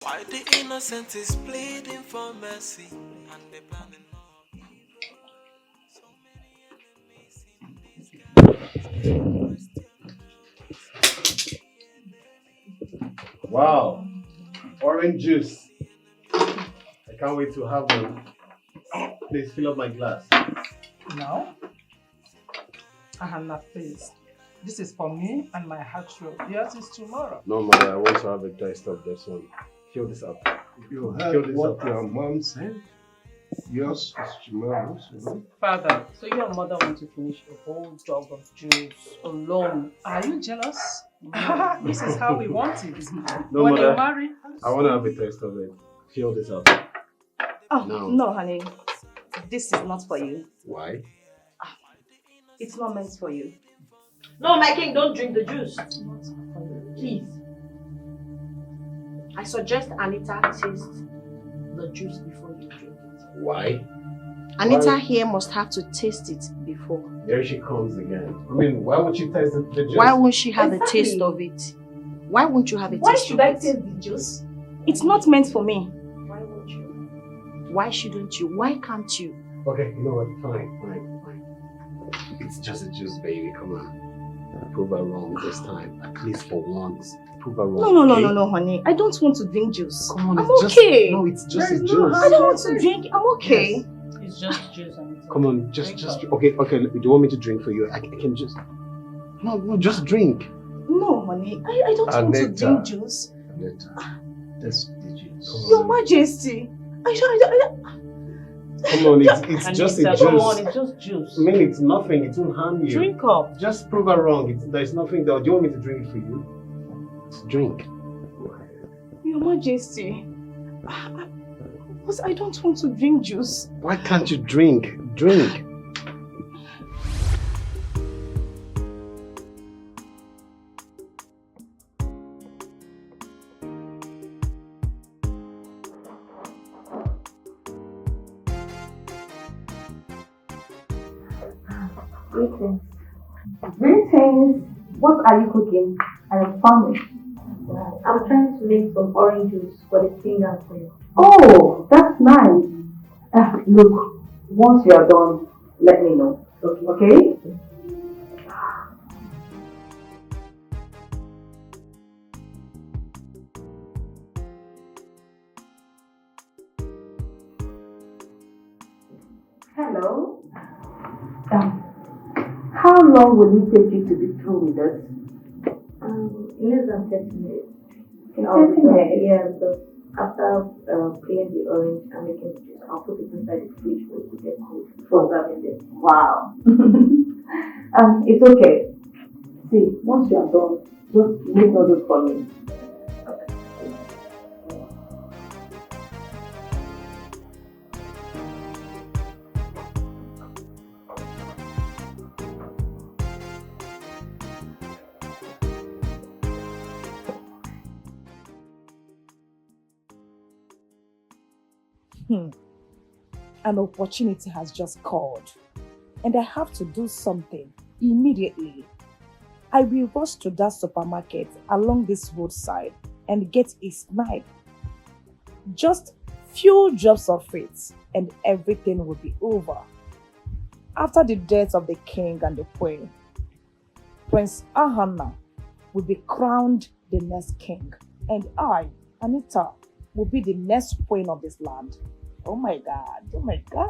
Why the innocent is pleading for mercy and they planning on so many enemies in Wow, orange juice. I can't wait to have one. Please fill up my glass. No, Hannah, please. This is for me and my heart roll. Yours is tomorrow. No, mother, I want to have a taste of this one. Fill this up. You heard what your mom said? Yours is tomorrow. Father, so your mother wants to finish a whole jug of juice alone. Are you jealous? No. This is how we want it. No, when mother, you marry, I want to have a taste of it. Fill this up. Oh, No, honey. This is not for you. Why? It's not meant for you. No, my king, don't drink the juice. Please. I suggest Anita taste the juice before you drink it. Why? Anita here must have to taste it before. There she comes again. I mean, why would she taste the juice? Why won't she have a taste of it? Why won't you have a taste of it? Why should I taste the juice? It's not meant for me. Why won't you? Why shouldn't you? Why can't you? Okay, you know what? Fine. It's just a juice, baby. Come on. Prove her wrong this time. At least for once. Prove her wrong. No, honey. I don't want to drink juice. Come on, I'm it's okay. No, it's just a I juice. don't want to drink. I'm okay. yes. It's just juice. Anita. Come on, just okay. Do you want me to drink for you? I can just. No, just drink. No, honey. I don't want to drink juice. Anita, that's the juice. Your Majesty. Come on, it's just a juice. Come on, it's just juice. I mean, it's nothing. It won't harm you. Drink up. Just prove her wrong. There's nothing there. Do you want me to drink it for you? Drink. Your Majesty. I don't want to drink juice. Why can't you drink? Drink. Greetings. Greetings. What are you cooking? I am famished. I'm trying to make some orange juice for the king and queen. Oh, that's nice. Look, once you are done, let me know. Okay? Hello? How long will it take you to be through with us? In less than 30 minutes. 30 minutes? Yeah, because after peeling the orange and making the juice, I'll put it inside the fridge for it to get cold before serving it. Wow. It's okay. See, once you are done, just make noodles for me. An opportunity has just called, and I have to do something immediately. I will rush to that supermarket along this roadside and get a snipe. Just few drops of it, and everything will be over. After the death of the king and the queen, Prince Ahana will be crowned the next king, and I, Anita, will be the next queen of this land. Oh my God, oh my God.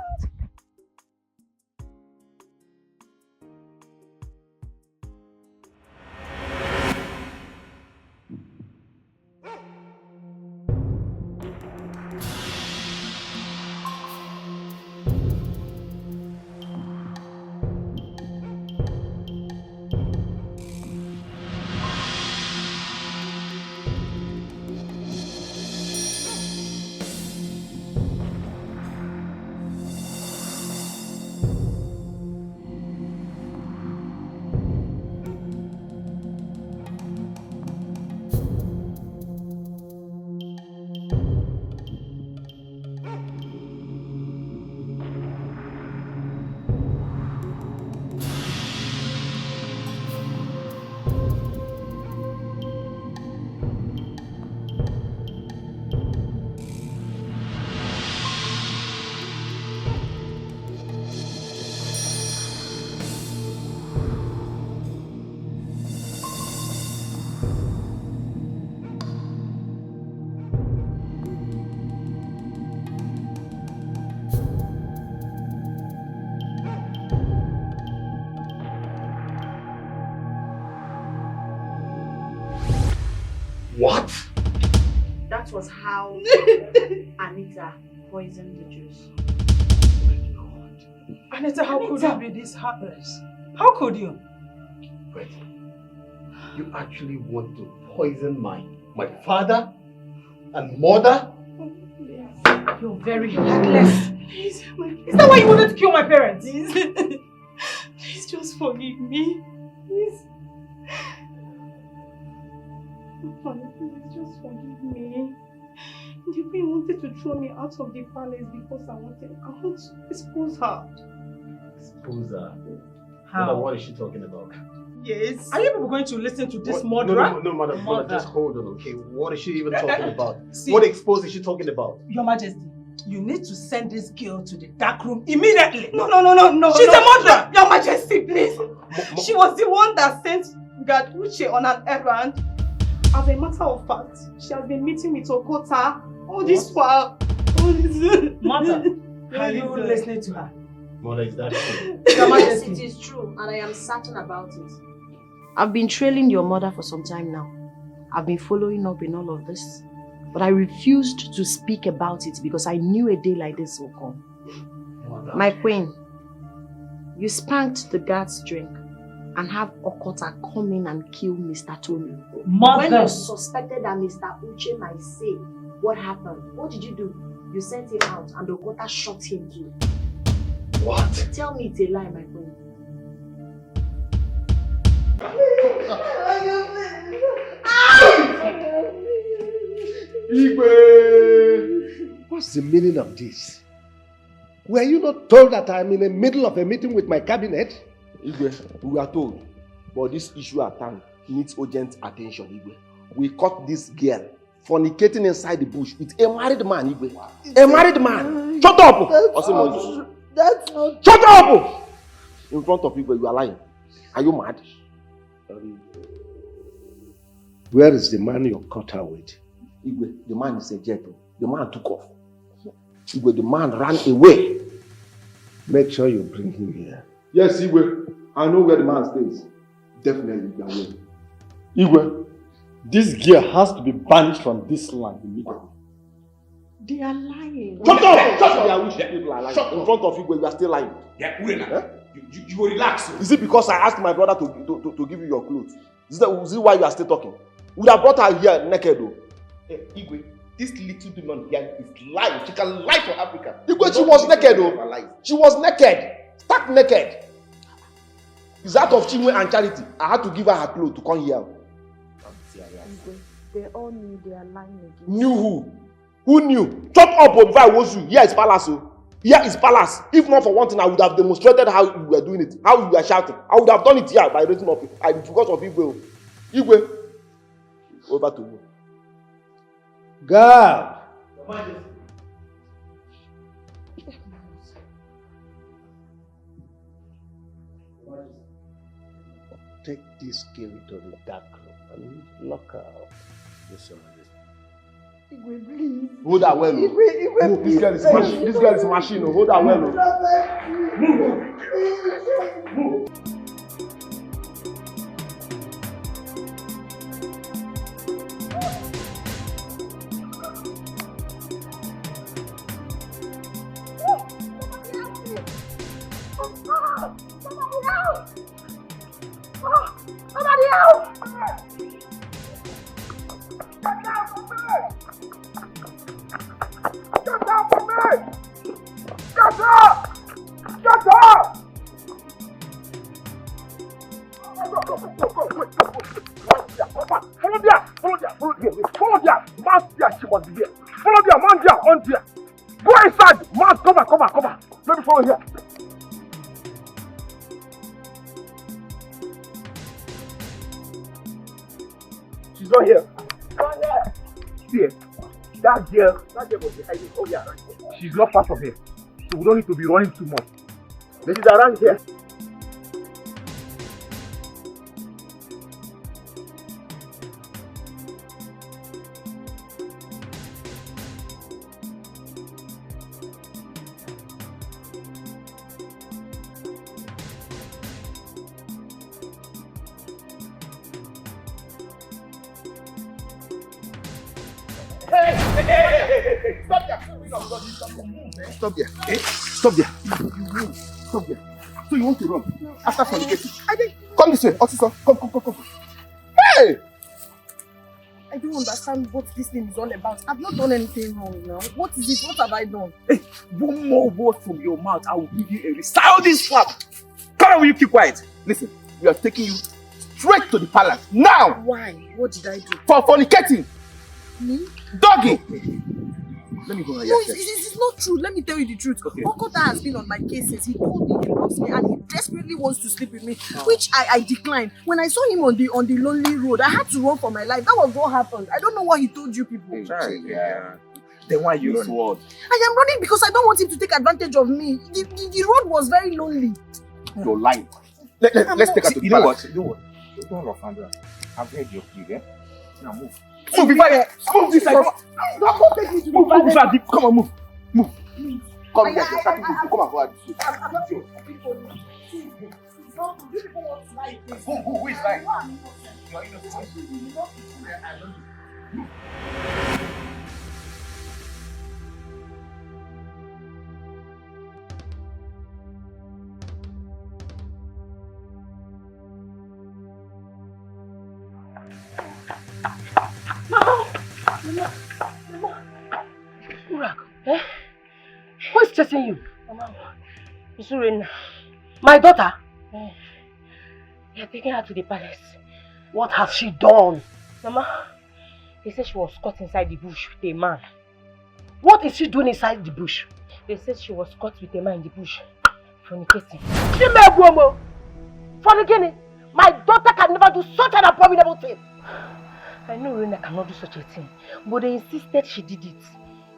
was how Anita poisoned the juice. Anita, how could you be this heartless? How could you? Wait. You actually want to poison my father and mother? You're very heartless. Please, is that why you wanted to kill my parents? Please, please just forgive me. Please. Please just forgive me. The way you wanted to throw me out of the palace because I want to expose her. Expose her? How? What is she talking about? Yes. Are you people going to listen to this murderer? No, mother, just hold on, okay? What is she even talking about? See, what expose is she talking about? Your Majesty, you need to send this girl to the dark room immediately. No. She's a murderer. Your Majesty, please. She was the one that sent God Uche on an errand. As a matter of fact, she has been meeting with Okota all this while. Mother, are you listening to her? Mother, is that true? Yes, it is true, and I am certain about it. I've been trailing your mother for some time now. I've been following up in all of this. But I refused to speak about it because I knew a day like this will come. Mother. My queen, you spanked the guard's drink and have Okota come in and kill Mr. Tony. Mother! When you suspected that Mr. Uche might say what happened, what did you do? You sent him out and Okota shot him too. What? Tell me it's a lie, my queen. Igwe! What's the meaning of this? Were you not told that I'm in the middle of a meeting with my cabinet? Igwe, we are told, but this issue at hand needs urgent attention, Igwe. We caught this girl fornicating inside the bush with a married man, Igwe. A married man! Shut up! That's not... Shut up! In front of Igwe, you are lying. Are you mad? Where is the man you caught her with? Igwe, the man is a jet. The man took off. Igwe, the man ran away. Make sure you bring him here. Yes, Igwe. I know where the man stays. Definitely, you are away. Igwe, this girl has to be banished from this land immediately. They are lying. Shut up! Shut up! I wish people are lying. In front of Igwe, you are still lying. Yeah, Urena. You will relax. Is it because I asked my brother to give you your clothes? Is it why you are still talking? We would have brought her here naked though. Hey, Igwe, this little demon here is lying. She can lie for Africa. Igwe, she was naked though. She was naked. Stark naked. It's out of Chinwe and charity. I had to give her her clothes to come here. Igwe, they all knew they are lying again. Knew who? Who knew? Chop up if I was you. Here is palace. Here is palace. If not for one thing, I would have demonstrated how you were doing it. How you were shouting. I would have done it here by raising up. I because of Igwe. Igwe. Over to you. God! Take this girl to the dark room and lock her up. Yes, Igwe, please. Hold her well. Igwe, move. This girl is machine. Hold her well. Move. She's not here. See, that girl was behind it. Oh yeah, right here. She's not far from here. So we don't need to be running too much. But she's around here. Hey! Stop there! Stop there. Eh? Stop there. Stop there. So you want to run? After fornicating? I think. Come this way. Officer, come. Hey! I don't understand what this thing is all about. I've not done anything wrong now. What is it? What have I done? Hey, one more word from your mouth, I will give you a resounding slap. Come on, will you keep quiet? Listen, we are taking you straight to the palace now. Why? What did I do? For fornicating. Me? Doggy. Let me go No, here. it's not true. Let me tell you the truth. Okay. Okota has been on my case since he told me he loves me and he desperately wants to sleep with me, which I declined. When I saw him on the lonely road, I had to run for my life. That was what happened. I don't know what he told you people. Yeah. Then why you running? I am running because I don't want him to take advantage of me. The road was very lonely. You're lying. Let's take her to the palace. You know what? Don't rough hand her. I've heard your plea, eh? Now move. Move this side. Don't take me to the palace. Move. Come on, move. Come here. Come and go out this way. I'm not sure. You people want to lie. Who is lying? You're innocent. Eh? Who is chasing you? Mama, it's Urena. My daughter? They are taking her to the palace. What has she done? Mama, they said she was caught inside the bush with a man. What is she doing inside the bush? They said she was caught with a man in the bush, fornicating. Fornicating? My daughter can never do such an abominable thing. I know Urena cannot do such a thing, but they insisted she did it.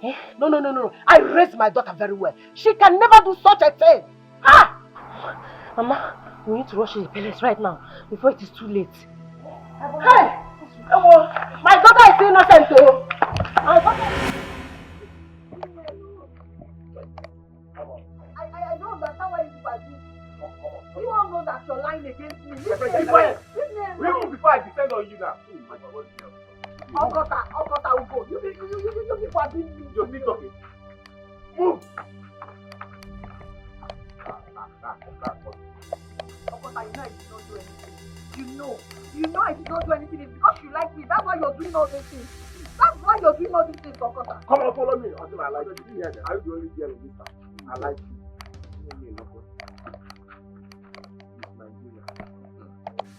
Eh? No. I raised my daughter very well. She can never do such a thing. Ah! Mama, we need to rush to the palace right now before it is too late. Hey! My daughter is innocent though. I don't understand why you are doing. You all know that you're lying against me. Keep quiet. Remove before I descend on you now. Okota will go. You people are doing me. You're still talking. Move. Okota, you know I did not do anything. You know I did not do anything. It's because you like me. That's why you're doing all these things. That's why you're doing all these things, Okota. Come on, follow me until I like you. I will only girl in this town. I like you.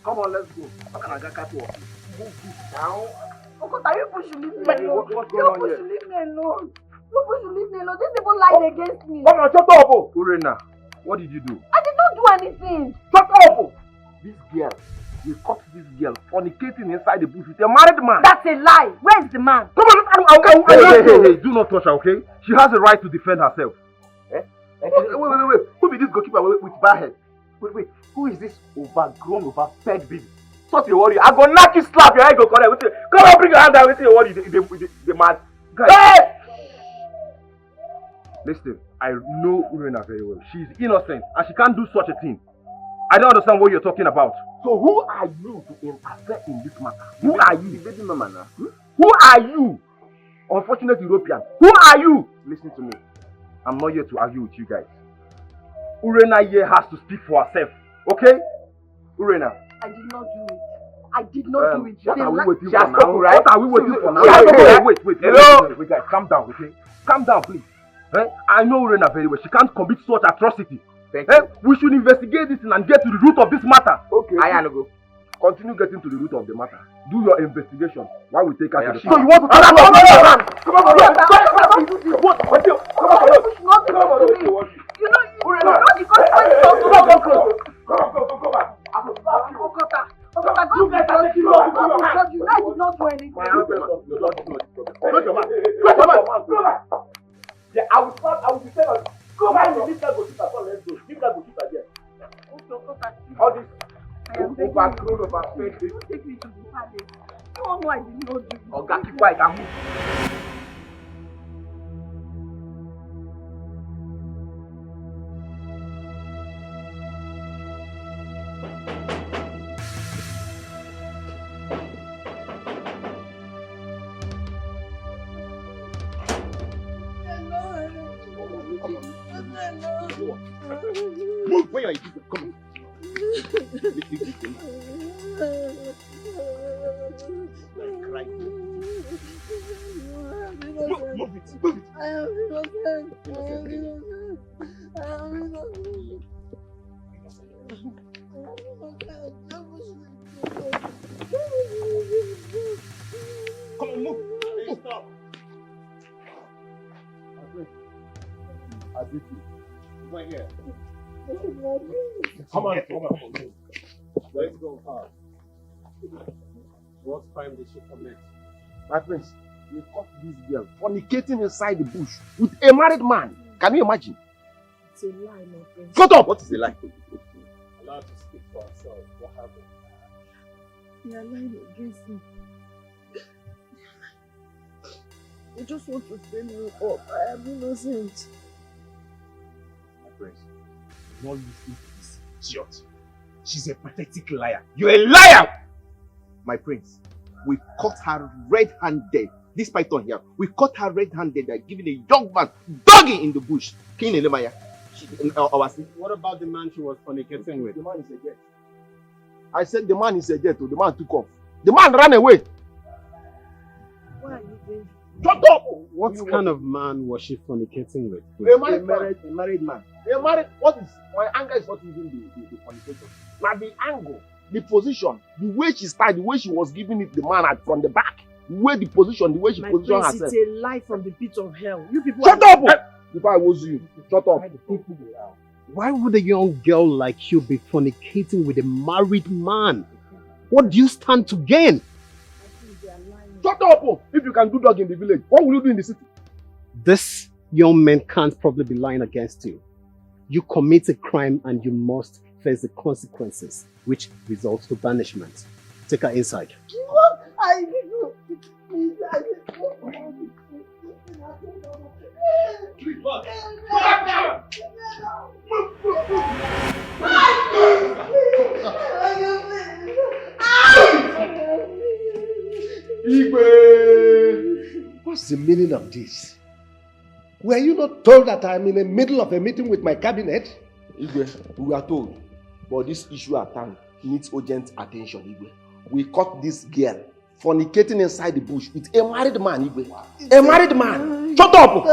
Come on, let's go. Move this down. Okota, you people should leave me alone. What's going on here? Leave me alone. You people should leave me alone. These people lied against me. Come on, shut up! Urena, what did you do? I did not do anything. Shut up! This girl, you caught this girl fornicating inside the bush with a married man. That's a lie. Where is the man? Come on, hey, do not touch her, okay? She has a right to defend herself. Wait. Who be this goalkeeper with bad head? Wait. Who is this overgrown, overfed baby? Stop your worry. I go knock you, slap your head, go correct. Come on, bring your hand down with your worry. The man. Hey! Listen, I know Urena very well. She's innocent and she can't do such a thing. I don't understand what you're talking about. So who are you to interfere in this matter? Who are you? Who are you? Unfortunate European. Who are you? Listen to me. I'm not here to argue with you guys. Urena here has to speak for herself. Okay? Urena. I did not do it. I did not do it. What are we waiting for now? What are we waiting for now? Wait. Hello? Wait, guys, calm down, okay? Calm down, please. I know Urena very well. She can't commit such atrocity. We should investigate this and get to the root of this matter. Okay. Go. Continue getting to the root of the matter. Do your investigation while we take her to the So you want to talk about me? Come on. Yeah, I will defend on. Go back to this guy go sit at all. Let's go. This guy go sit at there. All this overgrown, overfed. Take me to the palace. Oh no, I did not do it. Oga, keep quiet and move. Move! Where are you? Come on. Move it. I am innocent. I am innocent. Come on, move. Hey, stop. I beat you. Right here. Come on. Let's go. What crime did she commit? My friends, we caught this girl fornicating inside the bush with a married man. Can you imagine? It's a lie, my friend. Shut up! What is a lie? Allow us to speak for ourselves. What happened? They are lying against me. They just want to frame me up. I am innocent. My friends, do not listen to this idiot. She's a pathetic liar. You're a liar! My friends, we caught her red-handed. This python here, we caught her red-handed by giving a young man dogging in the bush. King Elemaya. What about the man she was fornicating with? The man is a jet. I said the man is a jet. The man took off. The man ran away. Why are you doing? Shut up! What kind of man was she fornicating with? A married man. What is my anger is not even the fornication. Now the angle, the position, the way she started, the way she was giving it the man from the back, the way the position, the way she positioned herself. It's a lie from the pit of hell. You people shut up! If I was you, shut up. Why would a young girl like you be fornicating with a married man? What do you stand to gain? Shut up! If you can do dog in the village, what will you do in the city? This young man can't probably be lying against you. You commit a crime and you must face the consequences, which results to banishment. Take her inside. What? I did not. Please, I did not. What's the meaning of this? Were you not told that I'm in the middle of a meeting with my cabinet? Igwe, we are told, but this issue at hand needs urgent attention, Igwe. We caught this girl fornicating inside the bush with a married man, Igwe. A married man! Shut up!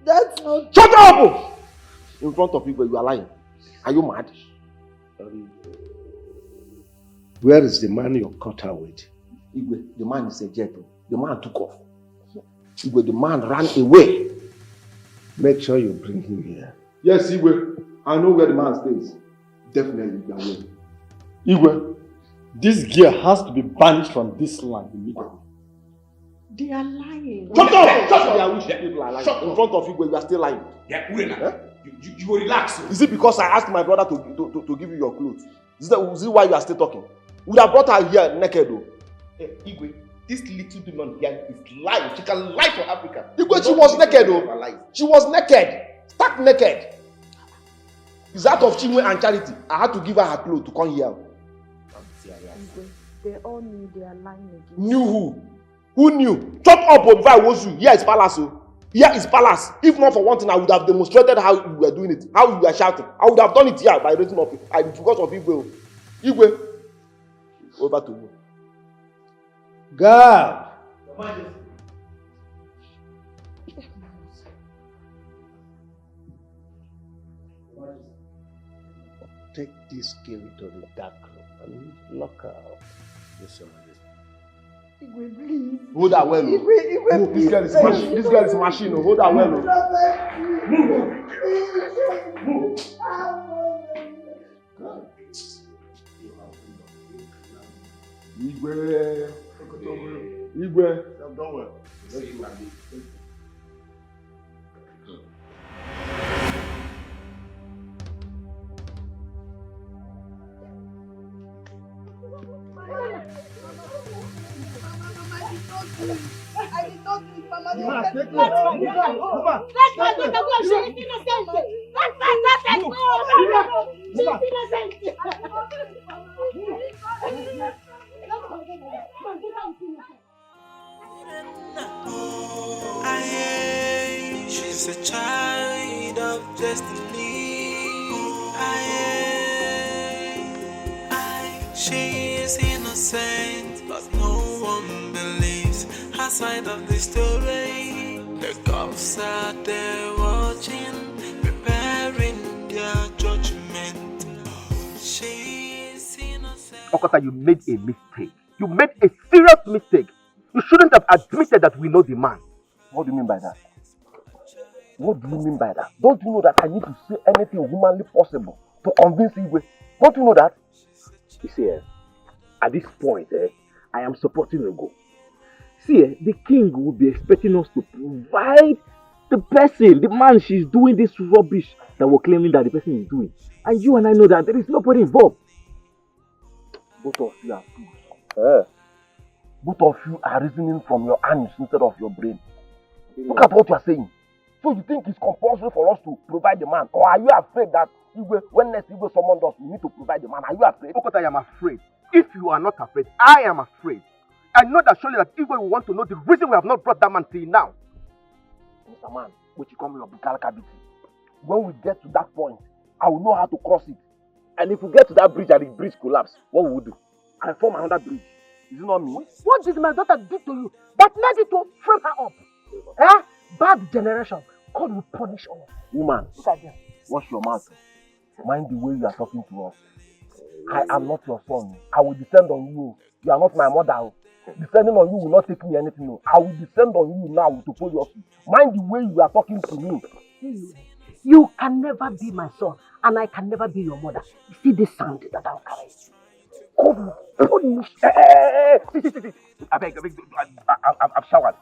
That's not Shut up! In front of Igwe, you are lying. Are you mad? Where is the man you caught her with? Igwe, the man is a jet. The man took off. Igwe, the man ran away. Make sure you bring him here. Yes, Igwe. I know where the man stays. Definitely, the way. Igwe, this girl has to be banished from this land immediately. They are lying. Shut up! Shut up! I wish people are lying. In front of Igwe, you are still lying. Yeah, Urena. You will relax. Is it because I asked my brother to give you your clothes? Is it why you are still talking? We would have brought her here naked though. Hey, Igwe, this little demon here is lying. She can lie for Africa. Igwe, she was naked though. She was naked. Stark naked. It's out of Chinwe and charity. I had to give her her clothes to come here. They all knew they are lying again. Knew who? Who knew? Chop up before I was you. Here is palace. Here is palace. If not for one thing, I would have demonstrated how you were doing it. How you were shouting. I would have done it here by raising up. Because of Igwe. Igwe. Over to you. God! Take this girl to the dark room and lock her up. Yes, Your Majesty. Igwe, please. Hold her well. Igwe, Move. This girl is machine. This girl is machine. Hold her well. Move. Igwe. Igwe. I've done well. I did not do it, Mama. Let's go. She's a child of just to leave. She is innocent, but no one believes her side of the story. The cops are there watching, preparing their judgment. She is innocent. Okota, you made a mistake. You made a serious mistake. You shouldn't have admitted that we know the man. What do you mean by that? What do you mean by that? Don't you know that I need to say anything humanly possible to convince Igwe? Don't you know that? You see, at this point, I am supporting Ugo. See, the king will be expecting us to provide the person, the man she's doing this rubbish that we're claiming that the person is doing. And you and I know that there is nobody involved. Both of you are fools. Both of you are reasoning from your hands instead of your brain. Look at what you are saying. So you think it's compulsory for us to provide the man? Or are you afraid that when next Igwe summons us, we need to provide the man? Are you afraid? Okota, I am afraid. If you are not afraid, I am afraid. I know that surely that Igwe will want to know the reason we have not brought that man till now. Mr. Man, which you call me your when we get to that point, I will know how to cross it. And if we get to that bridge and the bridge collapse, what will we do? I form another bridge. Is it not me? What did my daughter do to you that made you to frame her up? Eh? Bad generation. God will punish all. Woman, wash your mouth. Mind the way you are talking to us. I am not your son. I will descend on you. You are not my mother. Descending on you will not take me anything. I will descend on you now to pull your feet. Mind the way you are talking to me. You can never be my son, and I can never be your mother. You see this sound that I'm carrying? God will punish. See. I beg, I've showered.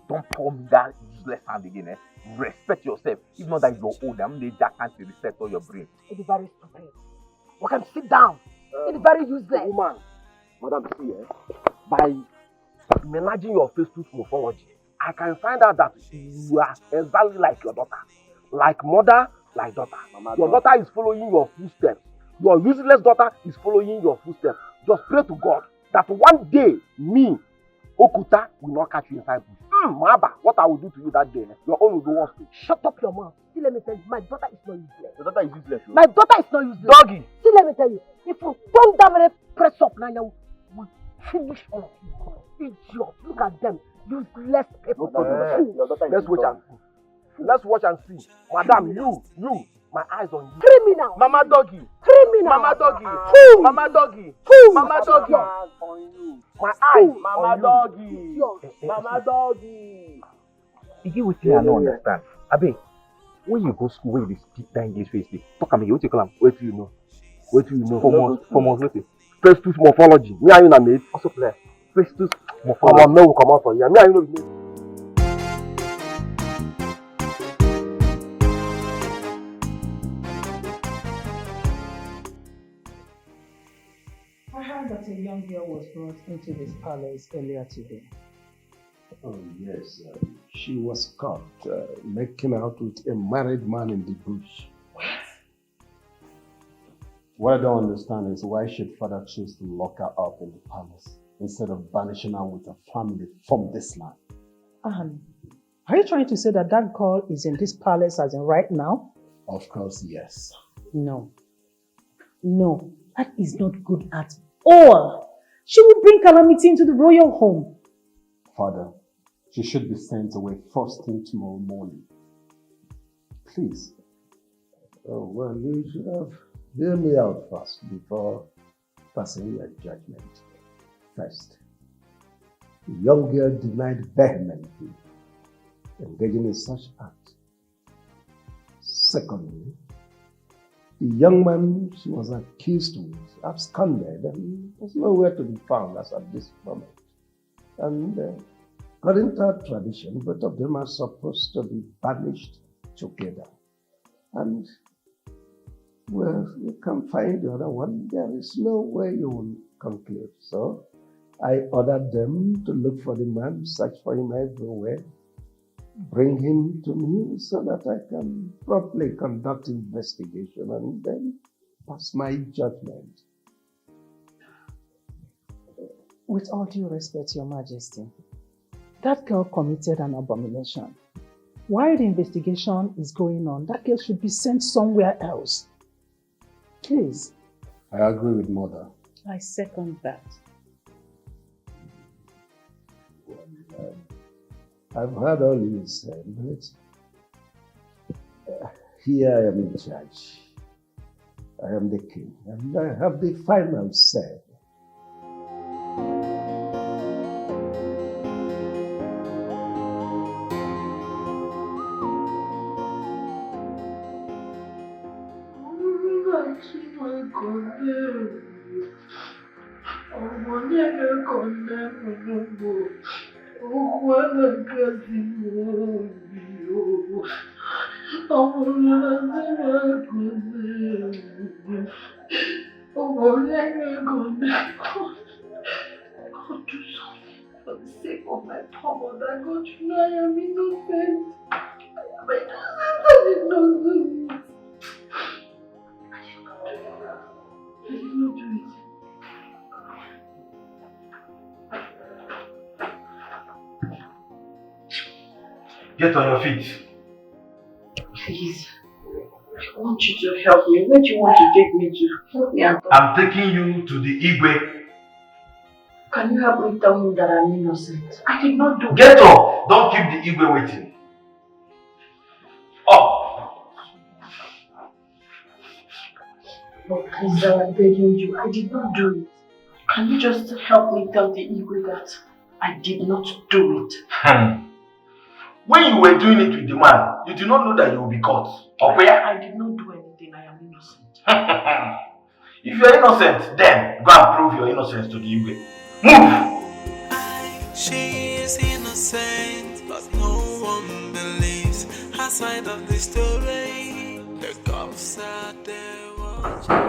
Don't pour me that useless hand again. Respect yourself. If not that you're old, I'm the jack can't reset all your brain. It is very stupid. We can sit down. It is very useless. Woman, Madam, see, by managing your Facebook morphology, I can find out that you are exactly like your daughter. Like mother, like daughter. Your daughter is following your footsteps. Your useless daughter is following your footsteps. Just pray to God that one day, me, Okuta, will not catch you inside bush. Maba, what I will do to you that day, your own will go worse too. Shut up your mouth. See, let me tell you, my daughter is not useless. Your daughter is useless. My daughter is not useless. Doggy. See, let me tell you, if you don't damn press up now, you will finish all of you. Idiots, look at them. Useless people. Let's watch and see. Let's watch and see. Madam, you, my eyes on you. Criminal. Mama doggy. Criminal. Mama doggy. Fool. Mama doggy. Fool. Mama doggy. My eyes Mama on doggy. Mama doggy. You get what I don't understand. Abe, when you go school, when you speak that English face, talk am again. What you call am? What do you know? What do you know? For months, what? Festus morphology. Me and you na mate. Also play. Festus morphology. Come on, no, come out for you. Me and you know the name. I heard that a young girl was brought into this palace earlier today. Oh, yes. She was caught making out with a married man in the bush. What I don't understand is why should father choose to lock her up in the palace instead of banishing her with her family from this land? Are you trying to say that that girl is in this palace as in right now? Of course, yes. No. No, that is not good at all. She will bring calamity into the royal home. Father, she should be sent away first thing tomorrow morning. Please. Oh, well, you should have hear me out first before passing your judgment. First, the young girl denied vehemently engaging in such act. Secondly, the young man she was accused with absconded and was nowhere to be found as at this moment. And according to our tradition, both of them are supposed to be banished together. And well, you can find the other one. There is no way you will conclude. So I ordered them to look for the man, search for him everywhere, bring him to me so that I can properly conduct investigation and then pass my judgment. With all due respect, Your Majesty, that girl committed an abomination. While the investigation is going on, that girl should be sent somewhere else. Please. I agree with Mother. I second that. I've heard all you said, but here I am in charge. I am the king, and I have the final say. God, do something for the sake of my poor mother. God, you know I am innocent. I am innocent. I did not do it. I did not do it. Get on your feet. Please. I want you to help me. Where do you want to take me to? Help me out. I'm taking you to the Igwe. Can you help me tell him that I'm innocent? I did not do it. Get up! Don't keep the Igwe waiting. Up! But please, I'm begging you. I did not do it. Can you just help me tell the Igwe that I did not do it? When you were doing it with the man, you did not know that you would be caught. Okay? I did not do anything. I am innocent. If you are innocent, then go and prove your innocence to the Igwe. Move! She is innocent, but no one believes her side of the story. The cops are there watching.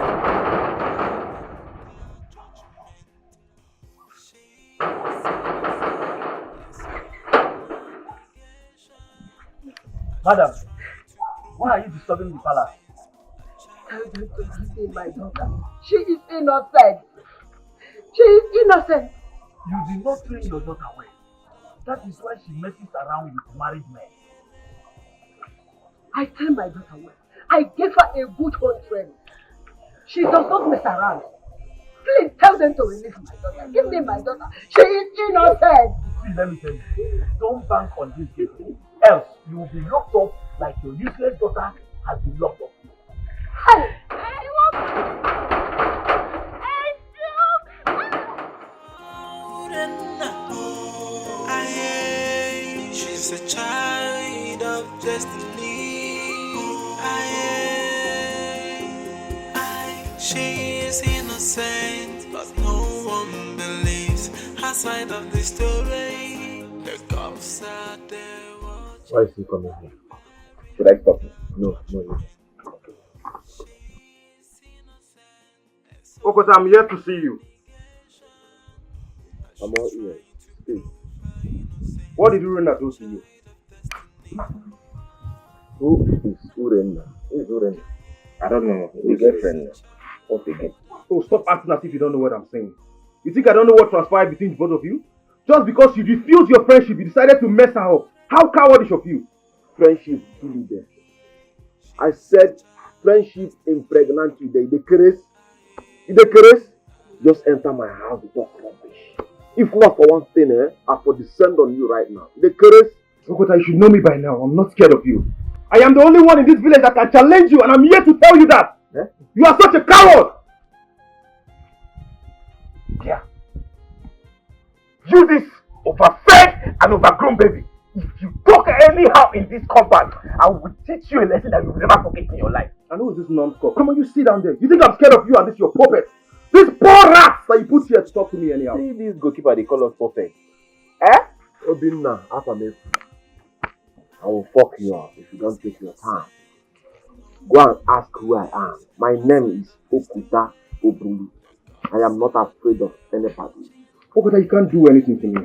Madam, why are you disturbing the palace? Tell them to give my daughter. She is innocent. She is innocent. You did not train your daughter well. That is why she messes around with married men. I trained my daughter well. I gave her a good home training. She does not mess around. Please tell them to release my daughter. Give me my daughter. She is innocent. See, let me tell you, don't bank on this case. Else, you will be locked up like your useless daughter has been locked up. Hey! She's a child of destiny. She is innocent, but no one believes her side of the story. The cops are there. Why is he coming here? Should I stop him? No. Okota, I'm here to see you. I'm all ears. Speak. What did Urena do to you? Who is Urena? Who is Urena? I don't know. His girlfriend. What again? Oh, stop acting as if you don't know what I'm saying. You think I don't know what transpired between the both of you? Just because you refused your friendship, you decided to mess her up. How cowardish of you! Friendship truly there. I said friendship impregnant you. The case, just enter my house to talk rubbish. If not for one thing, I for descend on you right now. The case. Okota, you should know me by now. I'm not scared of you. I am the only one in this village that can challenge you, and I'm here to tell you that. You are such a coward! Yeah. You this overfed and overgrown baby. If you talk anyhow in this compound, I will teach you a lesson that you will never forget in your life. I know this non-stop. Come on, you sit down there. You think I'm scared of you and this your puppet? This poor rats that you put here to talk to me anyhow. See this goalkeeper, they call us puppet. Obinna, Afta, I will fuck you up if you don't take your time. Go and ask who I am. My name is Okuta Obulu. I am not afraid of anybody. Okota, you can't do anything to me.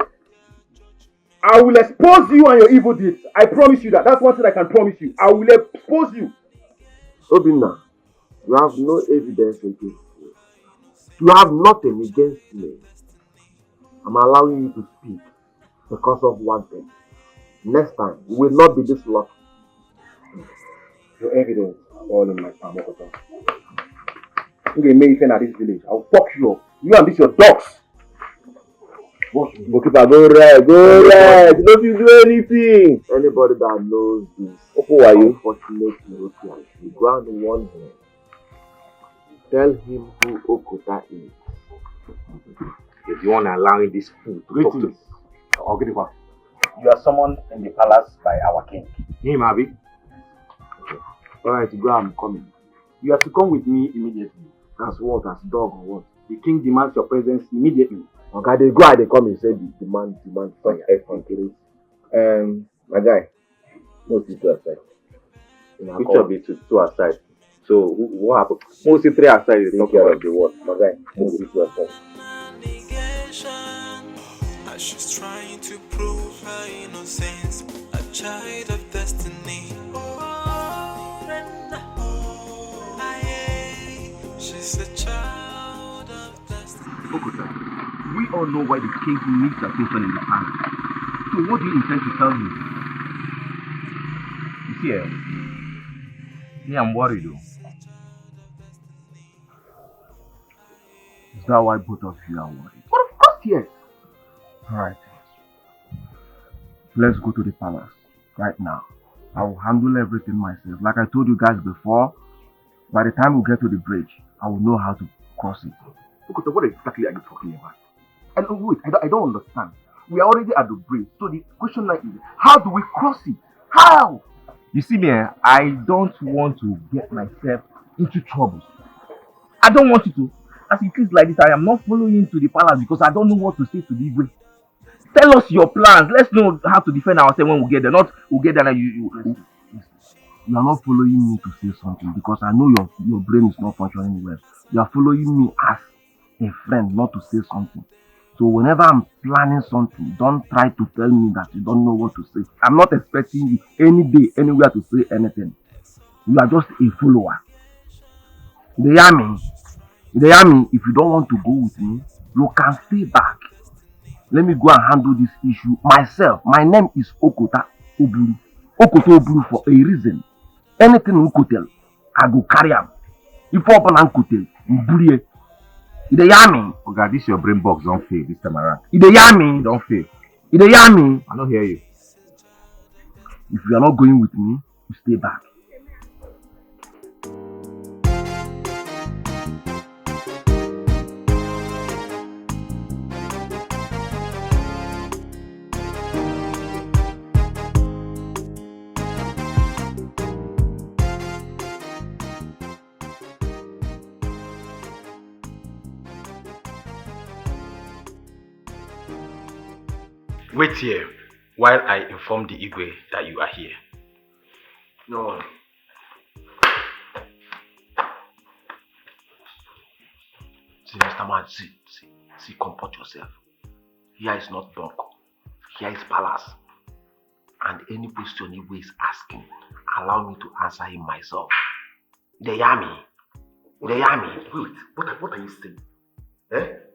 I will expose you and your evil deeds. I promise you that. That's one thing I can promise you. I will expose you. Obinna, you have no evidence against me. You have nothing against me. I'm allowing you to speak because of one thing. Next time, we will not be this lucky. Your evidence all in my palm. You may even at this village. I'll fuck you up. You and this your dogs. Goalkeeper, go right. Don't you do anything? Anybody that knows this, who are you? Unfortunately, you go and warn him. Tell him who Okuta is. If you want to allow this fool to talk to me, I'll get it back. You are summoned in the palace by our king. Him, Abi. Alright, go, I'm coming. You have to come with me immediately. As what? As dog or what? The king demands your presence immediately. Okay, they go and they come and say demand for everything. My guy, mostly two aside. Which of the two aside? So what happened? Mostly three aside. You talk about the what? My guy, mostly two aside. As she's trying to prove her innocence, a child of destiny. She's a child of destiny. Okuta, we all know why the king needs attention in the palace. So what do you intend to tell him? You see, I'm worried though. Is that why both of you are worried? But of course, yes. Alright. Let's go to the palace right now. I will handle everything myself. Like I told you guys before, by the time we get to the bridge, I will know how to cross it. Okay, what exactly are you talking about? And wait, I don't understand. We are already at the bridge. So the question now is, how do we cross it? How? You see me, I don't want to get myself into trouble. I don't want you to. As it is like this, I am not following you to the palace because I don't know what to say to the Igwe. Tell us your plans. Let's know how to defend ourselves when we get there. Not we'll get there and you are not following me to say something because I know your brain is not functioning well. You are following me as a friend, not to say something. So whenever I'm planning something, don't try to tell me that you don't know what to say. I'm not expecting you any day, anywhere to say anything. You are just a follower. You hear me? If you don't want to go with me, you can stay back. Let me go and handle this issue myself. My name is Okota Oburu. Okota Oburu for a reason. Anything Okotel, I go carry am. If you open Ankotel, Mburiye. You hear me? Oh God, this your brain box don't fail this time around. You hear me? Don't fail. You hear me? I don't hear you. If you are not going with me, you stay back. Wait here while I inform the Igwe that you are here. No. See, Mr. Man, see, comport yourself. Here is not Donko. Here is Palace. And any question Igwe is asking, allow me to answer him myself. They hear me. Wait, what are you saying?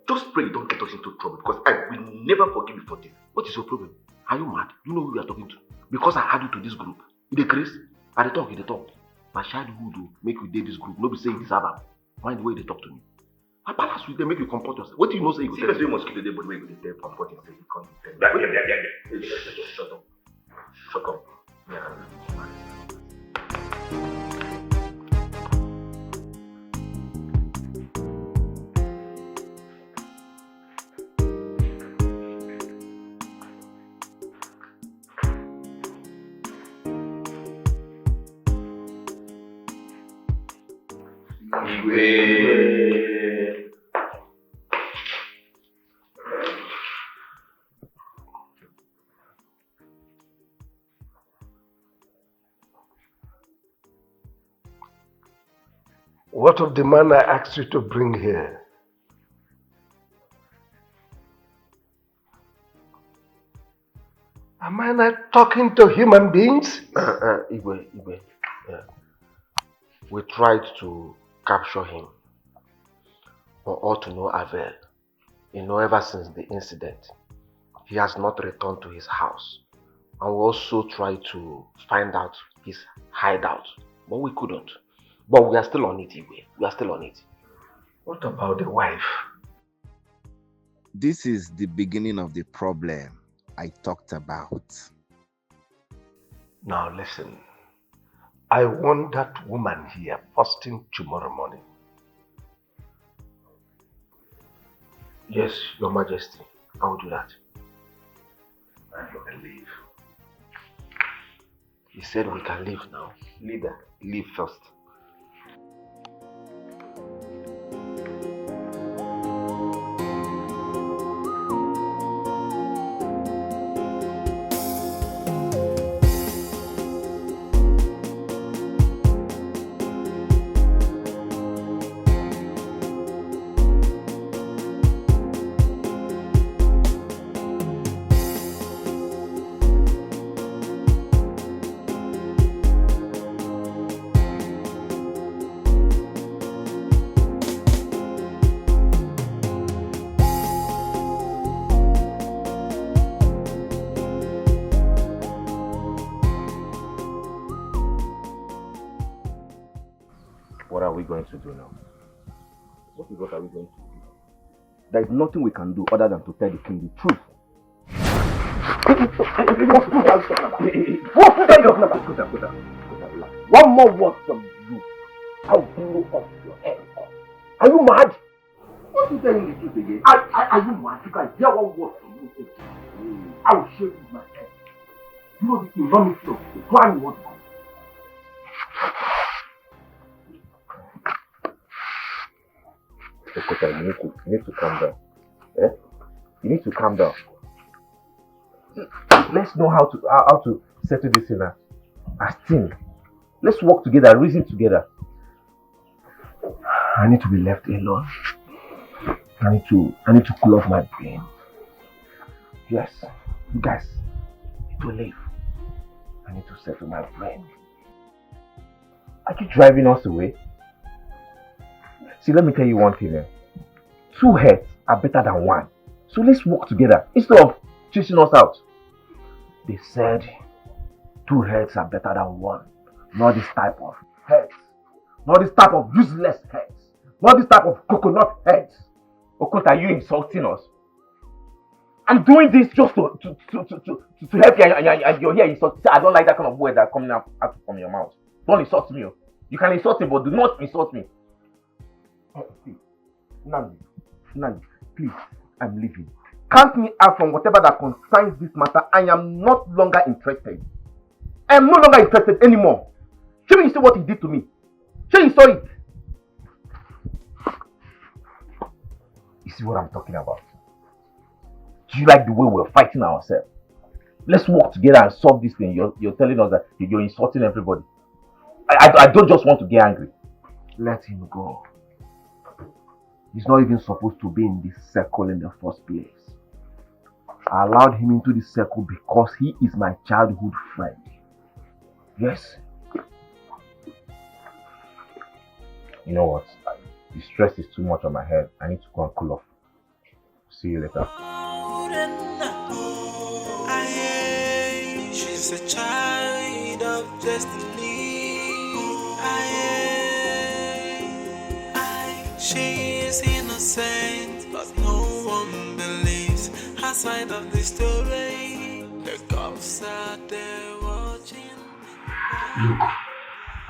Just pray you don't get us into trouble because I will never forgive you for this. What is your problem? Are you mad? You know who you are talking to? Because I add you to this group. You dey craze? I dey talk. My childhood will make you date this group. Nobody say this album. Mind the way they talk to me. My palace with them make you comport yourself. What do you know say you go tell me? You must keep the day, but wait, you tell comport yourself. You can't tell me. Shut up. Yeah. What of the man I asked you to bring here? Am I not talking to human beings? Igwe. Yeah. We tried to capture him, but all to no avail. Ever since the incident, he has not returned to his house. And we also tried to find out his hideout, but we couldn't. But we are still on it, Igwe. We are still on it. What about the wife? This is the beginning of the problem I talked about. Now listen, I want that woman here first thing tomorrow morning. Yes, Your Majesty, I will do that. And you can leave. He said we can leave now. Leader, leave first. What are we going to do now? What are we going to do? There is nothing we can do other than to tell the king the truth. One more word from you, I'll blow off your head. Are you mad? What is telling the truth again? Are you mad? You can hear one word from you. I will show you my head. You know the enormity of the crime you want to come. Okota, you need to calm down. Eh? You need to calm down. Let's know how to settle this in as team. Let's work together, reason together. I need to be left alone. I need to cool off my brain. Yes, you guys need to leave. I need to settle my brain. Are you driving us away? See, let me tell you one thing. 2 heads are better than 1. So let's work together instead of chasing us out. They said 2 heads are better than 1. Not this type of heads. Not this type of useless heads. Not this type of coconut heads. Okota, are you insulting us? I'm doing this just to help you, and you're here insulting. I don't like that kind of words that are coming out from your mouth. Don't insult me. You can insult me, but do not insult me. Nandi, please, I'm leaving. Count me out from whatever that concerns this matter. I am not longer interested. I am no longer interested anymore. Show me you see what he did to me. Show you saw it. You see what I'm talking about? Do you like the way we're fighting ourselves? Let's work together and solve this thing. You're telling us that you're insulting everybody. I don't just want to get angry. Let him go. He's not even supposed to be in this circle in the first place. I allowed him into this circle because he is my childhood friend. Yes. You know what? The stress is too much on my head. I need to go and cool off. See you later. She's a child of destiny. She is innocent, but no one believes her side of the story. The cops are there watching. Look, I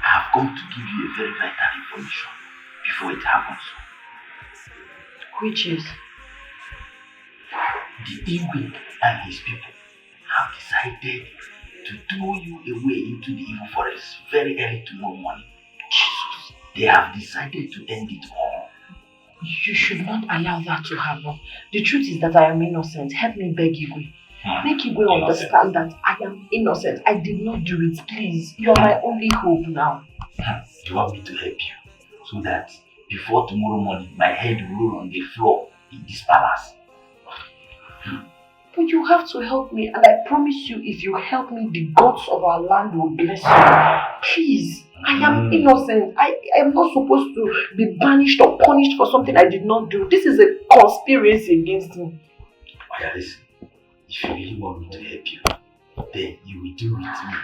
have come to give you a very vital information before it happens. Which is? The Igwe and his people have decided to throw you away into the evil forest very early tomorrow morning. Jesus, they have decided to end it all. You should not allow that to happen. The truth is that I am innocent. Help me beg Igwe. Make Igwe understand that I am innocent. I did not do it, please. You are my only hope now. You want me to help you so that before tomorrow morning my head will roll on the floor in this palace? But you have to help me, and I promise you, if you help me, the gods of our land will bless you. Please, I am innocent. I am not supposed to be banished or punished for something I did not do. This is a conspiracy against me. Listen, if you really want me to help you, then you will do with me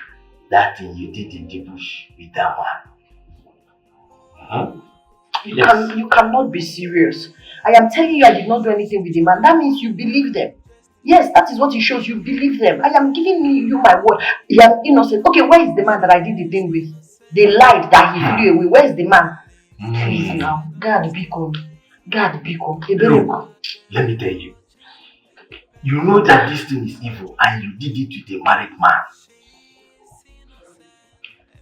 that thing you did in the bush with that man. You cannot be serious. I am telling you I did not do anything with the man. That means you believe them. Yes, that is what it shows. You believe them. I am giving you my word. You are innocent. Okay, where is the man that I did the thing with? They lied that he flew away. Where is the man? Please now. God be good. God be good. Look, let me tell you. You know that this thing is evil and you did it with a married man.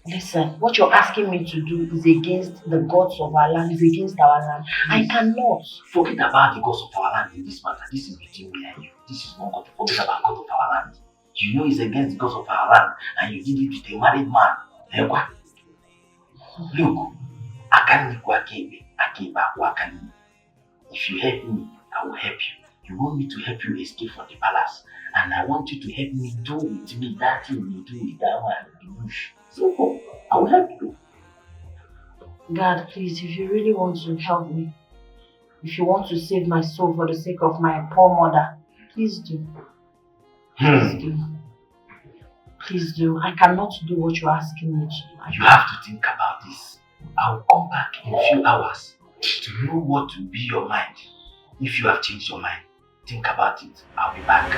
Listen, what you're asking me to do is against the gods of our land, is against our land. I cannot. Forget about the gods of our land in this matter. This is between me and you. This is not God. Forget about God of our land. You know it's against the gods of our land and you did it with a married man. Look, if you help me, I will help you. You want me to help you escape from the palace, and I want you to help me do with me that thing you do with that one in the bush. So, I will help you. God, please, if you really want to help me, if you want to save my soul for the sake of my poor mother, please do. Please do. Please do. I cannot do what you're asking me to do. You have to think about this. I will come back in a few hours to know what will be your mind. If you have changed your mind, think about it. I'll be back.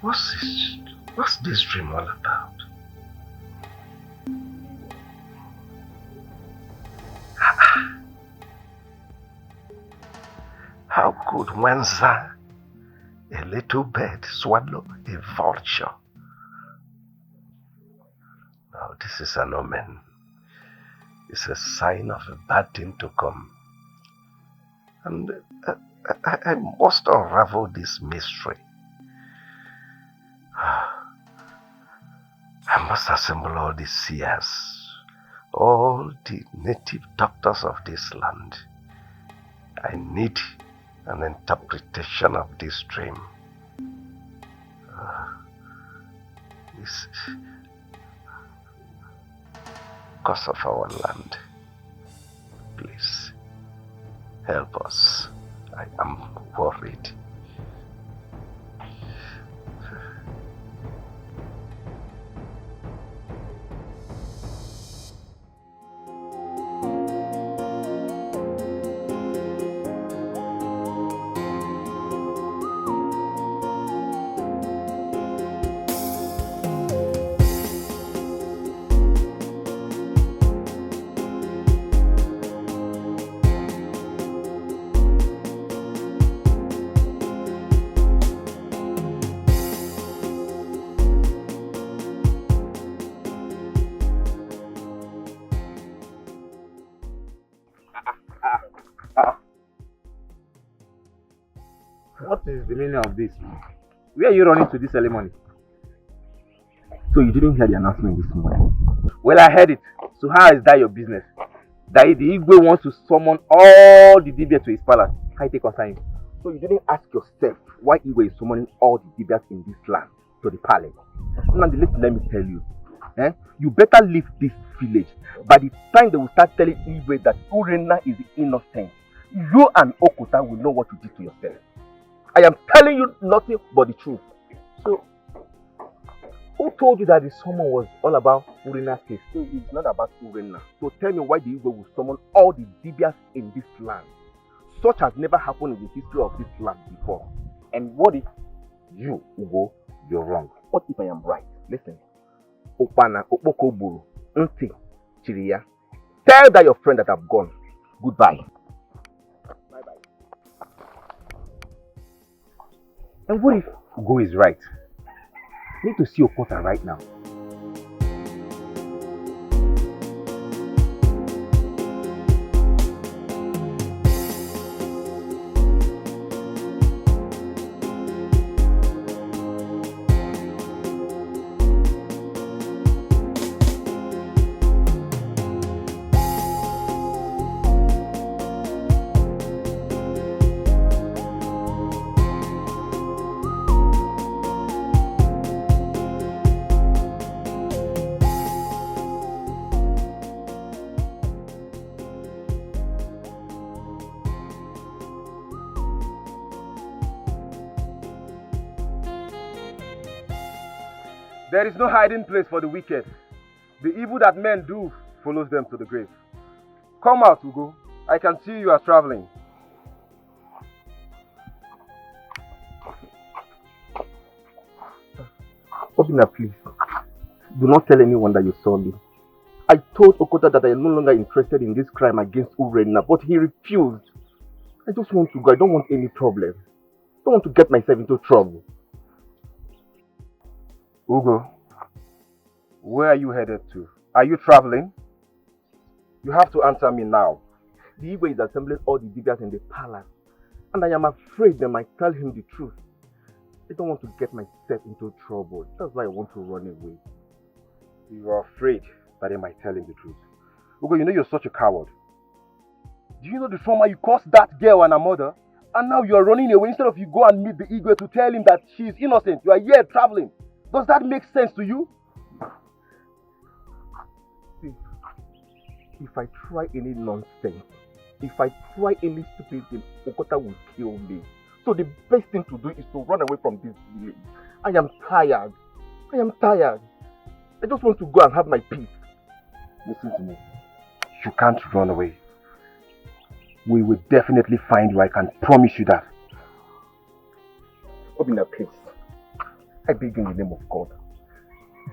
What's this dream all about? How could Wenza, a little bird, swallow a vulture? Now this is an omen. It's a sign of a bad thing to come. And I must unravel this mystery. I must assemble all the seers, all the native doctors of this land. I need an interpretation of this dream. It's because of our land. Please, help us. I am worried. What is the meaning of this? Where are you running to this early morning? So you didn't hear the announcement this morning? Well, I heard it. So how is that your business? That the Igwe wants to summon all the Dibias to his palace. How you take concern? So you didn't ask yourself why Igwe is summoning all the Dibias in this land to the palace. Now let me tell you. You better leave this village. By the time they will start telling Igwe that Urena is innocent, you and Okuta will know what you did to yourself. I am telling you nothing but the truth. So, who told you that the summon was all about Urena's case? So it's not about Urena. So tell me why the Igwe will summon all the Dibias in this land. Such has never happened in the history of this land before. And what if you, Ugo, you're wrong? What if I am right? Listen. Opana, Opoko Buru, Nti, Chiriya. Tell that your friend that I've gone. Goodbye. And what if Ugo is right? I need to see Okota right now. There is no hiding place for the wicked. The evil that men do follows them to the grave. Come out, Ugo. I can see you are traveling. Obina, please, do not tell anyone that you saw me. I told Okota that I am no longer interested in this crime against Urena, but he refused. I just want to go. I don't want any problem. I don't want to get myself into trouble. Ugo, where are you headed to? Are you traveling? You have to answer me now. The Igwe is assembling all the diggers in the palace, and I am afraid they might tell him the truth. I don't want to get myself into trouble. That's why I want to run away. You are afraid that they might tell him the truth. Ugo, you know you're such a coward. Do you know the trauma you caused that girl and her mother? And now you are running away instead of you go and meet the Igwe to tell him that she is innocent. You are here traveling. Does that make sense to you? See, if I try any nonsense, if I try any stupid thing, Okota will kill me. So the best thing to do is to run away from this village. I am tired. I am tired. I just want to go and have my peace. Listen to me. You can't run away. We will definitely find you. I can promise you that. Obina, please. I beg you in the name of God.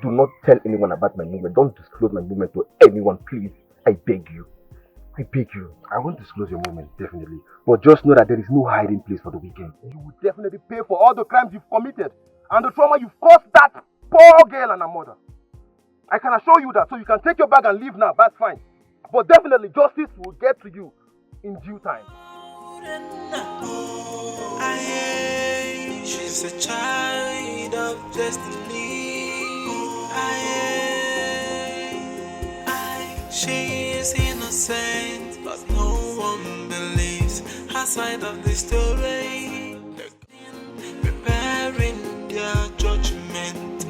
Do not tell anyone about my movement. Don't disclose my movement to anyone, please. I beg you. I beg you. I won't disclose your movement, definitely. But just know that there is no hiding place for the weekend. You will definitely pay for all the crimes you've committed and the trauma you've caused that poor girl and her mother. I can assure you that, so you can take your bag and leave now. That's fine. But definitely justice will get to you in due time. She's a child of destiny. She is innocent, but no one believes her side of the story. They're preparing their judgment.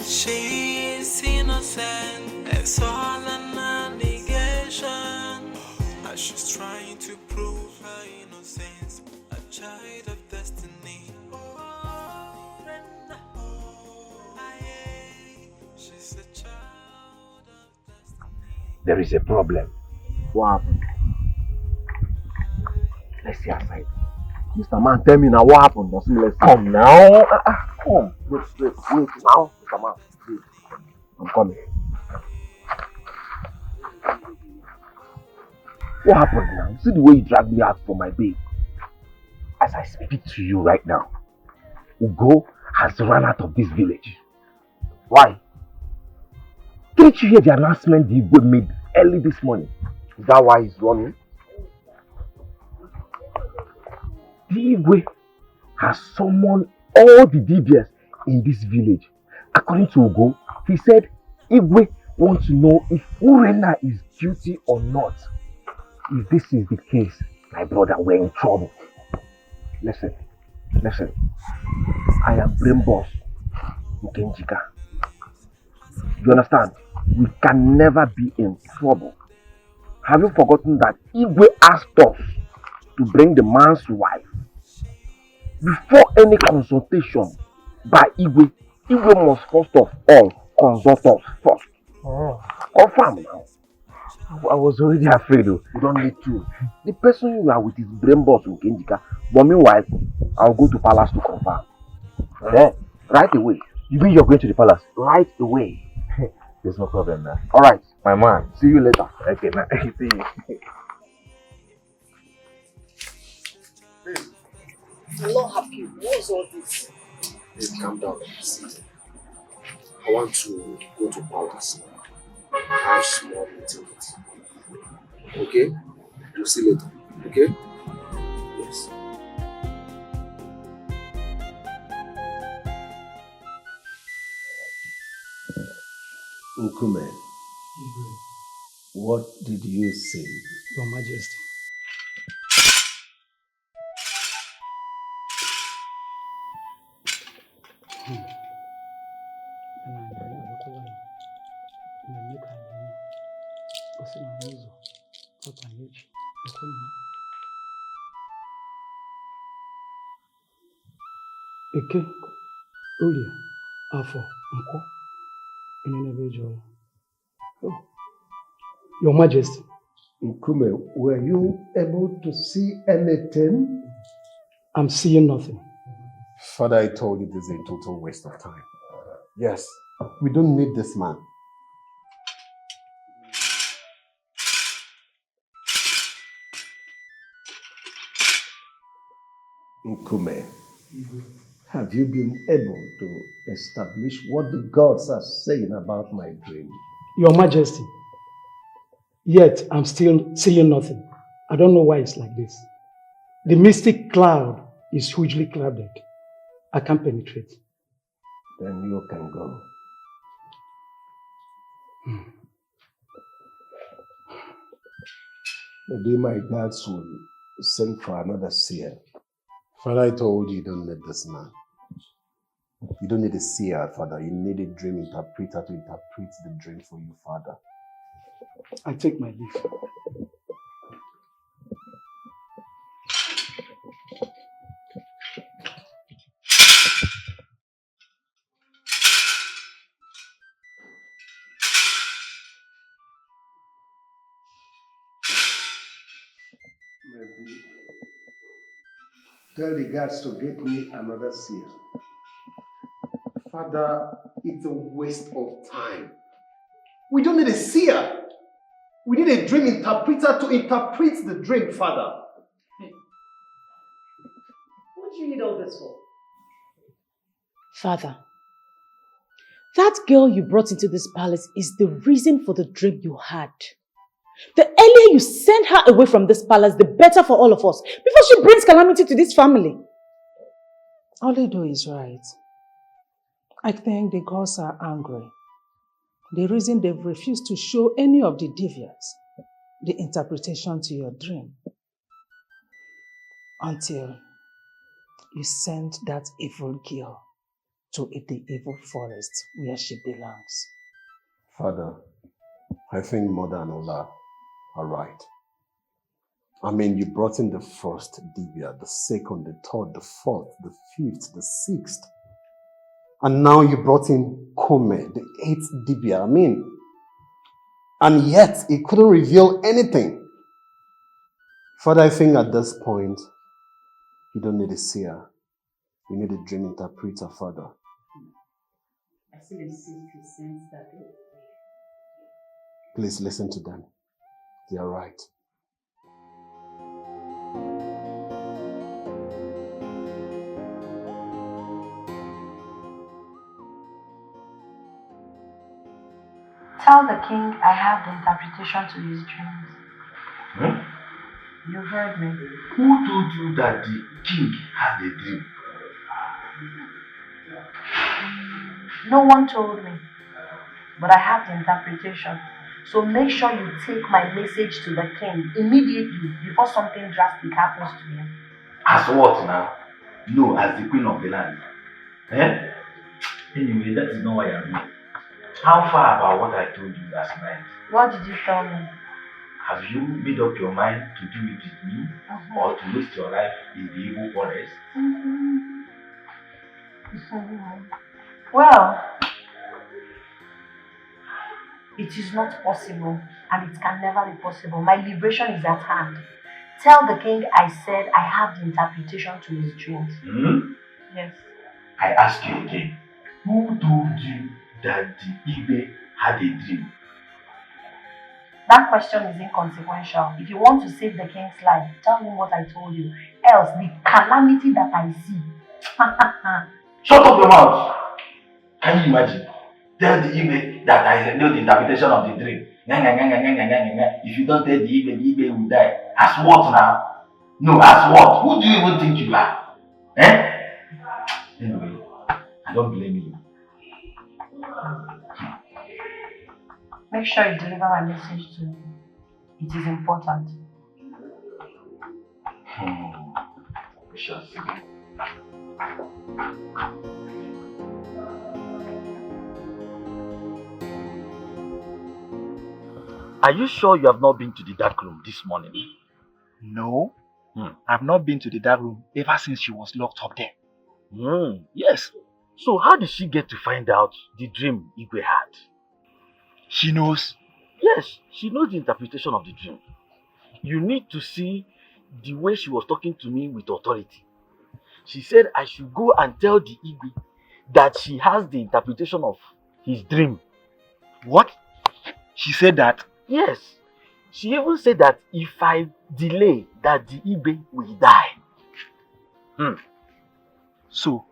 She is innocent, it's all an allegation. As she's trying to prove her innocence, a child of destiny. She's a child of destiny. There is a problem. What happened? Let's see our side. Mr. Man, tell me now what happened. Let's come now. Come. Wait now. Mr. Man, wait. I'm coming. What happened now? See the way you dragged me out for my babe. As I speak to you right now, Ugo has run out of this village. Why? Didn't you hear the announcement the Igwe made early this morning? Is that why he's running? The Igwe has summoned all the DBS in this village. According to Ugo, he said Igwe wants to know if Urena is guilty or not. If this is the case, my brother, we're in trouble. Listen. I am brain boss Nkenjika. You understand? We can never be in trouble. Have you forgotten that Igwe asked us to bring the man's wife? Before any consultation by Igwe must first of all consult us first. Confirm now. I was already afraid though. You don't need to. The person you are with is brain boss Nkenjika. But meanwhile, I'll go to palace to confirm. Then, right away. You mean you're going to the palace? Right away. There's no problem now. Alright, my man. see you later. Okay, man. See you. I'm not happy. What's all this? Hey, calm down. I want to go to palace now. Have small meeting with you. Okay? We'll see you later. Okay? Yes. Nkume, what did you say? Your Majesty. Eke, Olia, Afọ, Nko, Enenebejo. Oh, Your Majesty. Nkume, were you able to see anything? I'm seeing nothing. Father, I told you this is a total waste of time. Yes, we don't need this man. Nkume, have you been able to establish what the gods are saying about my dream? Your Majesty, yet I'm still seeing nothing. I don't know why it's like this. The mystic cloud is hugely clouded. I can't penetrate. Then you can go. Maybe my gods will send for another seer. Father, I told you, you don't need this man. You don't need a seer, Father. You need a dream interpreter to interpret the dream for you, Father. I take my leave. Maybe tell the guards to get me another seer. Father, it's a waste of time. We don't need a seer. We need a dream interpreter to interpret the dream, Father. What do you need all this for? Father, that girl you brought into this palace is the reason for the dream you had. The earlier you send her away from this palace, the better for all of us, before she brings calamity to this family. Oledo is right. I think the gods are angry. The reason they've refused to show any of the deviants the interpretation to your dream until you send that evil girl to the evil forest where she belongs. Father, I think Mother and Ola are right. I mean, you brought in the first Divya, the second, the third, the fourth, the fifth, the sixth. And now you brought in Kome, the eighth Divya. I mean, and yet it couldn't reveal anything. Father, I think at this point, you don't need a seer. You need a dream interpreter, Father. I still insist you sense that way. Please listen to them. They are right. Tell the king I have the interpretation to his dreams. Hmm? You heard me. Who told you that the king had a dream? No one told me, but I have the interpretation. So make sure you take my message to the king immediately before something drastic happens to him. As what now? No, as the queen of the land. Eh? Anyway, that is not why I'm here. How far about what I told you last night? What did you tell me? Have you made up your mind to do it with me or to waste your life in the evil forest? Well, it is not possible and it can never be possible. My liberation is at hand. Tell the king I said I have the interpretation to his dreams. Yes. I ask you again, who told you that the Ibe had a dream? That question is inconsequential. If you want to save the king's life, tell him what I told you. Else, the calamity that I see. Shut up your mouth! Can you imagine? Tell the Ibe that I know the interpretation of the dream. If you don't tell the Ibe will die. As what now? No, as what? Who do you even think you are? Eh? Anyway, I don't blame you. Make sure you deliver my message to him. It is important. We shall see. Are you sure you have not been to the dark room this morning? No, I've not been to the dark room ever since she was locked up there. Yes. So how did she get to find out the dream Igwe had? She knows? Yes, she knows the interpretation of the dream. You need to see the way she was talking to me with authority. She said I should go and tell the Igwe that she has the interpretation of his dream. What? She said that? Yes. She even said that if I delay, that the Igwe will die. So,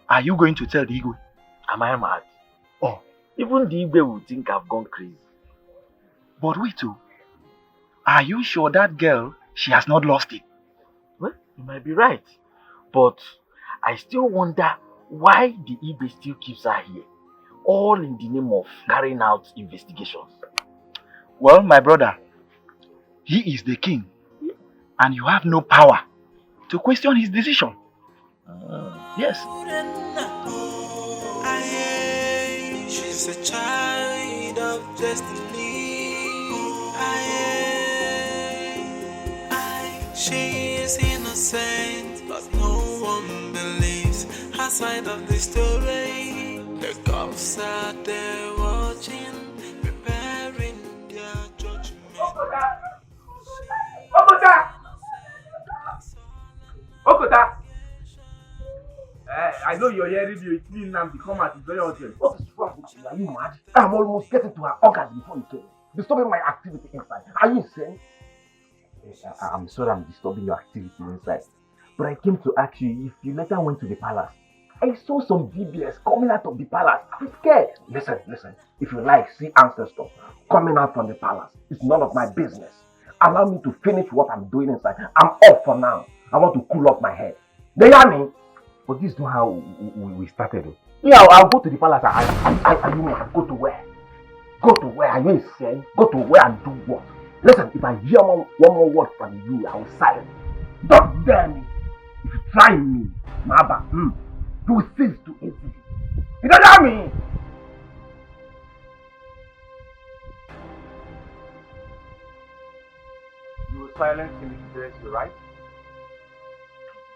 are you going to tell the Igwe? Am I mad? Oh. Even the Igwe will think I've gone crazy. But wait, are you sure that girl, she has not lost it? Well, you might be right. But I still wonder why the Igwe still keeps her here. All in the name of carrying out investigations. Well, my brother, he is the king. And you have no power to question his decision. Yes. She's a child of destiny. She is innocent, but no one believes her side of the story. The cops are there watching, preparing their judgment. Okota! I know you're hearing me. It's me now. Come out. It's very urgent. What is wrong with you? Are you mad? I'm almost getting to her orgasm before you came. Disturbing my activity inside. Are you insane? I'm sorry I'm disturbing your activity inside. But I came to ask you if you later went to the palace. I saw some DBS coming out of the palace. I'm scared. Listen. If you like, see ancestors coming out from the palace. It's none of my business. Allow me to finish what I'm doing inside. I'm off for now. I want to cool off my head. Do you hear me? But this is not how we started. Yeah, I'll go to the palace. I mean, go to where? Go to where? Are you insane? Go to where and do what? Listen, if I hear one more word from you, I will silence. Don't dare me. If you try me, Maba, you will cease to exist. You don't hear me? You will silence him if you're right?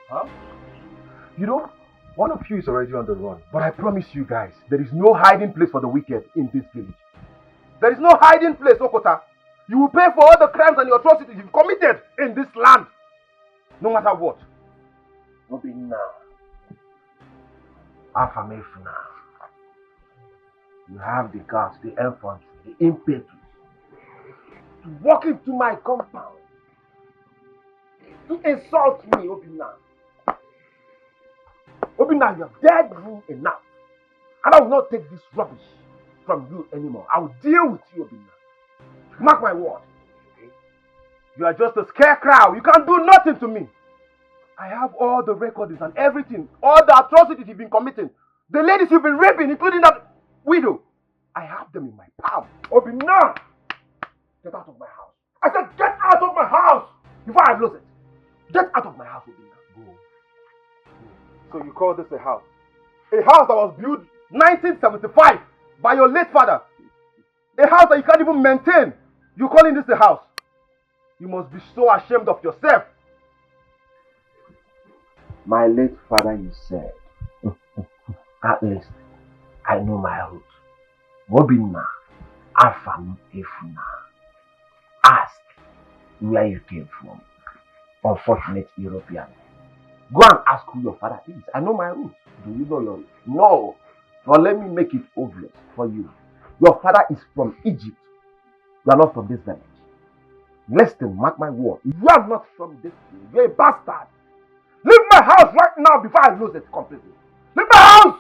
Huh? You know, one of you is already on the run. But I promise you guys, there is no hiding place for the wicked in this village. There is no hiding place, Okota. You will pay for all the crimes and the atrocities you've committed in this land. No matter what. Obinna. Afamefuna. You have the guts, the infantry, the impetus to walk into my compound. To insult me, Obinna. Obinna, you have dared me enough. And I will not take this rubbish from you anymore. I will deal with you, Obinna. Mark my word. You are just a scarecrow. You can't do nothing to me. I have all the recordings and everything. All the atrocities you've been committing. The ladies you've been raping, including that widow. I have them in my palm. Obinna! Get out of my house. I said get out of my house before I lose it. Get out of my house, Obinna. Go. So you call this a house? A house that was built 1975 by your late father. A house that you can't even maintain. You're calling this a house? You must be so ashamed of yourself. My late father, you said. At least, I know my roots. Obinna, Afam Efuna. Ask where you came from. Unfortunate European. Go and ask who your father is. I know my roots. Do you know your roots? No. But let me make it obvious for you. Your father is from Egypt. You are not from this village. Listen, mark my word. You are not from this village. You are a bastard. Leave my house right now before I lose it completely. Leave my house!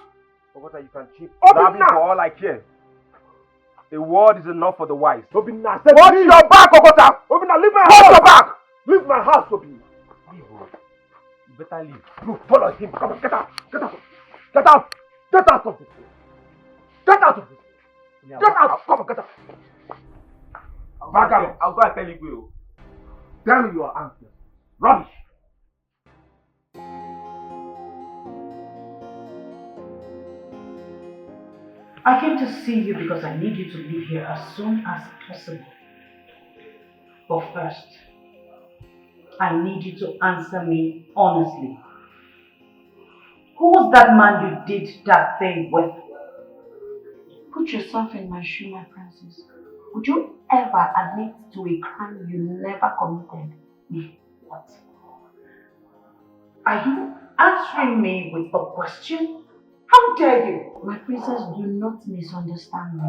Ogota, you can cheat. Obinna! For all I care. A word is enough for the wise. Obinna, watch your back, Ogota! Obinna, leave my house! Watch your back! Leave my house, Obinna. Leave, you better leave. You follow him. Come on, get out. Get out. Get out. Get out of this place. Get out of this place. Get out. Come on, get out. I'll go and tell you. Tell me your answer. Rubbish. I came to see you because I need you to leave here as soon as possible. But first, I need you to answer me honestly. Who was that man you did that thing with? Put yourself in my shoe, my princess. Would you ever admit to a crime you never committed? What? Are you answering me with a question? How dare you? My princess, do not misunderstand me.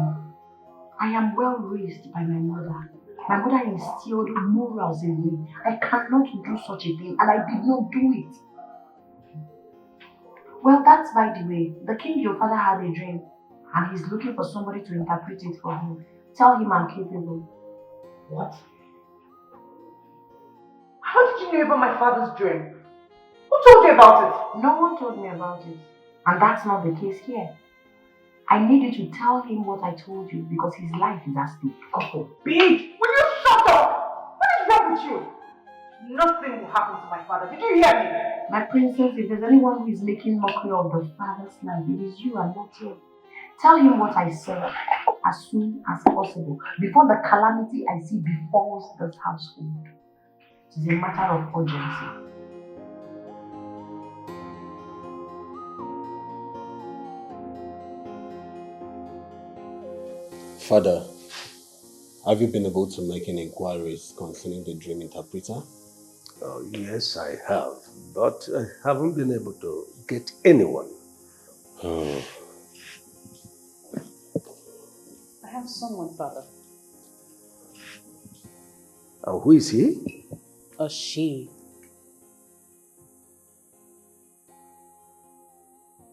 I am well raised by my mother. My mother instilled morals in me. I cannot do such a thing, and I did not do it. Well, that's by the way. The king, your father, had a dream, and he's looking for somebody to interpret it for him. Tell him I'm capable. What? How did you know about my father's dream? Who told you about it? No one told me about it. And that's not the case here. I need you to tell him what I told you because his life is at stake. God forbid! Will you shut up? What is wrong with you? Nothing will happen to my father. Did you hear me? My princess, if there's anyone who is making mockery of the father's life, it is you and not you. Tell him what I said as soon as possible before the calamity I see befalls this household. It is a matter of urgency. Father, have you been able to make any inquiries concerning the dream interpreter? Oh, yes, I have, but I haven't been able to get anyone. Oh. I have someone, Father. Who is he? A she.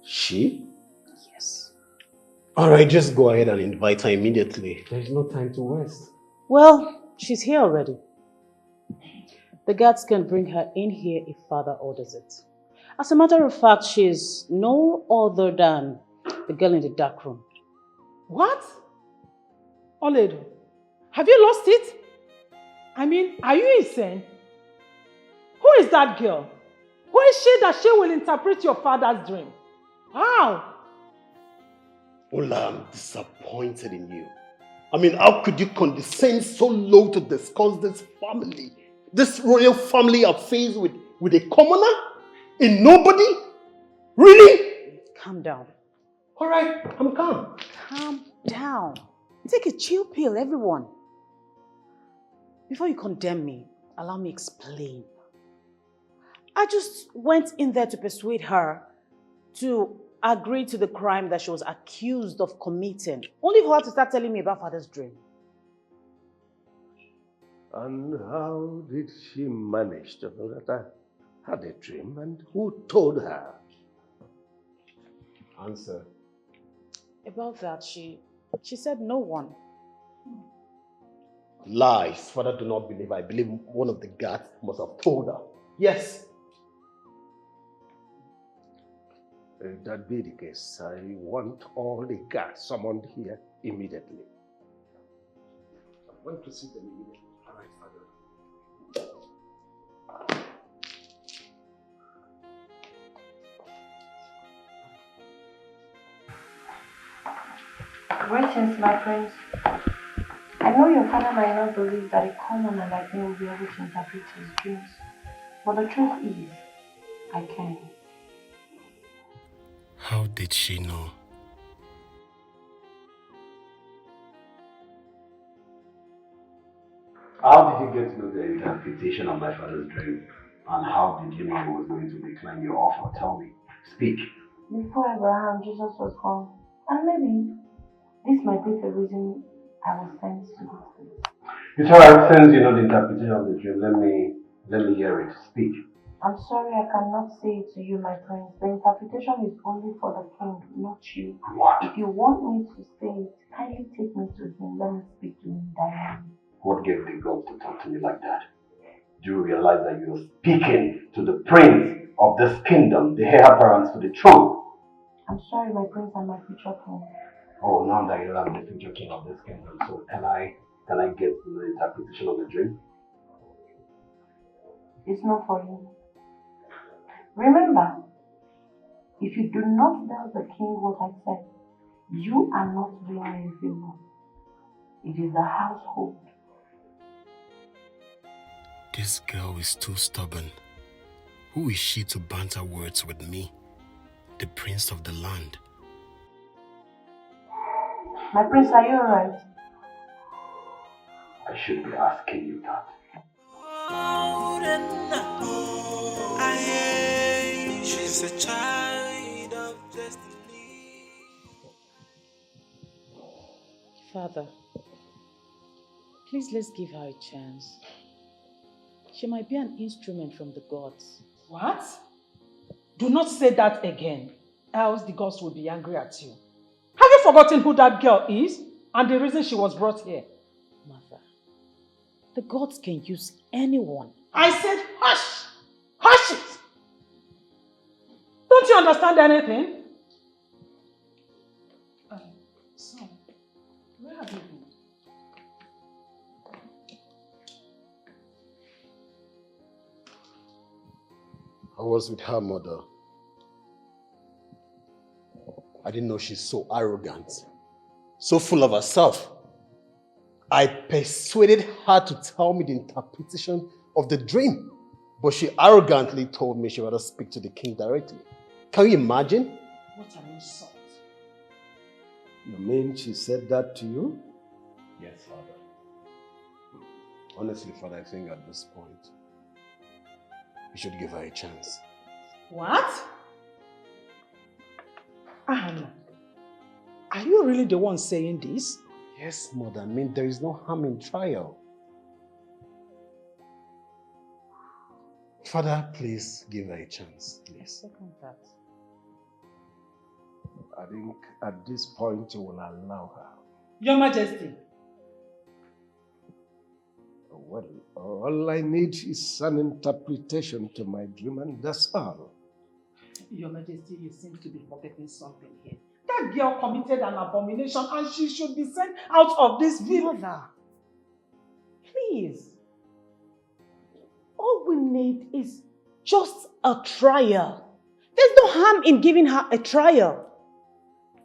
She? Yes. Alright, just go ahead and invite her immediately. There's no time to waste. Well, she's here already. The guards can bring her in here if Father orders it. As a matter of fact, she's no other than the girl in the dark room. What? Oledo, have you lost it? I mean, are you insane? Who is that girl? Who is she that she will interpret your father's dream? How? Ola, I'm disappointed in you. I mean, how could you condescend so low to discuss this family? This royal family affairs with a commoner? A nobody? Really? Calm down. Alright, I'm calm. Calm down. Take a chill pill, everyone. Before you condemn me, allow me explain. I just went in there to persuade her to agree to the crime that she was accused of committing, only for her to start telling me about Father's dream. And how did she manage to know that I had a dream, and who told her? Answer. About that, she said no one. Lies. Father, do not believe. I believe one of the guards must have told her. Yes. If that be the case, I want all the guards summoned here immediately. I want to see them immediately. All right, Father. Greetings, my friends. I know your father might not believe that a commoner like me will be able to interpret his dreams, but the truth is, I can. How did she know? How did you get to know the interpretation of my father's dream? And how did you know I was going to decline your offer? Tell me. Speak. Before Abraham, Jesus was gone. And maybe this might be the reason I was sent to this place. It's alright, since you know the interpretation of the dream, let me hear it. Speak. I'm sorry I cannot say it to you, my prince. The interpretation is only for the king, not you. What? If you want me to say it, kindly take me to him. Let me speak to him directly. What gave the gall to talk to me like that? Do you realize that you're speaking to the prince of this kingdom, the heir apparent to the throne? I'm sorry, my prince and my future king. Oh, now that you are the future king of this kingdom, so can I get the interpretation of the dream? It's not for you. Remember, if you do not tell the king what I said, you are not doing me a favor. It is the household. This girl is too stubborn. Who is she to banter words with me? the prince of the land. My prince, are you alright? I should be asking you that. She's a child of destiny. Father, please let's give her a chance. She might be an instrument from the gods. What? Do not say that again, else the gods will be angry at you. Have you forgotten who that girl is and the reason she was brought here? Mother, the gods can use anyone. I said hush! Hush it! Don't you understand anything? Son, where have you been? I was with her mother. I didn't know she's so arrogant, so full of herself. I persuaded her to tell me the interpretation of the dream, but she arrogantly told me she would rather speak to the king directly. Can you imagine? What an insult. You mean she said that to you? Yes, Father. Honestly, Father, I think at this point, we should give her a chance. What? Anna, are you really the one saying this? Yes, Mother. I mean, there is no harm in trial. Father, please give her a chance, please. Second that. I think at this point you will allow her. Your Majesty. Well, all I need is an interpretation to my dream, and that's all. Your Majesty, you seem to be forgetting something here. That girl committed an abomination and she should be sent out of this village. Please. All we need is just a trial. There's no harm in giving her a trial.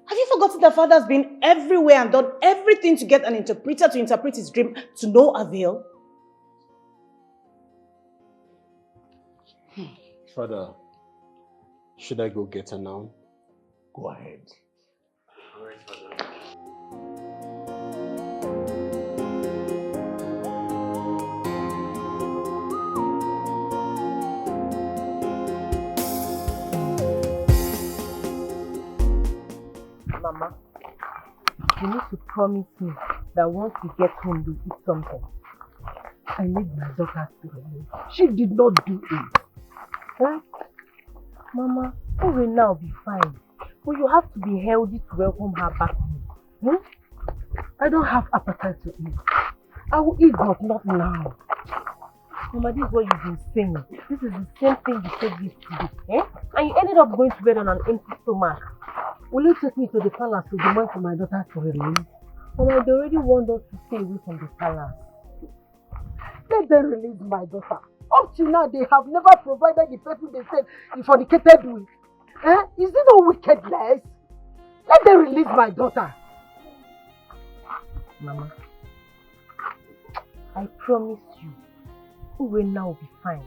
Have you forgotten that father's been everywhere and done everything to get an interpreter to interpret his dream to no avail? Father, should I go get her now? Go ahead. All right, Father. Mama, you need to promise me that once we get home, you eat something. I need my daughter to remain. She did not do it. Right? Mama, Urena will be fine. But you have to be healthy to welcome her back home. I don't have appetite to eat. I will eat, but not now. Mama, this is what you've been saying. This is the same thing you said yesterday. And you ended up going to bed on an empty stomach. Will you take me to the palace to demand for my daughter to release? Mama, they already want us to stay away from the palace. Let them release my daughter. Up till now, they have never provided the person they said he fornicated with. Is it no wickedness? Let them release my daughter. Mama, I promise you, Urena will be fine.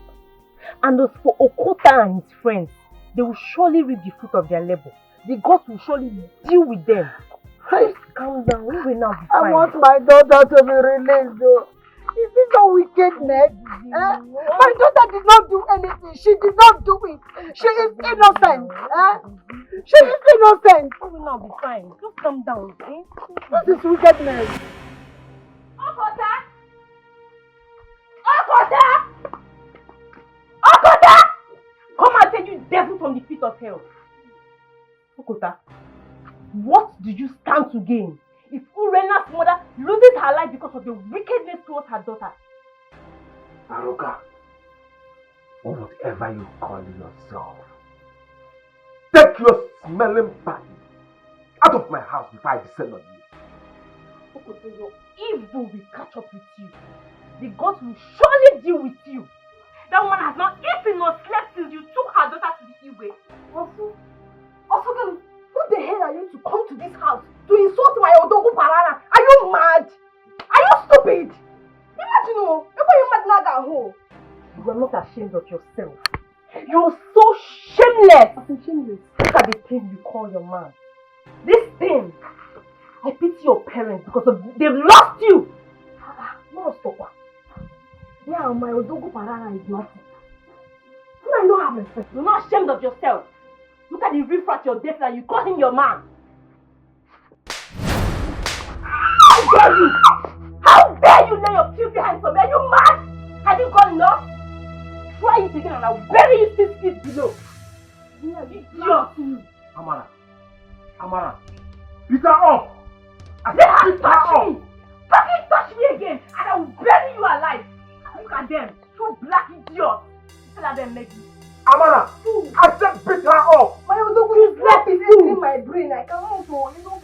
And as for Okota and his friends, they will surely reap the fruit of their labor. The gods will surely deal with them. Please calm down, Urena will be fine. I want my daughter to be released though. Is this a wickedness? My daughter did not do anything. She did not do it. She is innocent. She is innocent. We will not be fine. Just calm down. This is wickedness. Okota! Okota! Okota! Come and take you devil from the pit of hell. Okota, what do you stand to gain if Urena's mother loses her life because of the wickedness towards her daughter? Aroka, or whatever you call yourself, take your smelling body out of my house before I descend on you. Okota, your evil will catch up with you. The gods will surely deal with you. That woman has not eaten nor slept since you took her daughter to the Igwe. Also, girl, who the hell are you to come to this house to insult my Odogu Parana? Are you mad? Are you stupid? Imagine, you are not ashamed of yourself. You're so shameless shameless! Shameless. Look at the thing you call your man. This thing. I pity your parents because they've lost you. No, stop. Yeah, my Odogo Parana is nothing. You don't have respect. You're not ashamed of yourself. Look at the riffraff you're dating and you call him your man. How dare you? How dare you lay your filthy hands on me? Are you mad? Have you got enough? Try it again and I'll bury you 6 feet below. Yeah, you idiot. Amara, pick her up. They touch me. Fucking touch me again and I will bury you alive. Look at them, two black idiots. Still at them making. Amara, I said pick her up. My Odogu is left in my brain. I cannot go. You know,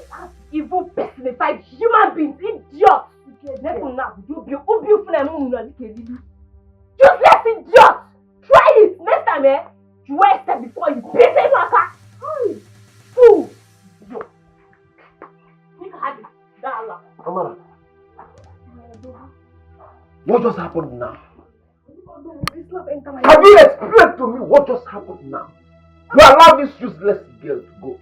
evil personified human beings, idiots. Useless idiot. Try it next time, eh? You wear step before you beat him like that. Fool. Amara, what just happened now? Can you explain to me what just happened now? You allow this useless girl to go.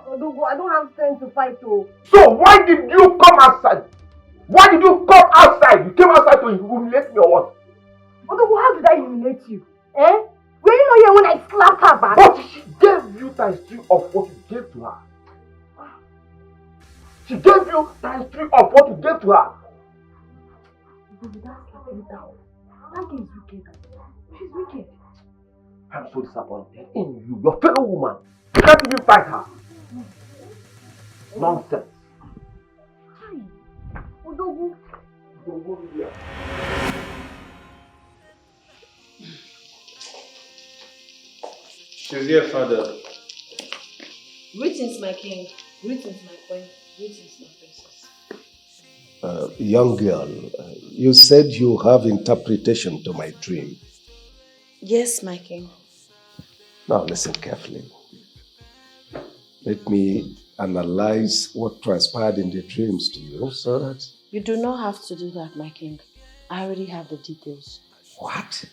Odogo, I don't have strength to fight too. So why did you come outside? Why did you come outside? You came outside to humiliate me or what? Odogo, how did I humiliate you? Eh? Were you not here when I slapped her back? But she gave you times 3 of what you gave to her. She gave you times 3 of what you gave to her. That's slapping down. That girl is wicked. She's wicked. I'm so disappointed in you, your fellow woman. You can't even fight her. Nonsense. Hi. Odogu. She's here, father. Greetings, my king. Greetings, my queen. Greetings, my princess. Young girl, you said you have interpretation to my dream. Yes, my king. Now listen carefully. Let me analyze what transpired in the dreams to you so that... You do not have to do that, my king. I already have the details. What?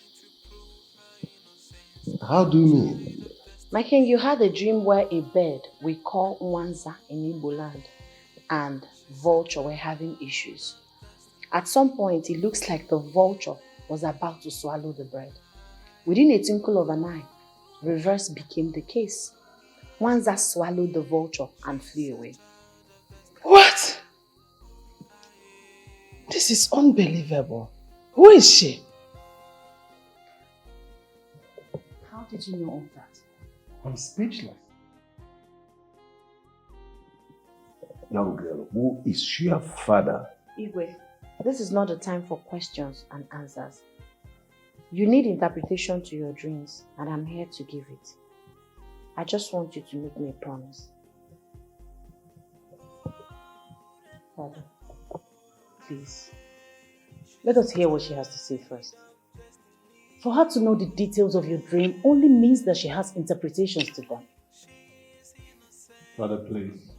How do you mean? My king, you had a dream where a bird we call Nwanza in Igbo land and vulture were having issues. At some point, it looks like the vulture was about to swallow the bird. Within a twinkle of an eye, reverse became the case. Nwanza swallowed the vulture and flew away. What? This is unbelievable. Who is she? How did you know all that? I'm speechless. Young girl, who is your father? Igwe, this is not the time for questions and answers. You need interpretation to your dreams, and I'm here to give it. I just want you to make me a promise. Father, please, let us hear what she has to say first. For her to know the details of your dream only means that she has interpretations to them. Father, please.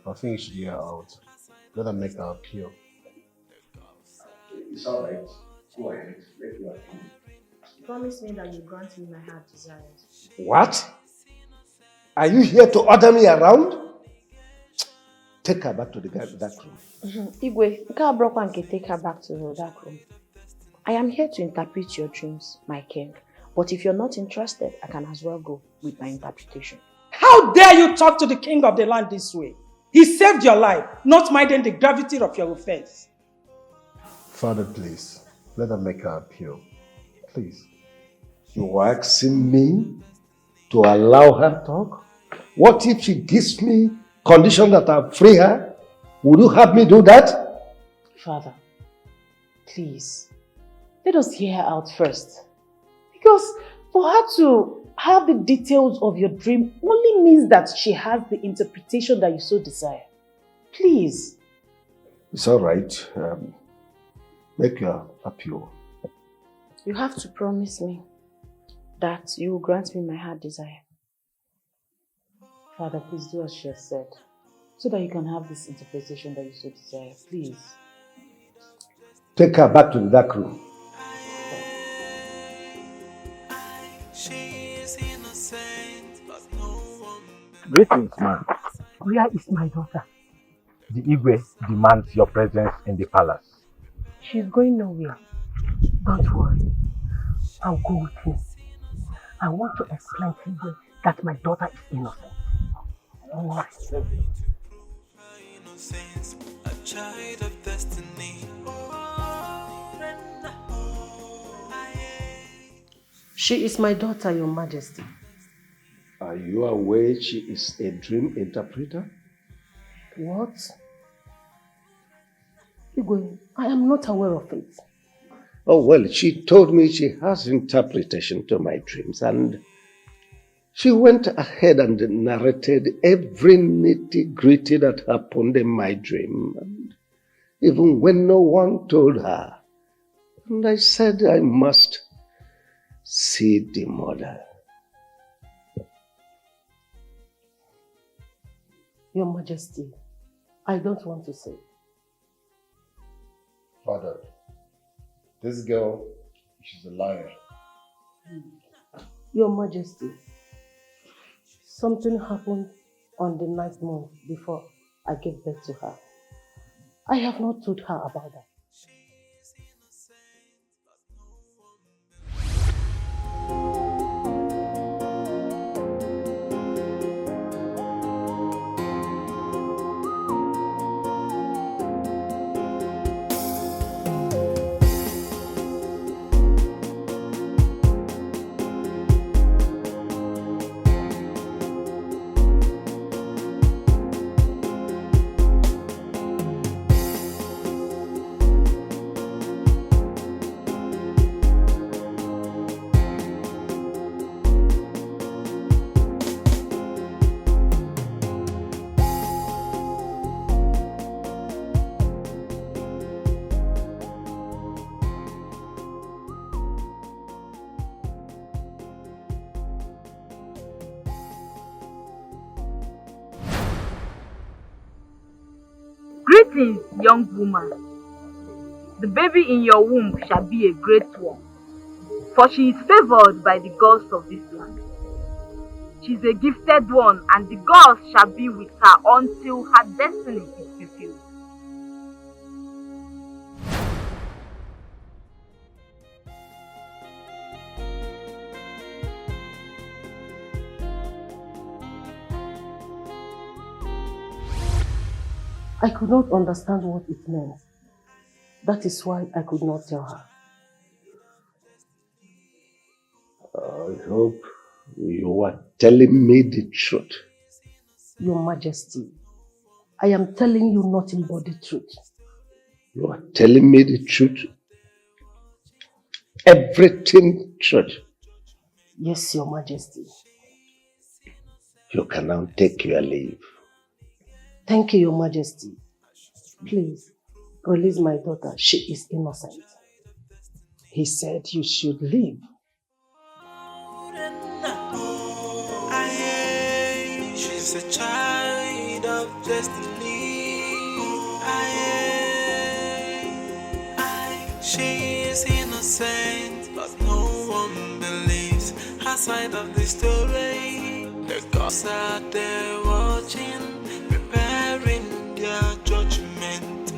I think you should hear her out. Let her make her appeal. It's alright. Go ahead. Make your appeal. Promise me that you grant me my heart desires. What? Are you here to order me around? Take her back to the dark room. Igwe, Nke take her back to the dark room. I am here to interpret your dreams, my king. But if you're not interested, I can as well go with my interpretation. How dare you talk to the king of the land this way? He saved your life, not minding the gravity of your offense. Father, please. Let her make her appeal. Please. You are asking me to allow her to talk? What if she gives me condition that I free her? Would you have me do that? Father, please, let us hear her out first. Because for her to have the details of your dream only means that she has the interpretation that you so desire. Please. It's all right. Make your appeal. You have to promise me that you will grant me my heart desire. Father, please do as she has said, so that you can have this interpretation that you so desire. Please. Take her back to the dark room. She's innocent, but no one. Greetings, man. Where is my daughter? The Igwe demands your presence in the palace. She's going nowhere. Don't worry. I'll go with him. I want to explain to you that my daughter is innocent. Don't worry. Innocence, a child of destiny. She is my daughter, Your Majesty. Are you aware she is a dream interpreter? What? Igwe, I am not aware of it. Oh, well, she told me she has interpretation to my dreams, and she went ahead and narrated every nitty-gritty that happened in my dream, and even when no one told her. And I said I must see the mother. Your Majesty, I don't want to say. Father, this girl, she's a liar. Your Majesty, something happened on the 9th month before I gave birth to her. I have not told her about that. Greetings, young woman. The baby in your womb shall be a great one, for she is favored by the gods of this land. She is a gifted one, and the gods shall be with her until her destiny is fulfilled. I could not understand what it meant. That is why I could not tell her. I hope you are telling me the truth. Your Majesty, I am telling you nothing but the truth. You are telling me the truth? Everything truth? Yes, Your Majesty. You can now take your leave. Thank you, Your Majesty. Please, release my daughter. She is innocent. He said you should leave. She's a child of destiny. She is innocent, but no one believes her side of the story. The gods are there watching, preparing their judgment.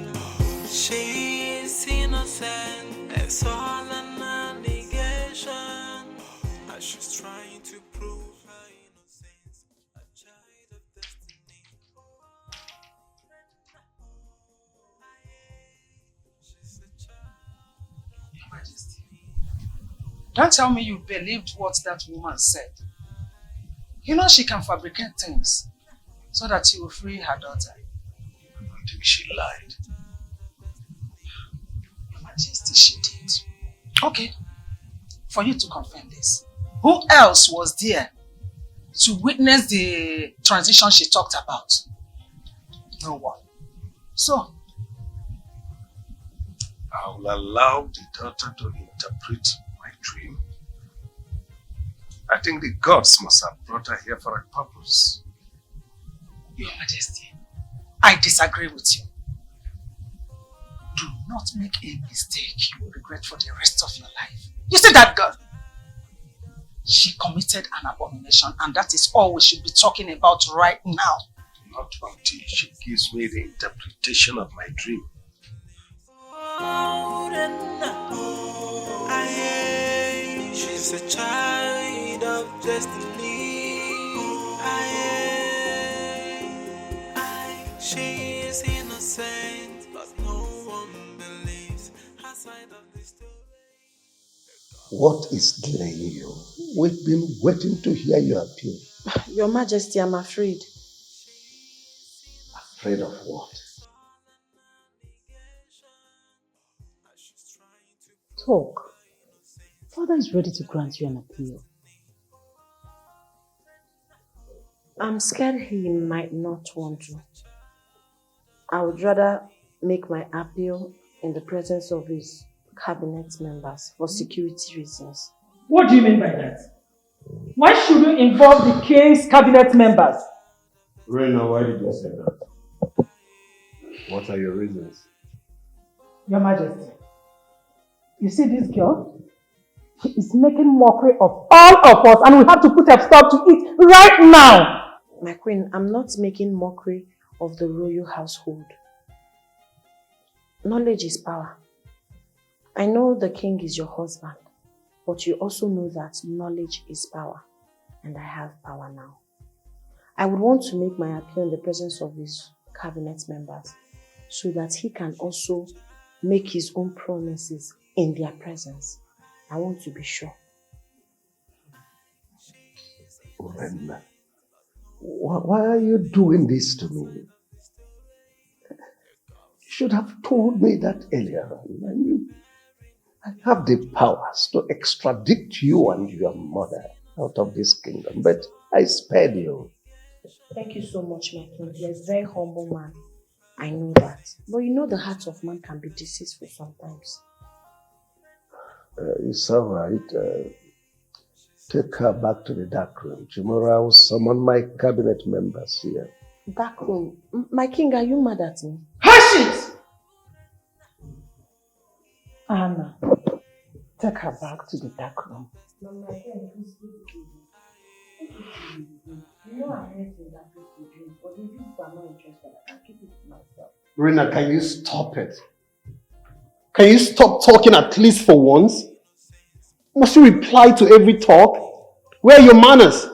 She is innocent, it's all an allegation. As she's trying to prove her innocence, a child of destiny. Your Majesty, don't tell me you believed what that woman said. You know she can fabricate things so that she will free her daughter. I don't think she lied. Your Majesty, she did. Okay, for you to confirm this, who else was there to witness the transition she talked about? No one. So, I will allow the daughter to interpret my dream. I think the gods must have brought her here for a purpose. Your Majesty, I disagree with you. Do not make a mistake you will regret for the rest of your life. You see that girl? she committed an abomination, and that is all we should be talking about right now. Not until she gives me the interpretation of my dream. She's a child of destiny. She is innocent, but no one believes her side of the story. What is delaying you? We've been waiting to hear your appeal. Your Majesty, I'm afraid. Afraid of what? Talk. Father is ready to grant you an appeal. I'm scared he might not want to. I would rather make my appeal in the presence of his cabinet members for security reasons. What do you mean by that? Why should you involve the king's cabinet members? Urena, why did you say that? What are your reasons? Your Majesty, you see this girl? She is making mockery of all of us, and we have to put a stop to it right now! My queen, I'm not making mockery of the royal household. Knowledge is power. I know the king is your husband, but you also know that knowledge is power, and I have power now. I would want to make my appeal in the presence of his cabinet members so that he can also make his own promises in their presence. I want to be sure. Urena, why are you doing this to me? You should have told me that earlier. I have the powers to extradite you and your mother out of this kingdom, but I spared you. Thank you so much, my king. You're a very humble man. I know that. But you know the heart of man can be deceitful sometimes. It's all right. Take her back to the dark room. Tomorrow I will summon my cabinet members here. Dark room? My king, are you mad at me? Hush it! Anna, take her back to the dark room. You know I hate in that place to drink, but if you are not interested, I can keep it to myself. Urena, can you stop it? Can you stop talking at least for once? Must you reply to every talk? Where are your manners?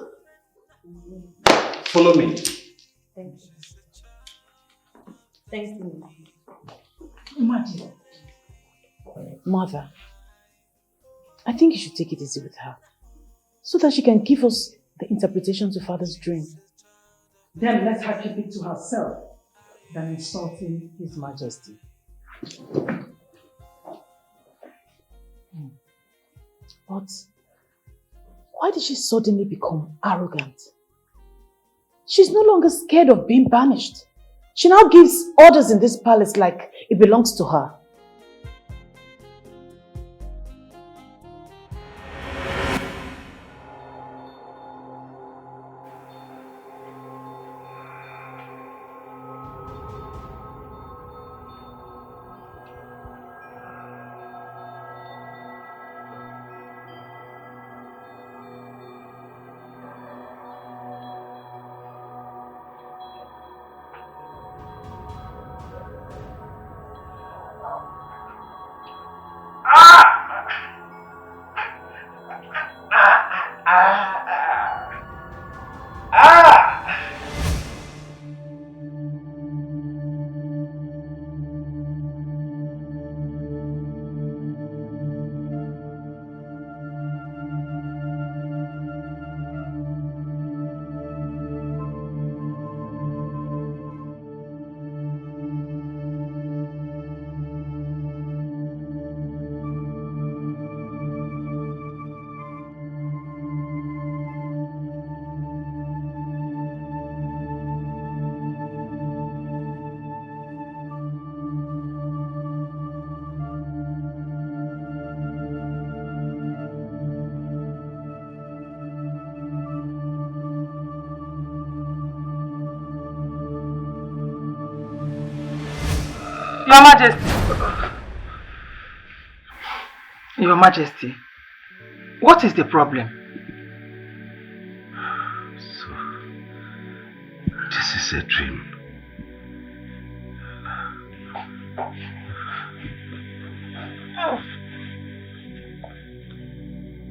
Follow me. Thank you. Thank you. Imagine. Mother, I think you should take it easy with her, so that she can give us the interpretation to Father's dream. Then let her keep it to herself than insulting His Majesty. But why did she suddenly become arrogant? She's no longer scared of being banished. She now gives orders in this palace like it belongs to her. Your Majesty. Your Majesty, what is the problem? This is a dream.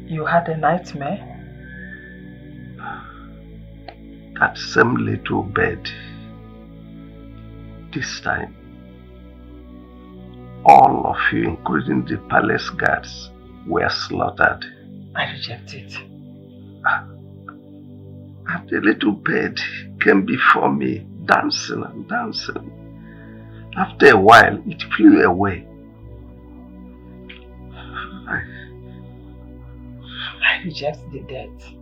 You had a nightmare? That same little bed. This time, all of you, including the palace guards, were slaughtered. I reject it. And the little bed came before me, dancing and dancing. After a while, it flew away. I reject the death.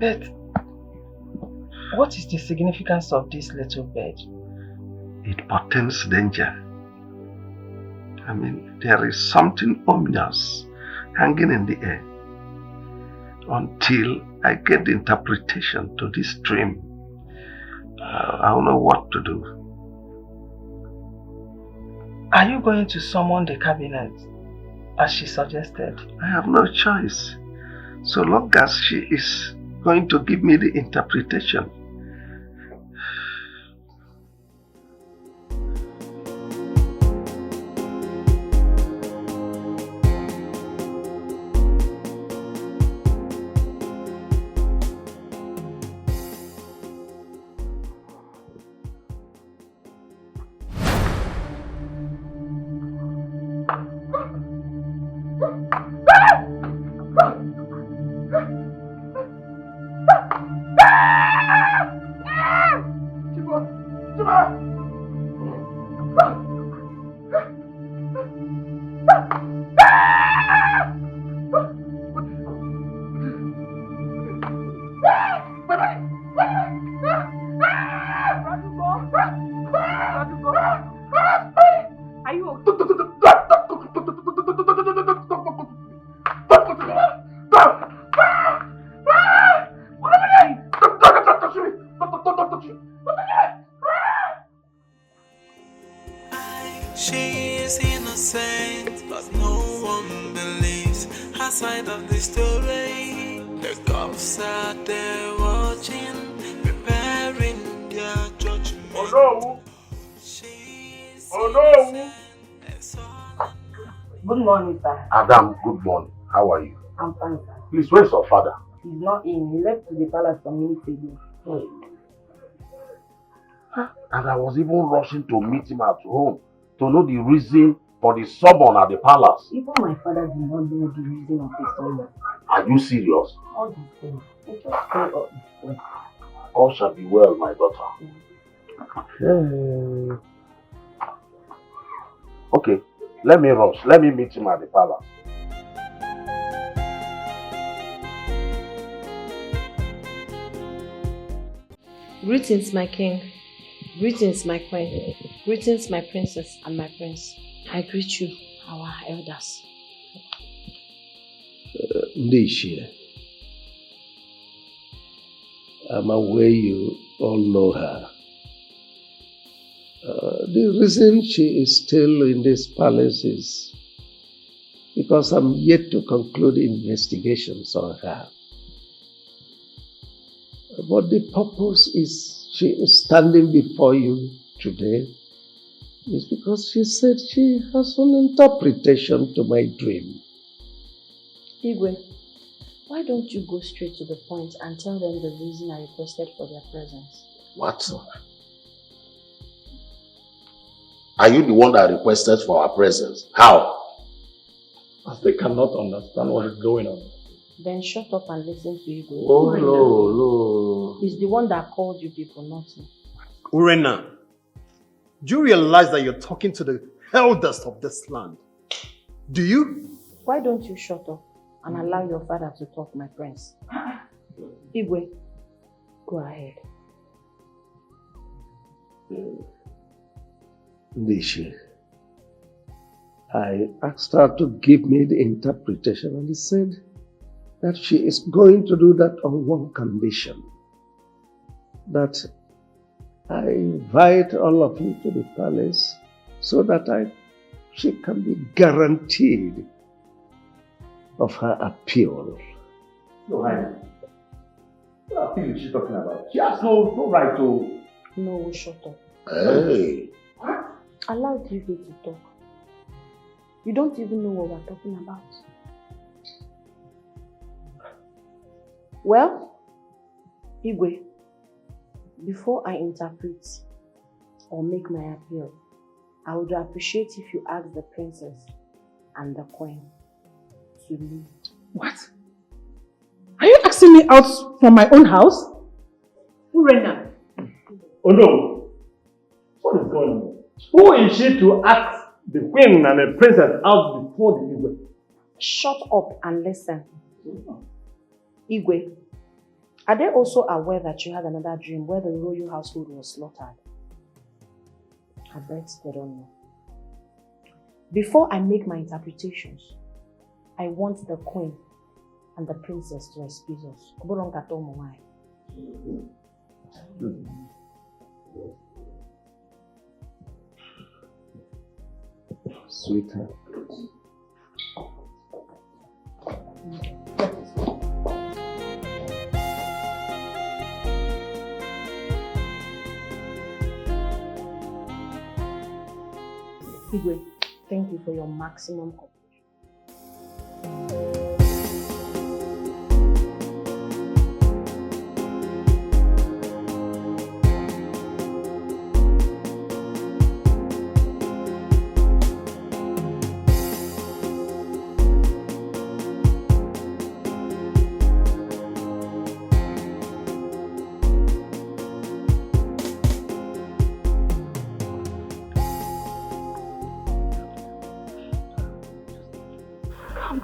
But what is the significance of this little bed? It portends danger. I mean, there is something ominous hanging in the air. Until I get the interpretation to this dream, I don't know what to do. Are you going to summon the cabinet, as she suggested? I have no choice. So long as she is going to give me the interpretation. She is innocent, but no one believes her side of the story. The cops are there watching, preparing their judgment. Oh no! Oh no! Good morning, sir. Adam, good morning. How are you? I'm fine, sir. Please, where's your father? He's not in. He left to the palace some minutes ago. And I was even rushing to meet him at home to know the reason for the summon at the palace. Even my father did not know the reason of the summon. Are you serious? All the same, he just stay up this way. All shall be well, my daughter. Okay, let me rush. Let me meet him at the palace. Greetings, my king. Greetings, my queen. Greetings, my princess and my prince. I greet you, our elders. Ndishia, I'm aware you all know her. The reason she is still in this palace is because I'm yet to conclude investigations on her. But the purpose is she is standing before you today is because she said she has an interpretation to my dream. Igwe, why don't you go straight to the point and tell them the reason I requested for their presence? What? Are you the one that requested for our presence? How? As they cannot understand what is going on. Then shut up and listen to Igwe. Oh, no. He's the one that called you people, not me. Urena, do you realize that you're talking to the elders of this land? Do you? Why don't you shut up and allow your father to talk, my prince? Igwe, go ahead. Ndishi, I asked her to give me the interpretation and he said that she is going to do that on one condition. That I invite all of you to the palace so that she can be guaranteed of her appeal. No, What appeal is she talking about? She has no right to... No, shut up. Hey. Allow Igwe to talk. You don't even know what we're talking about. Well, Igwe, before I interpret or make my appeal, I would appreciate if you ask the princess and the queen to leave. What? Are you asking me out from my own house? Urena. Oh no. What is going on? Who is she to ask the queen and the princess out before the Igwe? Shut up and listen. Igwe, are they also aware that you had another dream where the royal household was slaughtered? I bet they don't know. Before I make my interpretations, I want the queen and the princess to excuse us. Sweetheart. Igwe, thank you for your maximum cooperation.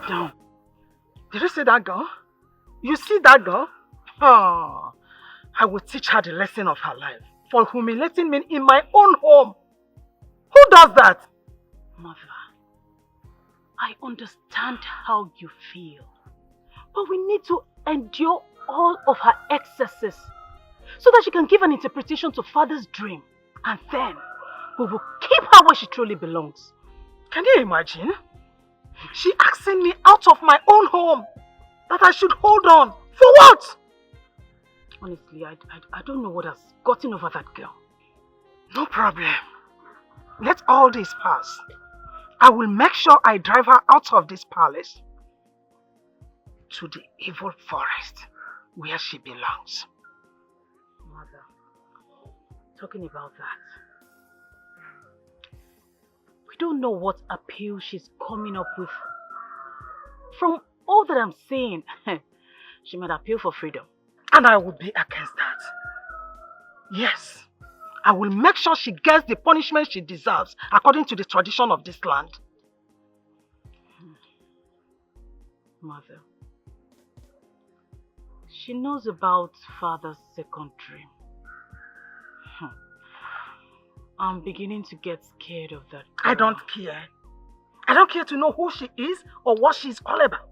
Down. Did you see that girl? You see that girl? Oh, I will teach her the lesson of her life for humiliating me in my own home. Who does that? Mother, I understand how you feel, but we need to endure all of her excesses so that she can give an interpretation to Father's dream, and then we will keep her where she truly belongs. Can you imagine? She asking me out of my own home that I should hold on. For what? Honestly, I don't know what has gotten over that girl. No problem. Let all this pass. I will make sure I drive her out of this palace to the evil forest where she belongs. Mother, talking about that, I don't know what appeal she's coming up with. From all that I'm saying, she might appeal for freedom. And I would be against that. Yes, I will make sure she gets the punishment she deserves according to the tradition of this land. Mother, she knows about Father's second dream. I'm beginning to get scared of that girl. I don't care. I don't care to know who she is or what she's all about.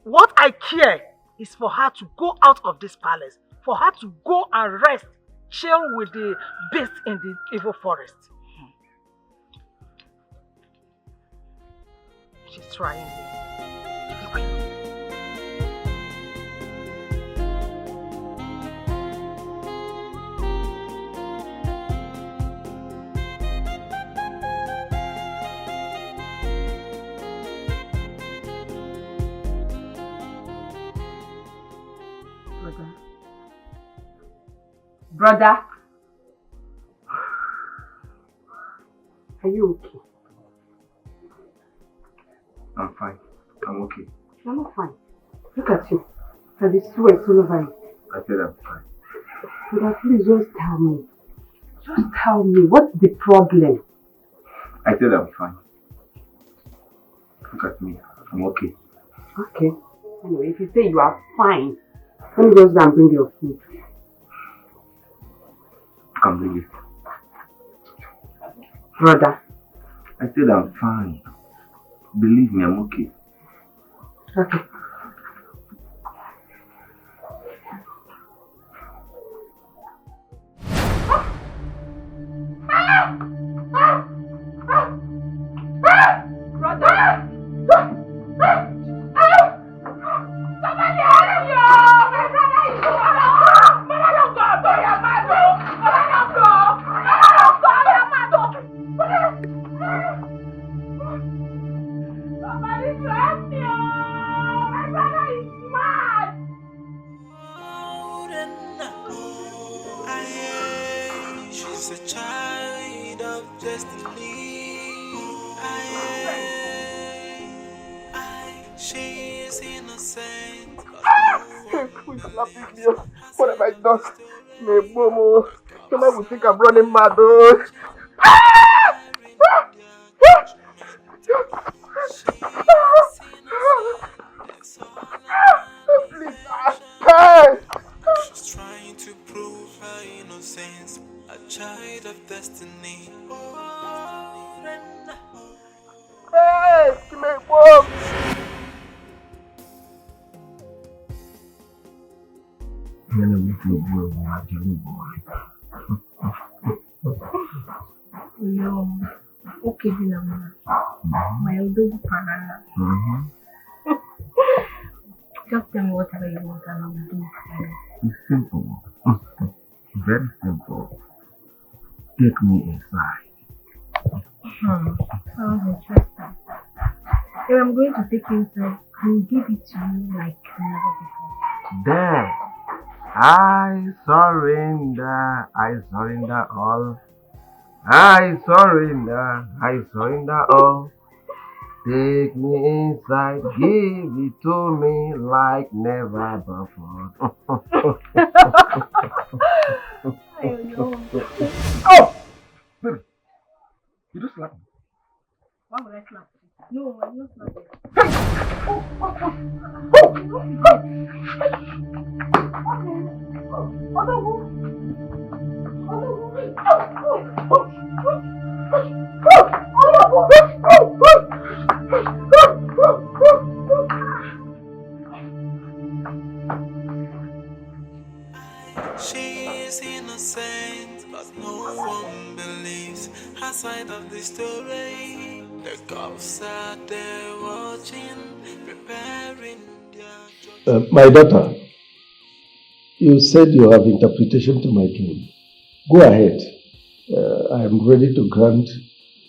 What I care is for her to go out of this palace. For her to go and rest, chill with the beasts in the evil forest. She's trying this. Brother, are you okay? I'm fine. I'm okay. You're not fine. Look at you. There's sweat all over you. I said I'm fine. Brother, please just tell me. Just tell me, what's the problem? I said I'm fine. Look at me. I'm okay. Okay. Anyway, if you say you are fine, let me just go and bring your food. Come bring it. Brother. I said I'm fine. Believe me, I'm okay. Okay. Brother! Somebody help me! My brother is is innocent, but Who is slapping me? What have I done? Me, Momo. Someone will think I'm running mad, though. Please, hey! she's trying to prove her innocence, a child of destiny. Hey, give me a bomb! No. Okay, Villamona. My old partner. Just tell me whatever you want and I'll do it for you. It's simple. Very simple. Take me inside. Sounds interesting. If I'm going to take you inside, I'll give it to you like never before. There. I surrender all. I surrender all. Take me inside, give it to me like never before. Oh! Baby, you just slapped me. Why would I slap you? No, I'm not slapping. She is innocent, but no one believes her side of the story. The cops are there watching, preparing their... My daughter, you said you have interpretation to my dream. Go ahead. I am ready to grant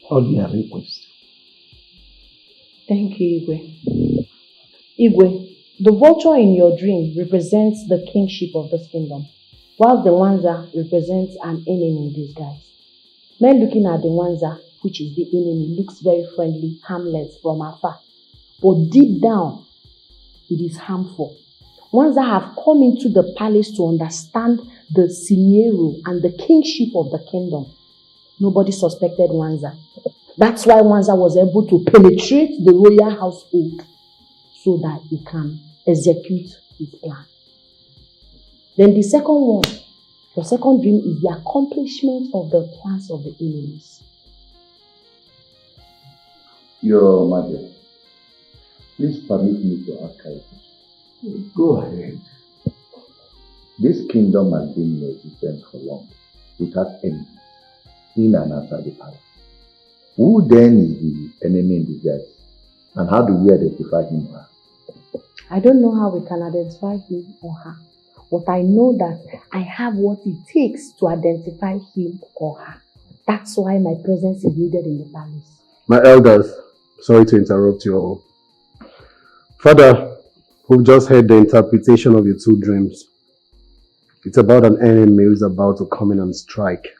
all your requests. Thank you, Igwe. Igwe, the vulture in your dream represents the kingship of this kingdom, while the Wanza represents an enemy in disguise. Men looking at the Wanza, which is the enemy, looks very friendly, harmless from afar. But deep down, it is harmful. Wanza have come into the palace to understand the scenario and the kingship of the kingdom. Nobody suspected Wanza. That's why Wanza was able to penetrate the royal household so that he can execute his plan. Then the second one, the second dream is the accomplishment of the plans of the enemies. Your Majesty, please permit me to ask a question. Go ahead. This kingdom has been in existence for long, without enemies, in and outside the palace. Who then is the enemy in disguise? And how do we identify him or her? I don't know how we can identify him or her, but I know that I have what it takes to identify him or her. That's why my presence is needed in the palace. My elders, sorry to interrupt you all. Father, we've just heard the interpretation of your two dreams. It's about an enemy who's about to come in and strike.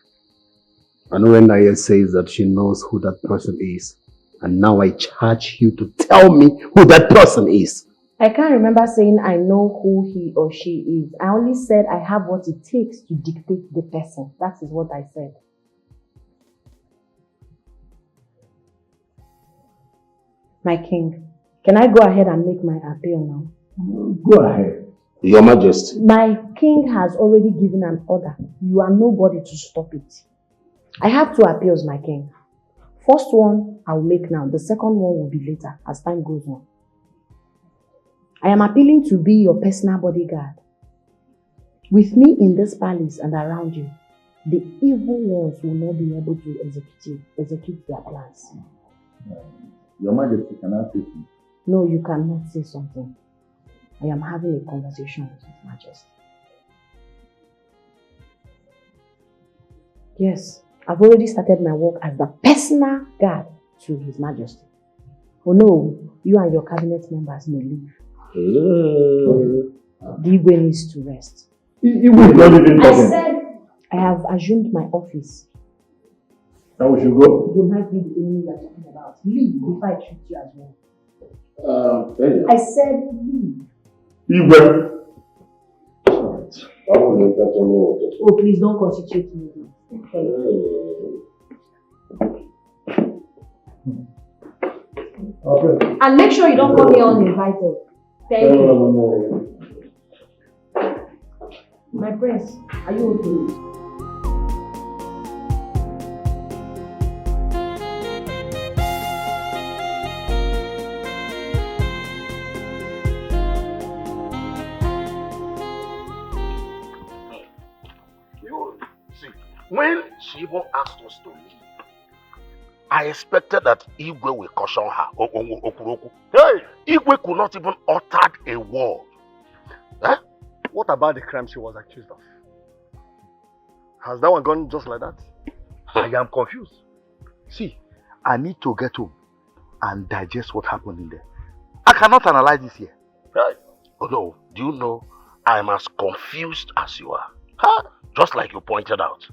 And Urena says that she knows who that person is. And now I charge you to tell me who that person is. I can't remember saying I know who he or she is. I only said I have what it takes to dictate the person. That is what I said. My king, can I go ahead and make my appeal now? Go ahead, Your Majesty. My king has already given an order. You are nobody to stop it. I have two appeals, my king. First one, I will make now. The second one will be later, as time goes on. I am appealing to be your personal bodyguard. With me in this palace and around you, the evil ones will not be able to execute their plans. Your Majesty, can I say something? No, you cannot say something. I am having a conversation with His Majesty. Yes, I've already started my work as the personal guard to His Majesty. Oh no, you and your cabinet members may leave. The Igwe needs to rest. I said I have assumed my office. Now we should go. You might be the enemy you're talking about. Leave before I treat you as well. I said leave. Igwe. Oh, please don't constitute me. Okay. Okay. And make sure you don't come here uninvited. Thank you. My prince, are you okay? When she even asked us to leave, I expected that Igwe will caution her. Okuroku. Hey! Igwe could not even utter a word. Eh? What about the crime she was accused of? Has that one gone just like that? I am confused. See, I need to get home and digest what happened in there. I cannot analyze this here. Right. Although, do you know, I am as confused as you are. Huh? Just like you pointed out.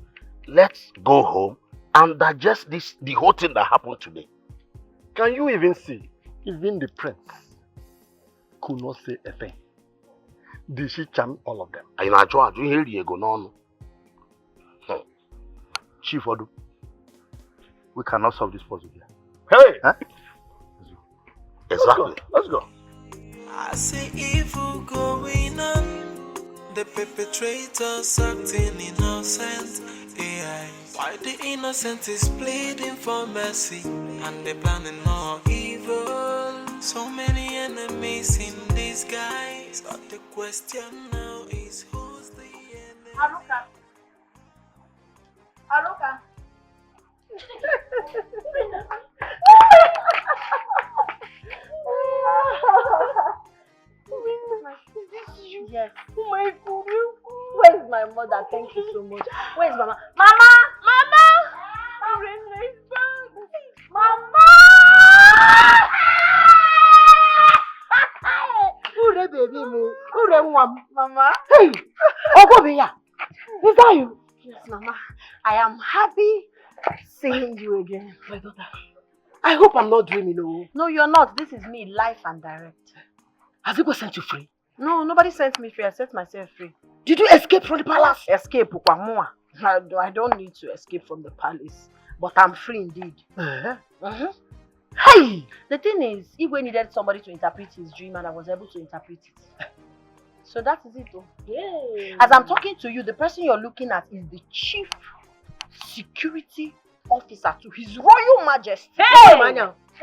Let's go home and digest the whole thing that happened today. Can you even see? Even the prince could not say a thing. Did she charm all of them? Chief Odu, we cannot solve this puzzle here. Hey! Huh? Exactly. Let's go. I see evil going on. The perpetrators acting innocent. AI. Why the innocent is pleading for mercy, and they're planning more evil. So many enemies in disguise. But the question now is who's the enemy? Aruka. Yes. Oh my God. Where's my mother? Thank you so much. Where's Mama? Mama! Urena is back. Mama! Ure baby mo. Ure mwam. Mama? Hey! Ogobeya. Is that you? Yes, Mama. I am happy seeing you again. My daughter. I hope I'm not dreaming, no. No, you're not. This is me, live and direct. Has Igwe sent you free? No, nobody sent me free. I set myself free. Did you escape from the palace? Escape, Ukwamoa. I don't need to escape from the palace. But I'm free indeed. Hey! The thing is, Igwe needed somebody to interpret his dream and I was able to interpret it. So that is it. Oh. Yay. As I'm talking to you, the person you're looking at is the chief security officer to His Royal Majesty. Hey!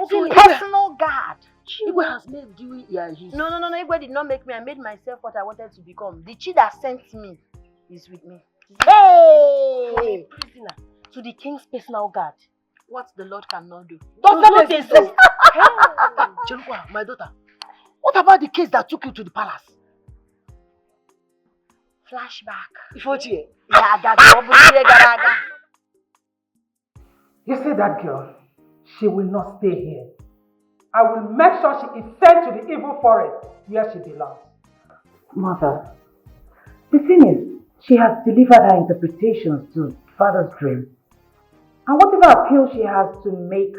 So personal guard. Igwe has made you his... No, Igwe did not make me. I made myself what I wanted to become. The chi that sent me is with me. Hey! Prisoner to the king's personal guard. What the Lord cannot do. Don't let it exist. Chelukwa, my daughter. What about the case that took you to the palace? Flashback. You see that girl? She will not stay here. I will make sure she is sent to the evil forest where she belongs. Mother, the thing is, she has delivered her interpretations to father's dream. And whatever appeal she has to make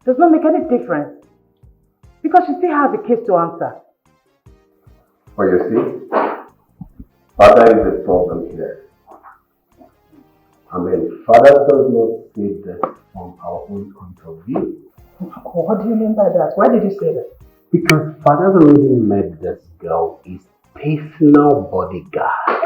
does not make any difference. Because she still has a case to answer. Well, you see, father is the problem here. I mean, father does not see this from our own point of view. What do you mean by that? Why did you say that? Because father already made this girl his personal bodyguard.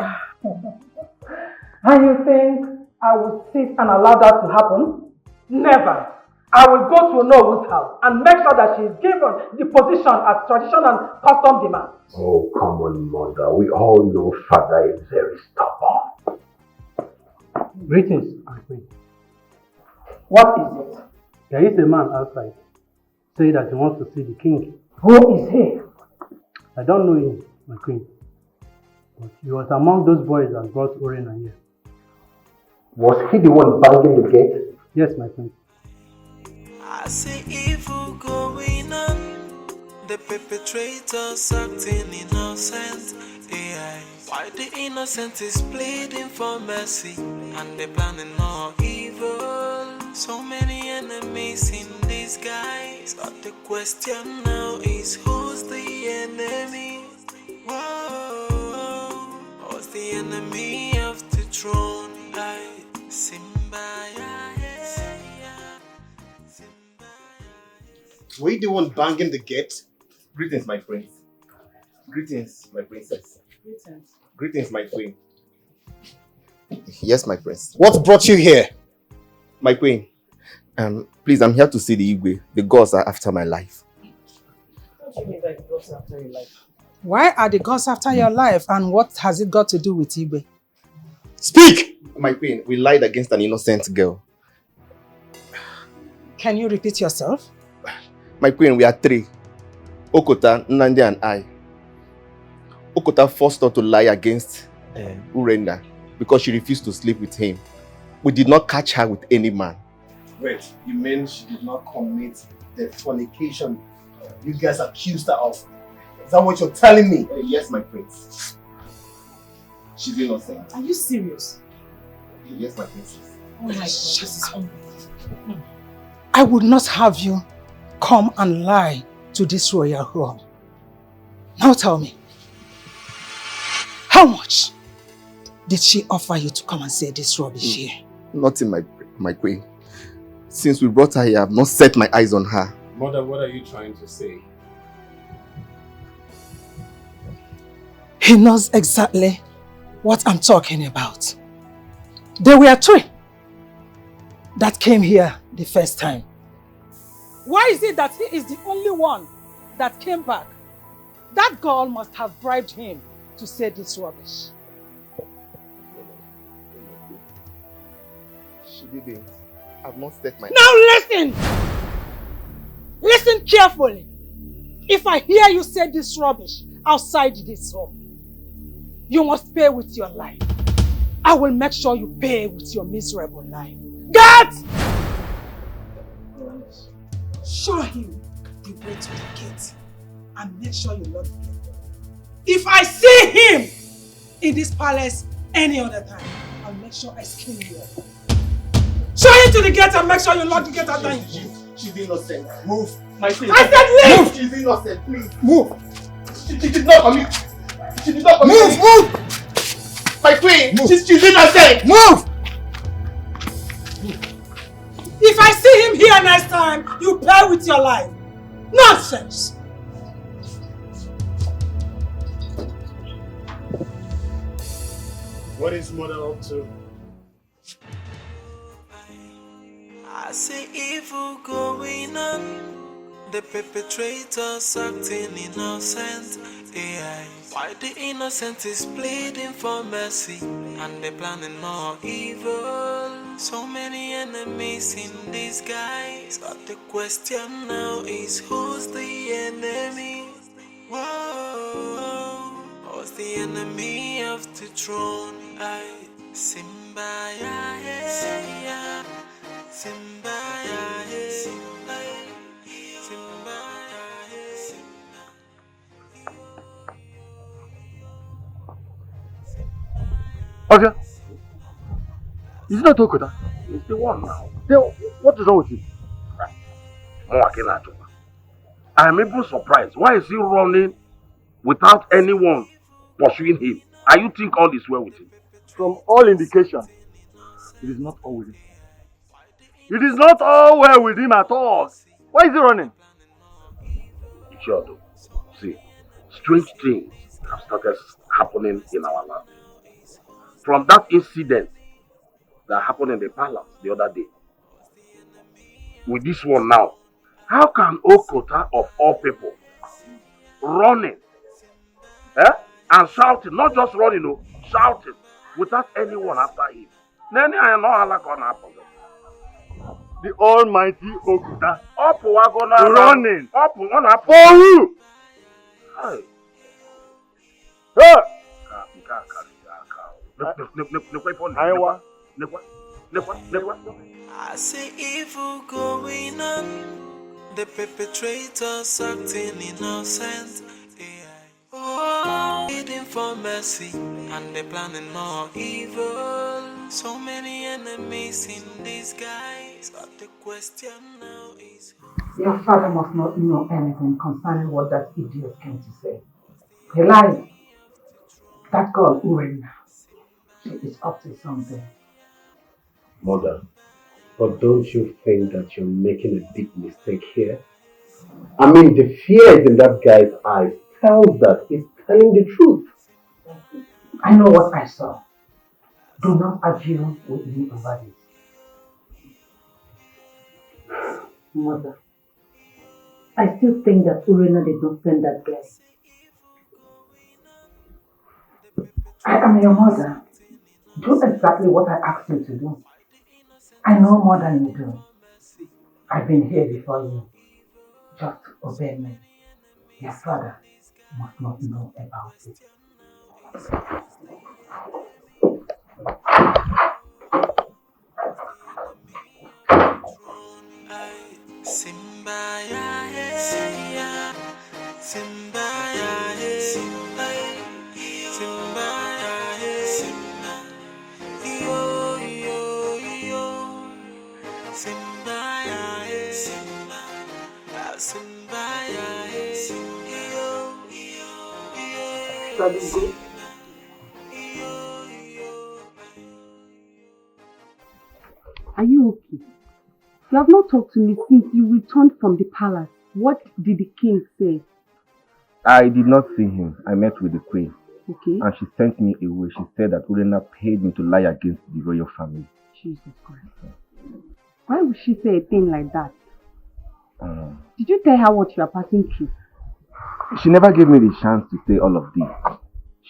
And you think I will sit and allow that to happen? Never. I will go to Nollywood's house and make sure that she is given the position as tradition and custom demands. Oh, come on, mother. We all know father is very stubborn. Greetings, my queen. What is it? There is a man outside saying that he wants to see the king. Who is he? I don't know him, my queen. But he was among those boys that brought Urena here. Was he the one banging the gate? Yes, my queen. I see evil going on. The perpetrators acting innocent. AI. Why the innocent is pleading for mercy, and they're planning more evil. So many enemies in this disguise. But the question now is who's the enemy? Whoa, who's the enemy of the throne? Were you the one banging the gate? Greetings, my friends. Greetings, my princess. Greetings. Greetings, my queen. Yes, my prince. What brought you here? My queen. Please, I'm here to see the Igwe. The gods are after my life. What do you mean by the gods after your life? Why are the gods after your life and what has it got to do with Igwe? Speak! My queen, we lied against an innocent girl. Can you repeat yourself? My queen, we are three. Okota, Nnamdi and I. Okota forced her to lie against Urena because she refused to sleep with him. We did not catch her with any man. Wait, you mean she did not commit the fornication you guys accused her of? Is that what you're telling me? Yes, my prince. She's innocent. Are you serious? Yes, my princess. Oh my God, this is unbelievable. I would not have you come and lie to this royal home. Now tell me, how much did she offer you to come and say this rubbish here? Nothing, my queen. Since we brought her here, I have not set my eyes on her. Mother, what are you trying to say? He knows exactly what I'm talking about. There were three that came here the first time. Why is it that he is the only one that came back? That girl must have bribed him to say this rubbish. She didn't. I've not set my... Now listen! Listen carefully. If I hear you say this rubbish outside this home, you must pay with your life. I will make sure you pay with your miserable life. Get! Show him the way to the gate and make sure you lock the gate. If I see him in this palace any other time, I'll make sure I skin you up. Show him to the gate and make sure you lock the gate after him. She's innocent. Move. My queen. I said leave! Move. She's innocent. Please. Move. She did not commit. She did not commit. Move. My queen. Move. She's innocent. Move. If I see him here next time, you pay with your life. Nonsense! What is mother up to? I see evil going on. The perpetrators acting innocent. AI. Why the innocent is pleading for mercy, and they're planning more evil. So many enemies in disguise. But the question now is who's the enemy? Whoa, who's the enemy of the throne? Simba, yeah, Simba, yeah, Simba, Okay. Is it not Okota? It's the one now. What is wrong with him? I am even surprised. Why is he running without anyone pursuing him? And you think all is well with him? From all indications, it is not all with him. It is not all well with him at all. Why is he running? Sure, though. See, strange things have started happening in our land. From that incident that happened in the palace the other day, with this one now, how can Okota of all people running and shouting, not just running, no, shouting without anyone after him? Then I know how gonna happen. The almighty Okota running for who? Hey. I see evil going on. The perpetrators acting innocent. Oh, pleading for mercy, and they're planning more evil. So many enemies in disguise. guys, but the question now is Your father must not know anything concerning what that idiot came to say. He lied. That girl, Urena, she is up to something. Mother, but don't you think that you're making a big mistake here? I mean, the fears in that guy's eyes tells that he's telling the truth. I know what I saw. Do not argue with me over this. Mother, I still think that Urena did not send that guy. I am your mother. Do exactly what I asked you to do. I know more than you do. I've been here before you. Just obey me. Your father must not know about it. Simba ya hey, Simba ya hey, Simba ya hey, yo yo yo, Simba ya hey, Simba ya hey, yo yo. Are you okay? You have not talked to me since you returned from the palace. What did the king say? I did not see him. I met with the queen. Okay. And she sent me away. She said that Urena paid me to lie against the royal family. Jesus Christ. Why would she say a thing like that? Did you tell her what you are passing through? She never gave me the chance to say all of this.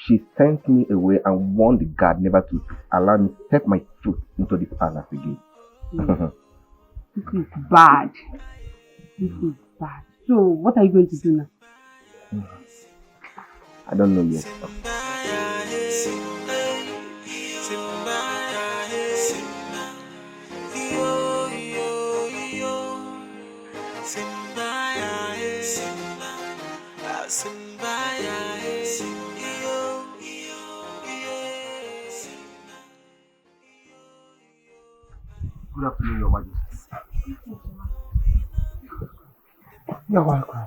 She sent me away and warned the guard never to allow me to step my foot into the palace again. This is bad. This is bad. So, what are you going to do now? I don't know yet. Good afternoon, Your Majesty. You're welcome.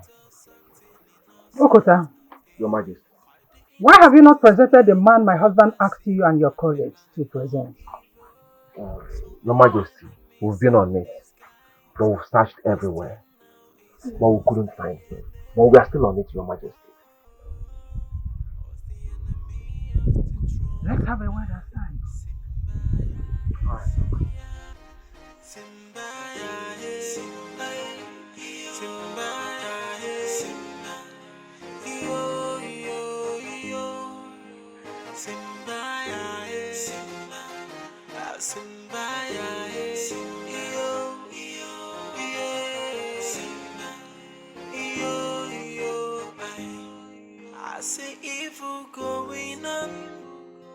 Okota, Your Majesty. why have you not presented the man my husband asked you and your colleagues to present? Your Majesty, we've been on it, but we've searched everywhere, but we couldn't find him. But we are still on it, Your Majesty. Let's have a word aside. Alright. I see evil going on.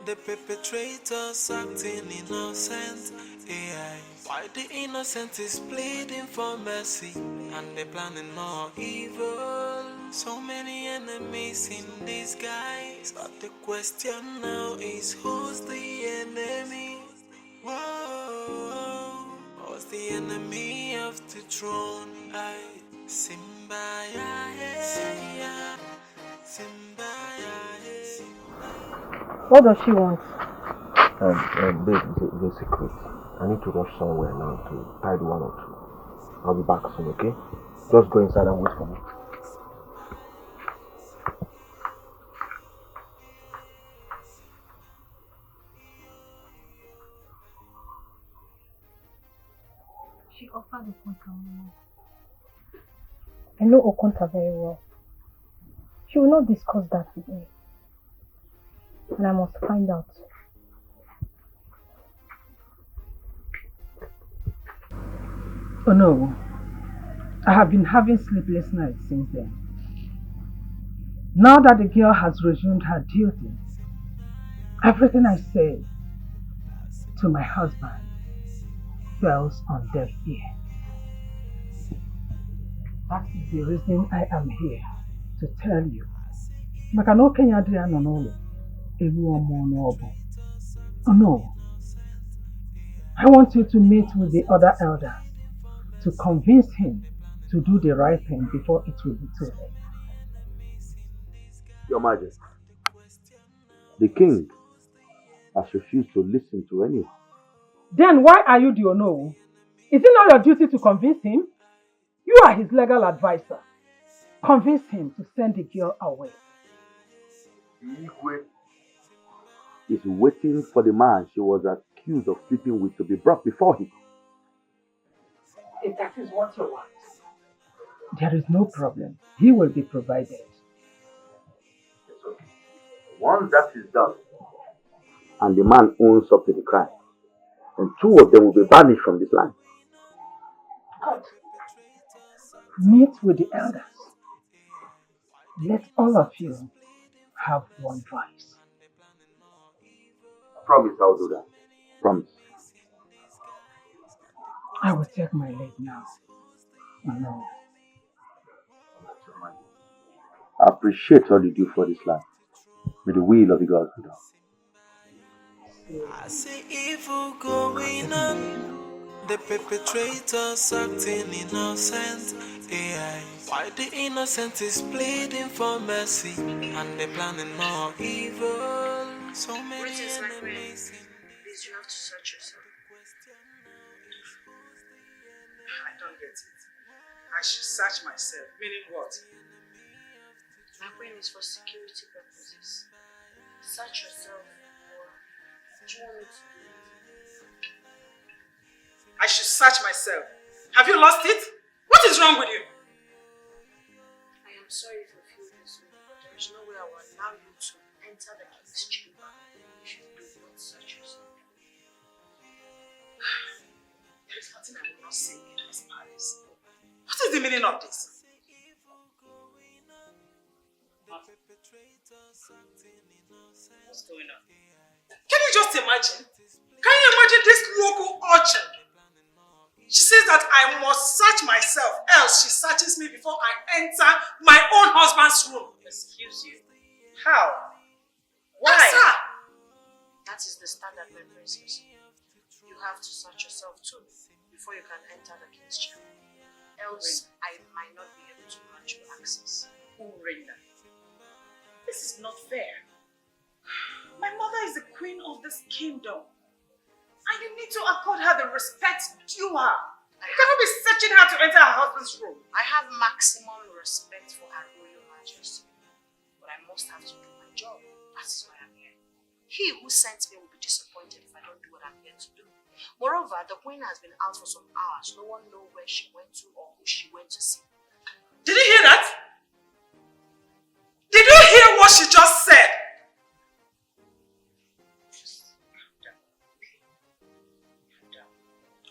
The perpetrators acting innocent. AI. Why the innocent is pleading for mercy and they're planning more evil. So many enemies in disguise. But the question now is who's the enemy? Whoa, who's the enemy of the throne? I Simba ya hey, Simba ya hey. What does she want? Babe, it's a secret. I need to rush somewhere now to tide one or two. I'll be back soon, okay? Just go inside and wait for me. She offered Okonta money. I know Okonta very well. She will not discuss that with me. And I must find out. Oh no. I have been having sleepless nights since then. Now that the girl has resumed her duties, everything I said to my husband falls on deaf ear. That is the reason I am here to tell you. Makano Kenya Adriano Nolo. Oh no. I want you to meet with the other elders to convince him to do the right thing before it will be too late. Your Majesty, the king has refused to listen to anyone. Then why are you the Onowu? Is it not your duty to convince him? You are his legal advisor. Convince him to send the girl away. Igwe is waiting for the man she was accused of sleeping with to be brought before him. If that is what you want, there is no problem. He will be provided. Once that is done, and the man owns up to the crime, then two of them will be banished from this land. Good. Meet with the elders. Let all of you have one voice. Promise I'll do that. Promise. I will take my leave now. No. I appreciate all you do for this land. May the will of the gods be done. I see evil going on. The perpetrators acting innocent. AI. Why the innocent is pleading for mercy, and they're planning more evil. So many enemies. Please, you have to search yourself. I don't get it. I should search myself. Meaning what? My brain is for security purposes. Search yourself. What do you want me to do? I should search myself. Have you lost it? What is wrong with you? I am sorry if you feel this way, but there is no way I will allow you to enter the king's chamber if you do not search yourself. There is nothing I will not say in this palace. What is the meaning of this? What's going on? Can you just imagine? Can you imagine this local urchin? She says that I must search myself, else she searches me before I enter my own husband's room. Excuse you. How? Why? Answer! That is the standard, my princess. You have to search yourself too before you can enter the king's chamber. Else, I might not be able to grant you access. Urena, this is not fair. My mother is the queen of this kingdom. And you need to accord her the respect due her. You cannot be searching her to enter her husband's room. I have maximum respect for her royal majesty. But I must have to do my job. That is why I'm here. He who sent me will be disappointed if I don't do what I'm here to do. Moreover, the queen has been out for some hours. No one knows where she went to or who she went to see. Did you hear that? Did you hear what she just said?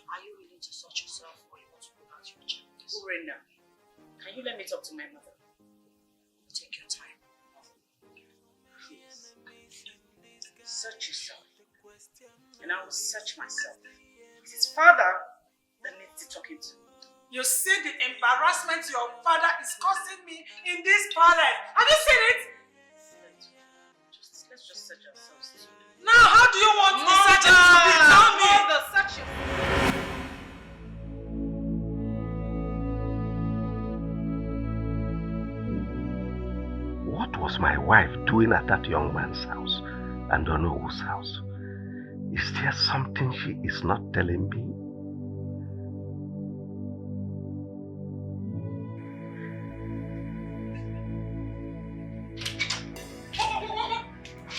Are you willing to search yourself or you want to go back to your chambers? Urena, can you let me talk to my mother? Take your time. Please. Search yourself. And I will search myself. It's his father that needs to talk to. You see the embarrassment your father is causing me in this palace. Have you seen it? Let's just search ourselves too. Now, how do you want me searching to be? Tell me. Mother, search yourself. What was my wife doing at that young man's house and don't know whose house? Is there something she is not telling me?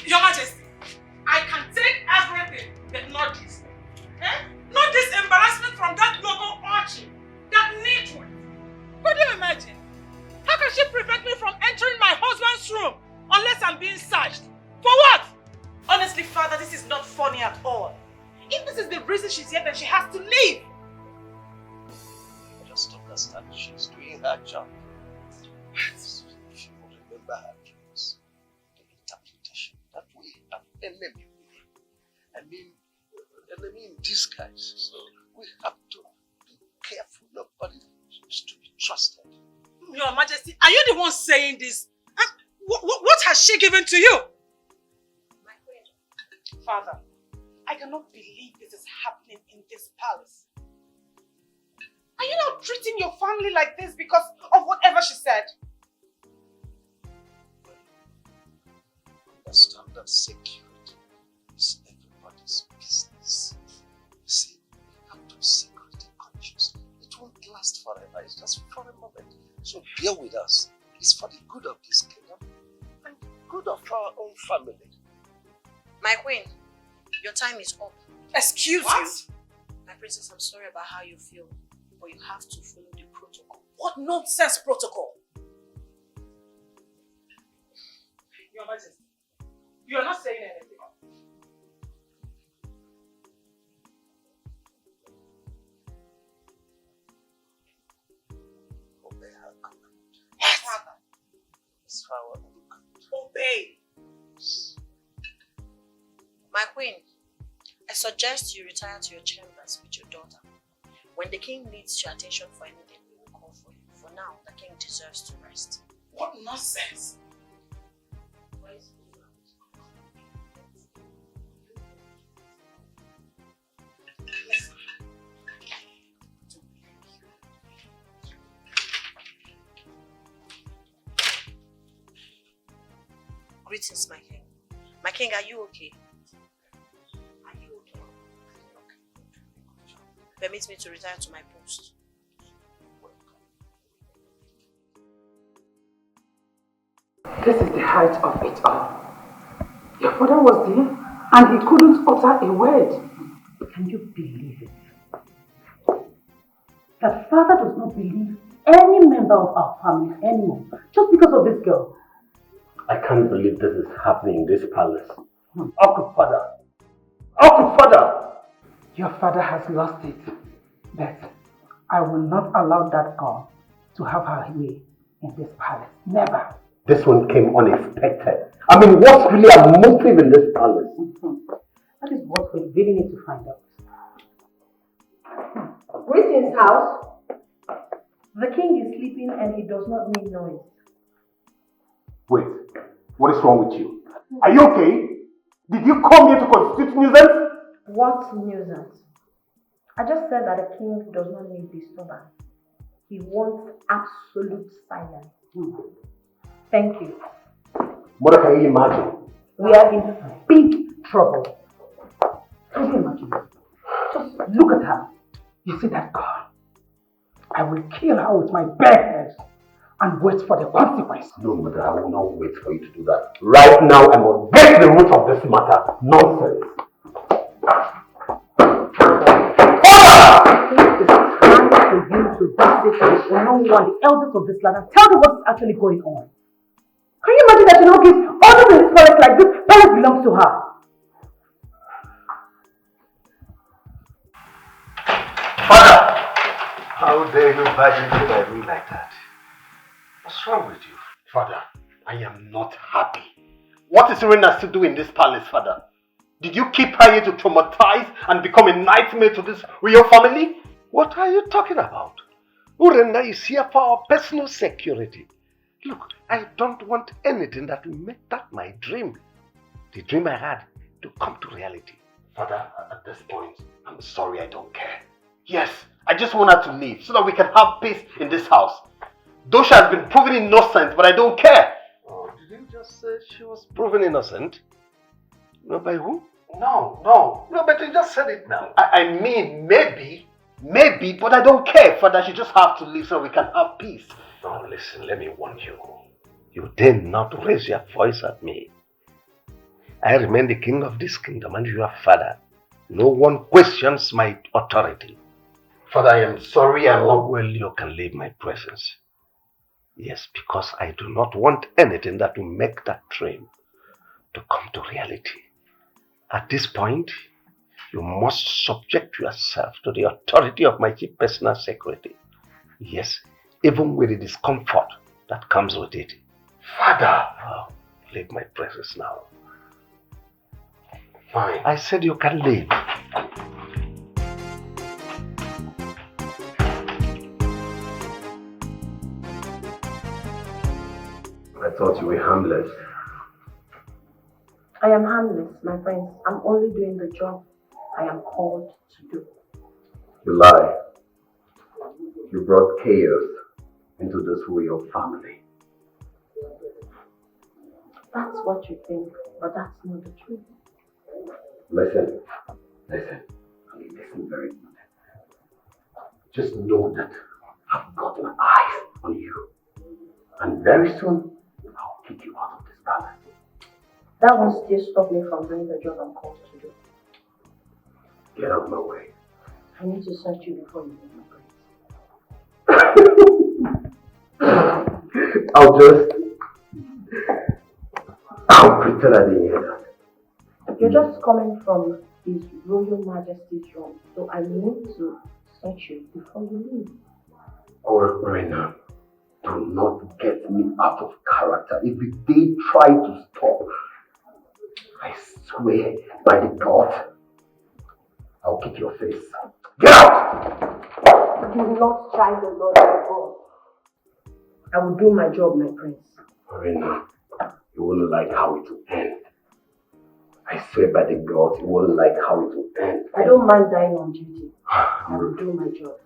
Your Majesty, I can take everything, but not this. Not this embarrassment from that local urchin, that nitwit. Could you imagine? How can she prevent me from entering my husband's room unless I'm being searched? For what? Honestly, Father, this is not funny at all. If this is the reason she's here, then she has to leave. I just understand she's doing her job. She will remember her dreams, the interpretation. That we have enemy. Enemy in disguise. So we have to be careful. Nobody is to be trusted. Your Majesty, are you the one saying this? What has she given to you? My queen. Father, I cannot believe this is happening in this palace. Are you not treating your family like this because of whatever she said? Understand that security is everybody's business. You see, we have to be security conscious. It won't last forever, it's just for a moment. So bear with us. It's for the good of this kingdom and the good of our own family. My queen, your time is up. Excuse you? My princess, I'm sorry about how you feel, but you have to follow the protocol. What nonsense protocol? Your Majesty, you are not saying anything. Obey her command. Yes! It's for our own good. Obey! My queen, I suggest you retire to your chambers with your daughter. When the king needs your attention for anything, we will call for you. For now, the king deserves to rest. What nonsense! Greetings, my king. My king, are you okay? Are you okay? Permit me to retire to my post. This is the height of it all. Your father was there and he couldn't utter a word. Can you believe it? That father does not believe any member of our family anymore just because of this girl. I can't believe this is happening in this palace. Uncle Father! Uncle Father! Your father has lost it. But I will not allow that girl to have her way in this palace. Never. This one came unexpected. I mean, what's really a motive in this palace? That is what we really need to find out. Greetings, house. The king is sleeping and he does not need noise. Wait, what is wrong with you? Are you okay? Did you come here to constitute nuisance? What nuisance? I just said that the king does not need disturbance. He wants absolute silence. Thank you. Mother, can you imagine? We are in big trouble. Can you imagine? Just look at her. You see that girl? I will kill her with my bare hands and wait for the consequence. No, Mother, I will not wait for you to do that. Right now, I must get to the root of this matter. Nonsense. For you to visit no one, the elders of this land, and tell them what's actually going on. Can you imagine that she now gives orders in this forest like this? Palace belongs to her. Father! How dare you barge into my room like that? What's wrong with you? Father, I am not happy. What is Urena still doing in this palace, Father? Did you keep her here to traumatize and become a nightmare to this real family? What are you talking about? Urena is here for our personal security. Look, I don't want anything that will make that my dream. The dream I had to come to reality. Father, at this point, I'm sorry, I don't care. Yes, I just want her to leave so that we can have peace in this house. Though she has been proven innocent, but I don't care. Oh, did you just say she was proven innocent? No, by who? No. No, but you just said it now. I mean, maybe, but I don't care, Father. She just have to leave so we can have peace. Now listen, let me warn you. You dare not raise your voice at me. I remain the king of this kingdom and your father. No one questions my authority. Father, I am sorry, I'm not... Well, you can leave my presence. Yes, because I do not want anything that will make that dream to come to reality. At this point, you must subject yourself to the authority of my chief personal secretary. Yes, even with the discomfort that comes with it. Father! Oh, leave my presence now. Fine. I said you can leave. I thought you were harmless. I am harmless, my friends. I'm only doing the job I am called to do. You lie. You brought chaos into this royal family. That's what you think, but that's not the truth. Listen. Listen very good. Just know that I've got my eyes on you. And very soon, I'll kick you out of this palace. That won't still stop me from doing the job I'm called to do. Get out of my way. I need to search you before you leave my place. I'll pretend I didn't hear that. You're just coming from His Royal Majesty's room, so I need to search you before you leave. Oh, Urena, do not get me out of character. If they try to stop, I swear by the God, I'll kick your face. Get out! Do not try the Lord your God. I will do my job, my prince. Urena, you won't like how it will end. I swear by the God, you won't like how it will end. I don't mind dying on duty. I will do my job.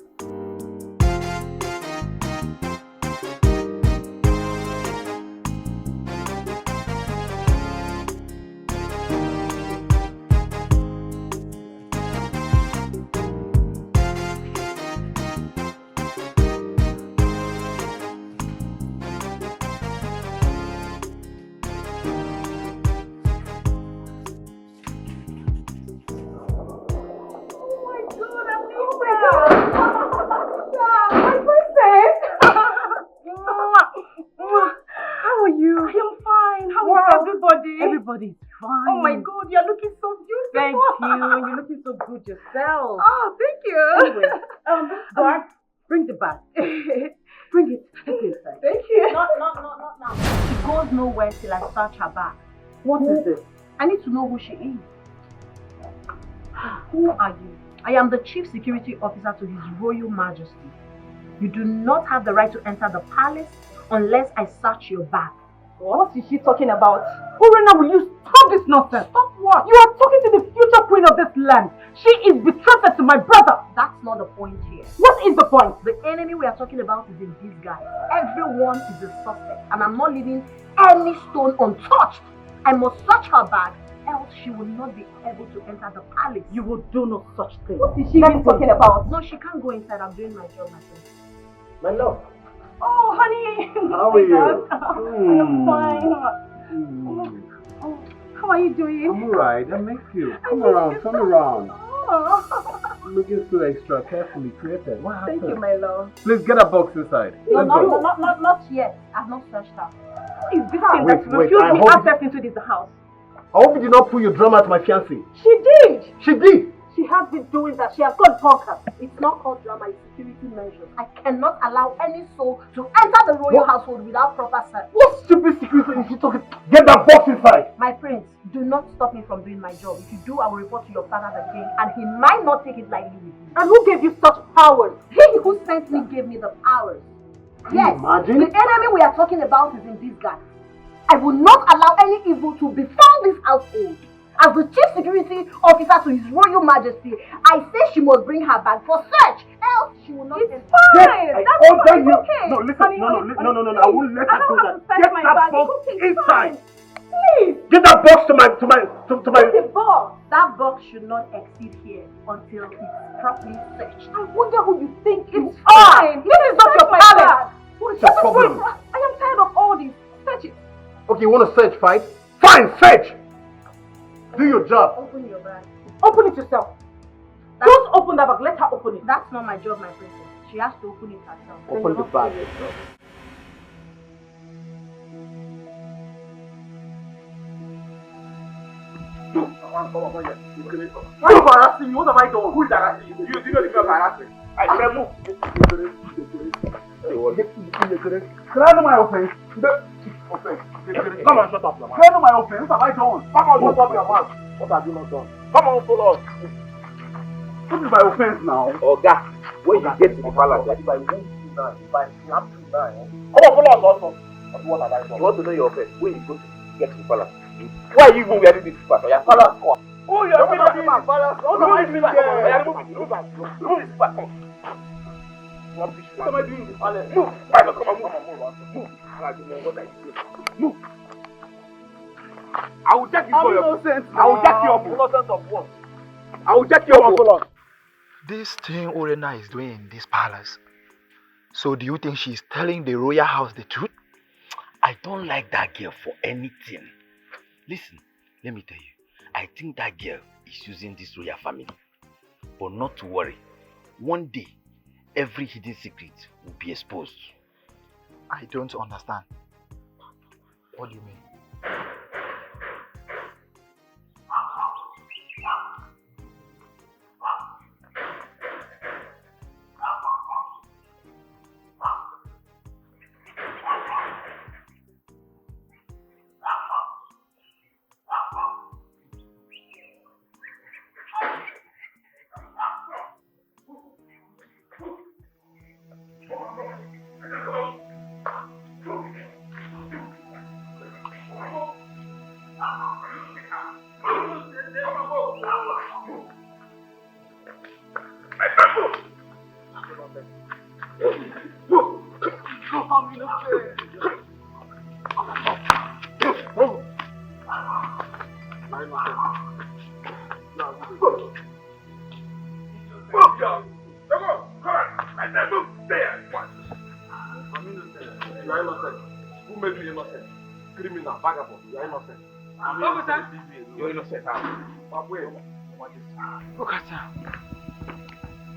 Everybody's fine. Oh my God, you're looking so beautiful. Thank you. You're looking so good yourself. Oh, thank you. Anyway, guard, bring the bag. Bring it. Take it inside. Thank you. Not now. She goes nowhere till I search her bag. What is this? I need to know who she is. Who are you? I am the Chief Security Officer to His Royal Majesty. You do not have the right to enter the palace unless I search your bag. What is she talking about? Urena, will you stop this nonsense? Stop what? You are talking to the future queen of this land. She is betrothed to my brother. That's not the point here. What is the point? The enemy we are talking about is in disguise. Everyone is a suspect, and I'm not leaving any stone untouched. I must search her bag, else she will not be able to enter the palace. You will do no such thing. What is she even talking about? No, she can't go inside. I'm doing my job, my friend. My love. Oh, honey. How are you? I'm fine. Oh, how are you doing? I'm alright. I miss you. Come around. Oh. Looking so extra carefully created. What happened? Thank you, my love. Please get a box inside. No, Let's go. not yet. I've not searched her. Who is this thing that Wait, refused I me hope access into this house? I hope you did not pull your drum at my fiancé. She did. She did. She has been doing that. She has got bonkers. It's not called drama, it's security measures. I cannot allow any soul to enter the royal household without proper search. What stupid security is she talking? Get that box inside. My prince, do not stop me from doing my job. If you do, I will report to your father the king, and he might not take it lightly with you. And who gave you such powers? He who sent me gave me the powers. Yes, imagine? The enemy we are talking about is in disguise. I will not allow any evil to befall this household. As the Chief Security Officer to His Royal Majesty, I say she must bring her bag for search, else she will not enter. It's fine! Yes, That's I order fine, you. okay. No, listen, Honey, no, honey, I please. won't let I her don't do have that. to fetch Get my that bag. box It's inside. fine. Please! Get that box to my What's the box? That box should not exceed here until it's properly searched. I wonder who you think It's fine. This is not your palace. What is your problem? I am tired of all this. Search it. Okay, you want to search, fight? Fine, search! Do your job. Open your bag. Open it yourself. Don't open that bag. Let her open it. That's not my job, my princess. She has to open it herself. Open the bag. Why are you harassing me? What have I done? Who is harassing you? You know the girl harassing. I said move. Can I know my offense? Come on, shut up your mouth. Can I know my offense? What have I done? Come on, shut up your mouth. What have you not done? Come on, follow us. What is my offense now? Oh, God. When you get to the palace, if I won't do now, if I snap you now, come on, follow us also. What have I done? You want to know your offense? When you go to get to the palace, why are you even wearing this palace? Your palace. Oh, you're doing the palace. What am I doing there? Move this back. What am I doing in the palace? Move. Come on, move. Move. I will jack you for your... I will jack you up. Innocent of what? I will jack you up. This thing Urena is doing in this palace. So do you think she's telling the royal house the truth? I don't like that girl for anything. Listen, let me tell you. I think that girl is using this royal family. But not to worry. One day, every hidden secret will be exposed. I don't understand. What do you mean?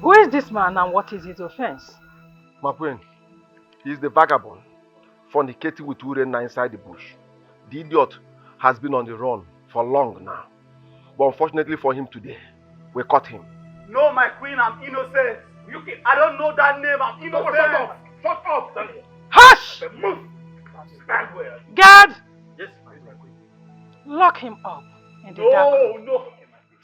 Who is this man and what is his offense? My friend, he's the vagabond fornicating with Urena inside the bush. The idiot has been on the run for long now. But unfortunately for him today, we caught him. No, my queen, I'm innocent. I don't know that name, I'm innocent. Shut up! Hush! Move! Stand where? Guard! Yes, my queen. Lock him up in the dark room. No.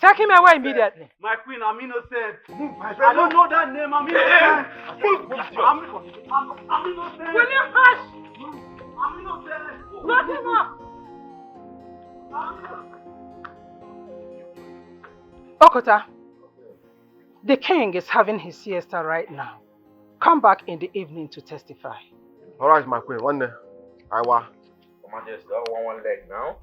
Take him away immediately. My queen, I'm innocent. I don't know that name, I'm innocent. I'm innocent. Will you hush? I'm innocent. Lock him up. Okota, the king is having his siesta right now. Come back in the evening to testify. Alright, my queen. One day. I wa. Majesty, I want one leg now.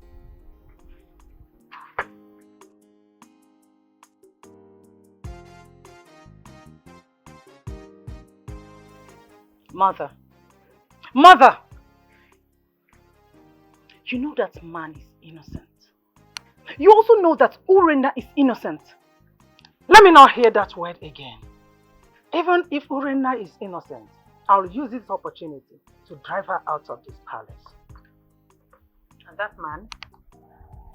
Mother! You know that man is innocent. You also know that Urena is innocent. Let me not hear that word again. Even if Urena is innocent, I'll use this opportunity to drive her out of this palace. And that man?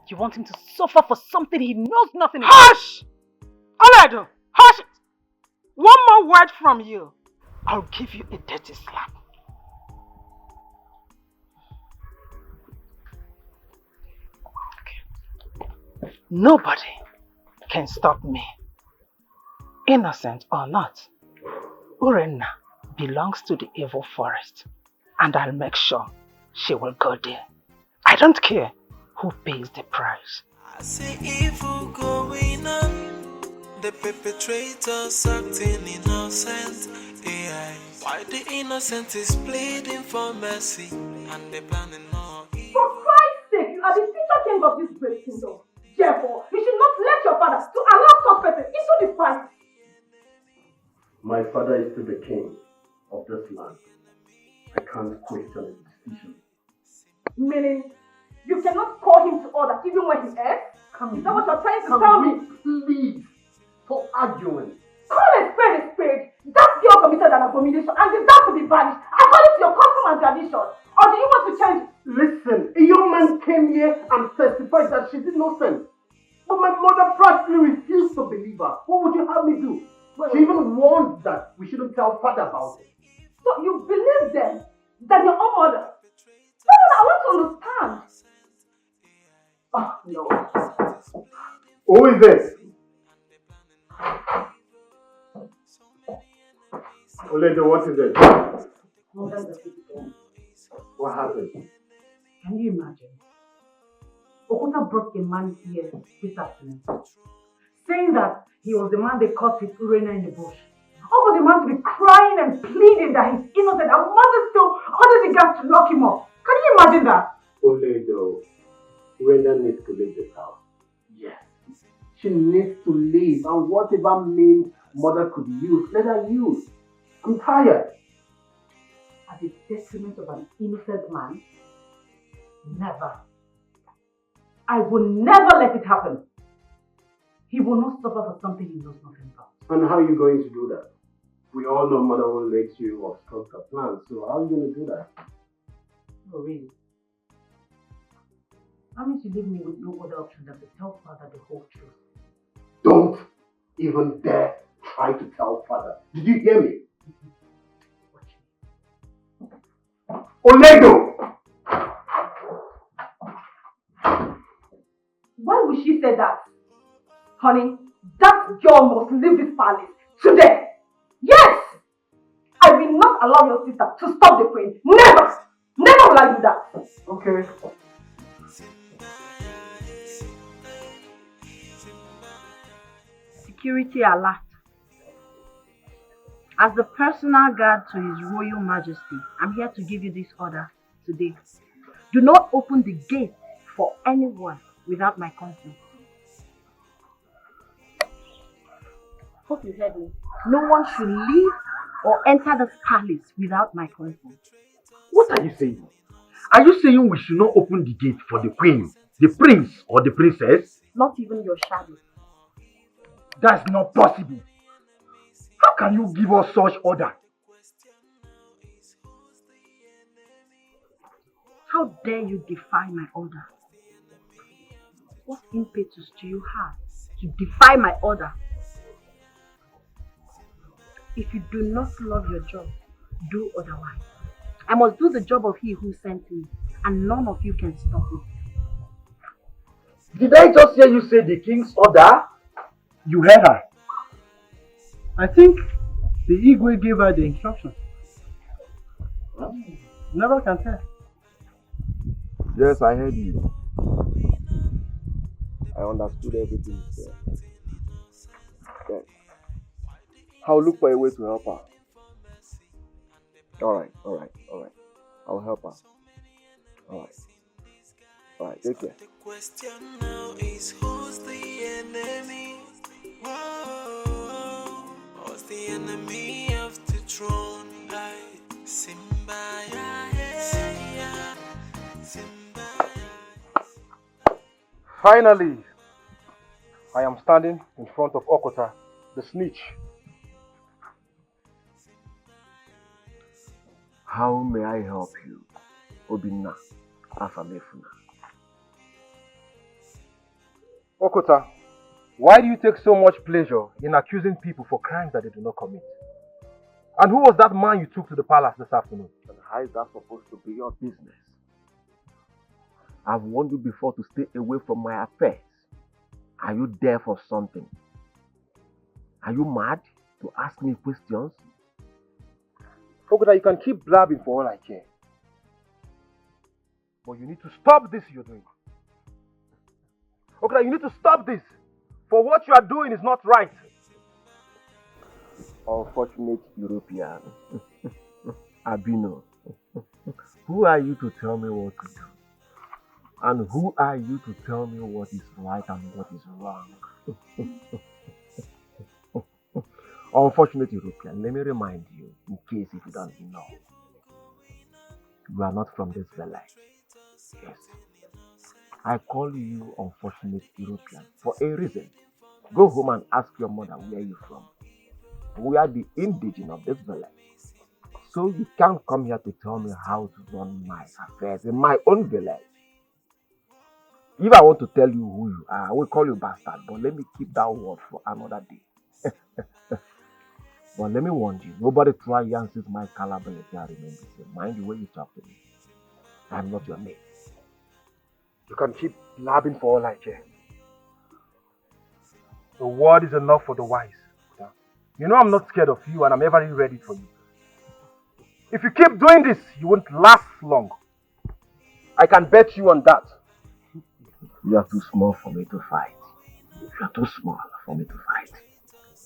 You want him to suffer for something he knows nothing about? Hush! Oledo, hush it! One more word from you, I'll give you a dirty slap. Okay. Nobody can stop me. Innocent or not, Urena belongs to the evil forest, and I'll make sure she will go there. I don't care who pays the price. I see evil going on, the perpetrators acting innocent. AI. Why the innocent is pleading for mercy, and they planning more evil. For Christ's sake, you are the future king of this great kingdom. Therefore, you should not let your father to allow such person into this fight. My father is still the king of this land. I can't question his decision. Meaning, you cannot call him to order even when he errs? Is that what you're trying to tell me? Please, stop arguing. Call a spade a spade. That girl committed an abomination and deserves to be banished according to your custom and tradition. Or do you want to change it? Listen, a young man came here and testified that she's innocent. But my mother practically refused to believe her. What would you have me do? She even warned that we shouldn't tell father about it. So you believe them than your own mother? No, I want to understand. Ah, no. Who is this? Oledo, what is it? What happened? Can you imagine? Okuta brought a man here this afternoon, saying that he was the man they caught with Urena in the bush. All for the man to be crying and pleading that he's innocent, and mother still ordered the guards to lock him up. Can you imagine that? Oledo, Urena needs to leave this house. Yes. She needs to leave, and whatever means mother could use, let her use. I'm tired. At the detriment of an innocent man? Never. I will never let it happen. He will not suffer for something he knows nothing about. And how are you going to do that? We all know mother will let you obstruct her plans, so how are you going to do that? Oh, really? That means you leave me with no other option than to tell father the whole truth. Don't even dare try to tell father. Did you hear me? Oledo! Why would she say that? Honey, that girl must leave this palace today. Yes! I will not allow your sister to stop the queen. Never! Never will I do that. Okay. Security alert. As the personal guard to His Royal Majesty, I'm here to give you this order today. Do not open the gate for anyone without my consent. Hope you heard me. No one should leave or enter this palace without my consent. What are you saying? Are you saying we should not open the gate for the queen, the prince, or the princess? Not even your shadow. That's not possible. How can you give us such order? How dare you defy my order? What impetus do you have to defy my order? If you do not love your job, do otherwise. I must do the job of He who sent me, and none of you can stop me. Did I just hear you say the king's order? You heard her. I think the Igwe gave her the instructions. Never can tell. Yes, I heard you. I understood everything you said. Yes. I'll look for a way to help her. Alright. I'll help her. Alright, take care. The question now is who's the enemy? Whoa, who's the enemy of the throne? Simba, yeah, Simba. Finally, I am standing in front of Okota, the snitch. How may I help you, Obinna Afamefuna? Okota, why do you take so much pleasure in accusing people for crimes that they do not commit? And who was that man you took to the palace this afternoon? And how is that supposed to be your business? I've warned you before to stay away from my affairs. Are you there for something? Are you mad to ask me questions? Okota, you can keep blabbing for all I care. But you need to stop this you're doing. Okota, you need to stop this. For what you are doing is not right. Unfortunate European. Abino. Who are you to tell me what to do? And who are you to tell me what is right and what is wrong? Unfortunate European, let me remind you, in case if you don't know, you are not from this village. Yes. I call you unfortunate European for a reason. Go home and ask your mother where you're from. We are the indigenous of this village. So you can't come here to tell me how to run my affairs in my own village. If I want to tell you who you are, I will call you bastard, but let me keep that word for another day. But let me warn you, nobody try Yancy's my caliber if I remain the same. Mind the way you talk to me. I'm not your mate. You can keep blabbing for all I care. The word is enough for the wise. You know I'm not scared of you and I'm ever ready for you. If you keep doing this, you won't last long. I can bet you on that. You are too small for me to fight. You are too small for me to fight.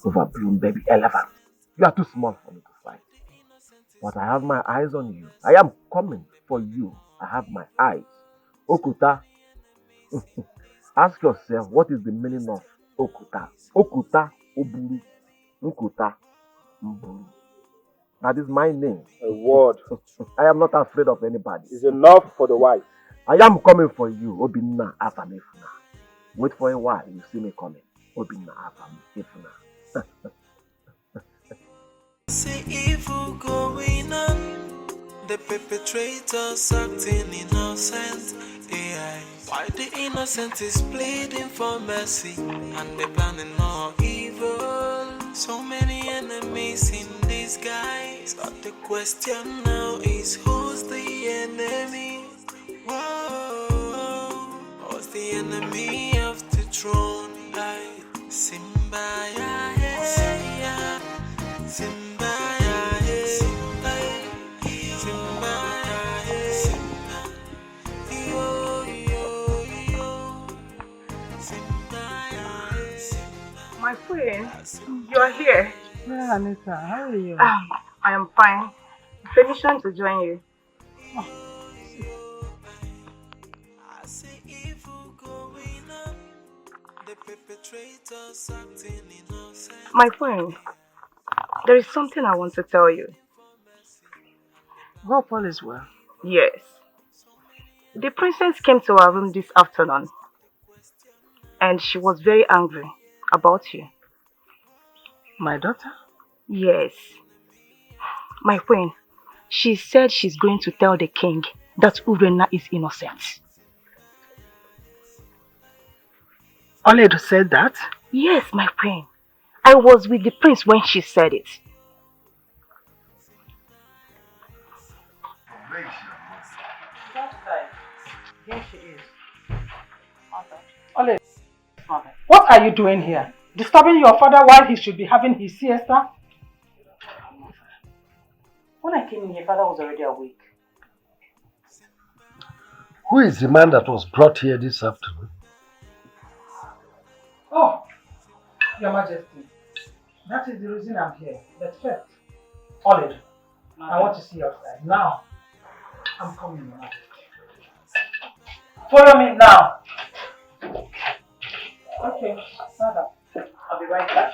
Overblown baby elephant. You are too small for me to fight. But I have my eyes on you. I am coming for you. I have my eyes. Okuta. Ask yourself, what is the meaning of Okuta? Okuta, Oburu, Okuta, Mburu. That is my name. A word. I am not afraid of anybody. Is enough for the wise. I am coming for you, Obinna Afamefuna. Wait for a while, you see me coming. Obinna Afamefuna. See evil going on, the perpetrators acting innocent. AI. Why the innocent is pleading for mercy, and they planning more evil. So many enemies in disguise, but the question now is who's the enemy? Whoa, who's the enemy of the throne? I Simba, yeah, Simba. My friend, you are here. Yeah, Anita, how are you? I am fine. Permission to join you. My friend, there is something I want to tell you. Hope all is well. Yes. The princess came to our room this afternoon and she was very angry about you. My daughter? Yes. My friend, she said she's going to tell the king that Urena is innocent. Oledo said that? Yes, my friend. I was with the prince when she said it. Here she is. Ole, what are you doing here? Disturbing your father while he should be having his siesta? When I came in, your father was already awake. Who is the man that was brought here this afternoon? Oh, Your Majesty, that is the reason I'm here. But first, Ole, I want to see your side. Now, I'm coming, Your Majesty. Follow me now. Okay, father. I'll be right back.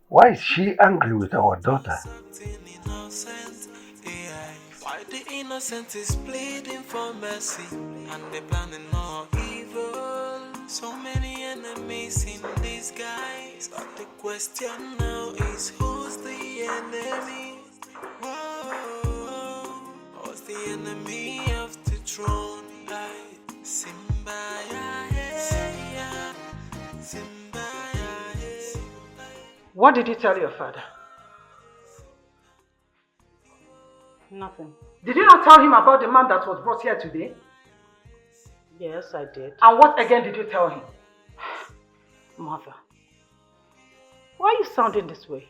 Why is she angry with our daughter? Why the innocent is pleading for mercy, and they planning more evil. So many enemies in disguise, but the question now is who's the enemy? Whoa, who's the enemy of the throne? Simba, yeah, Simba, yeah. What did you tell your father? Nothing. Did you not tell him about the man that was brought here today? Yes, I did. And what again did you tell him? Mother, why are you sounding this way?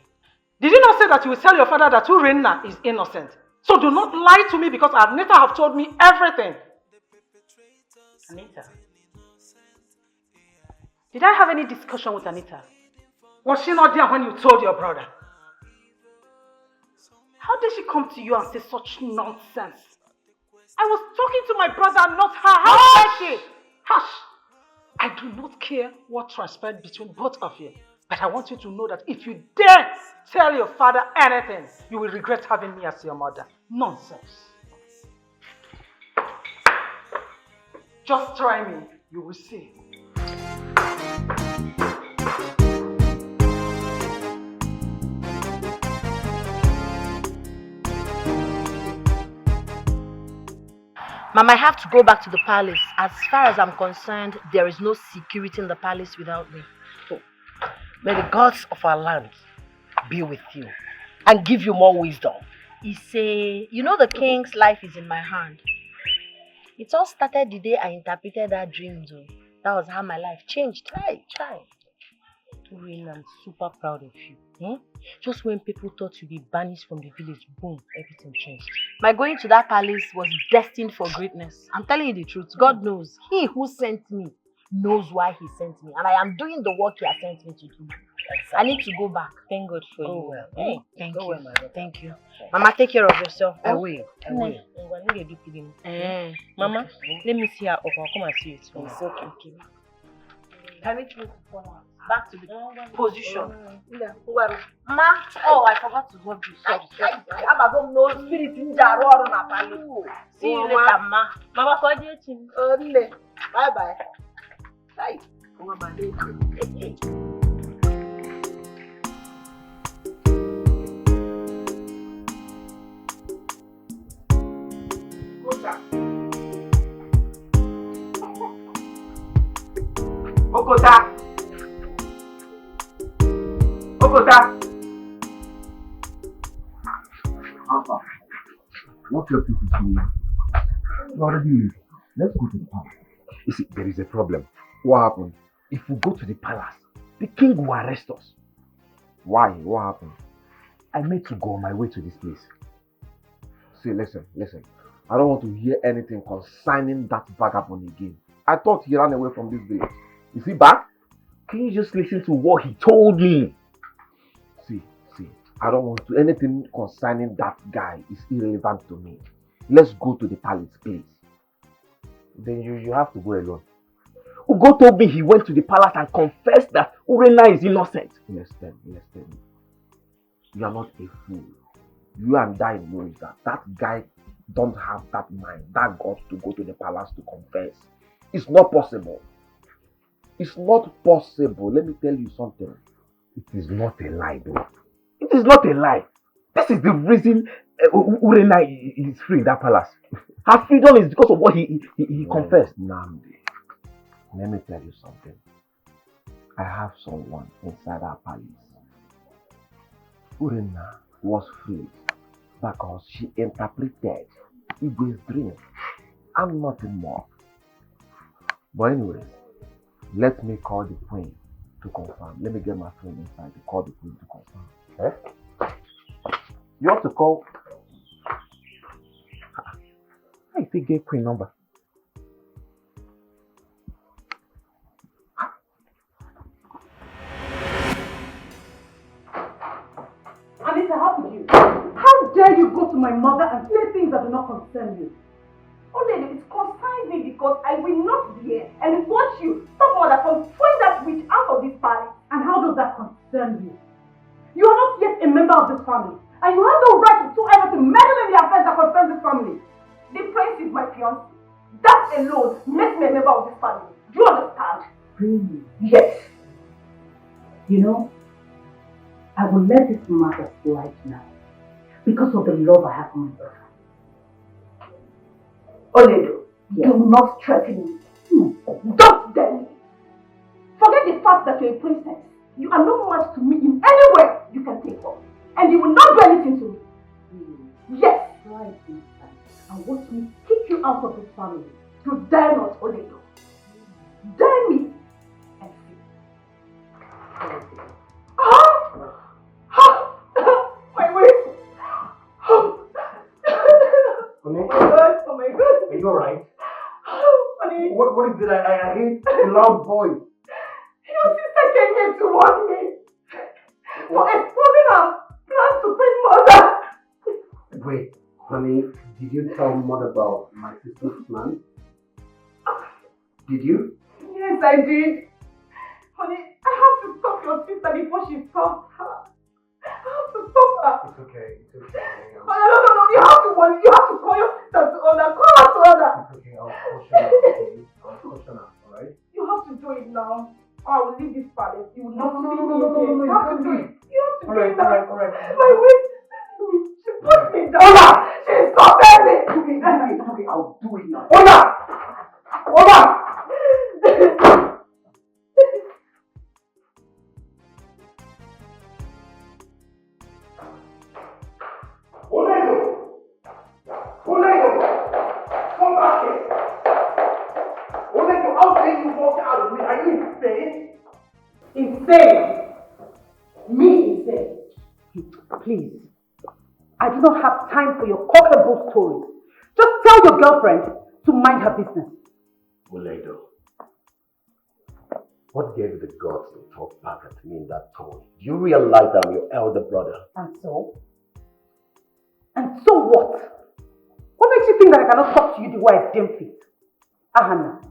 Did you not say that you will tell your father that Urena is innocent? So do not lie to me because Anita have told me everything. Anita? Did I have any discussion with Anita? Was she not there when you told your brother? How did she come to you and say such nonsense? I was talking to my brother, not her. How dare she? Hush! I do not care what transpired between both of you. But I want you to know that if you dare tell your father anything, you will regret having me as your mother. Nonsense. Just try me. You will see. Mama, I have to go back to the palace. As far as I'm concerned, there is no security in the palace without me. May the gods of our land be with you and give you more wisdom. You know the king's life is in my hand. It all started the day I interpreted that dream, though. That was how my life changed. Chai. Urena, I'm super proud of you. Just when people thought you'd be banished from the village, boom, everything changed. My going to that palace was destined for greatness. I'm telling you the truth. God knows. He who sent me knows why he sent me. And I am doing the work he has sent me to do. Exactly. I need to go back. Thank God for you. Well. Thank Go you. well, my daughter. Thank you. Mama, take care of yourself. I will. Mama, let me see her up. I'll come and see you tomorrow. It's okay. Permit me to fall out. Back to the position. Ma, oh, I forgot to hold you. Sorry. No spirit in the see you later, ma. Mama, for you. Bye bye. Bye. Okota! Alpha, what your people doing? You already leave. Let's go to the palace. You see, there is a problem. What happened? If we go to the palace, the king will arrest us. Why? What happened? I made to go on my way to this place. See, listen. I don't want to hear anything concerning that vagabond again. I thought he ran away from this village. Is he back? Can you just listen to what he told me? See, I don't want to. Anything concerning that guy is irrelevant to me. Let's go to the palace, please. Then you have to go alone. Ugo told me he went to the palace and confessed that Urena is innocent. Yes, tell me. You are not a fool. You and I know that guy don't have that mind, that guts to go to the palace to confess. It's not possible. It's not possible. Let me tell you something. It is not a lie, though. It is not a lie. This is the reason Urena is free in that palace. Her freedom is because of what he confessed. Namdi, let me tell you something. I have someone inside our palace. Urena was free because she interpreted Igwe's dream and nothing more. But anyways, let me call the queen to confirm. Let me get my friend inside to call the queen to confirm. Eh? You have to call. I think get queen number. Anita, how could you? How dare you go to my mother and say things that do not concern you? Only it concerns me because I will not be here and watch you stop mother from throwing that witch out of this palace. And how does that concern you? You are not yet a member of this family, and you have no right whatsoever to meddle in the affairs that concern this family. The prince is my fiancé. That alone makes me a member of this family. Do you understand? Really? Yes. You know, I will let this matter slide now because of the love I have for my brother. Oledo, do not threaten me. Don't dare me. Forget the fact that you're a princess. You are not much to me in any way you can think of. And you will not do anything to me. Yes. Right inside. And watch me kick you out of this family. You dare not, Oledo. Dare me. And see. My waist. Honey? Oh my God. Are you alright? Honey. What is it? I hate a loud voice. Your sister came here to warn me for exposing her plans to bring mother. Wait, honey, did you tell mother about my sister's plan? Did you? Yes, I did. Honey, I have to stop your sister before she stops her. I have to stop her. It's okay. No. You have to call your sister to order. Call her to order. It's okay. I'll caution her, alright? You have to do it now. Or I will leave this palace. You will not see me No, again. You have to do it. You have to do it now. Alright. My waist. She put me down. Ola! She insulted me. It's okay. I'll do it now. Ola! Come back here. Oledo, how dare you walk out of me? Are you insane? Insane? Please, I do not have time for your cock-and-bull stories. Just tell your girlfriend to mind her business. Uledo, what gave you the guts to talk back at me in that tone? Do you realize I'm your elder brother? And so? And so what? What makes you think that I cannot talk to you the way I deem fit? Ahana,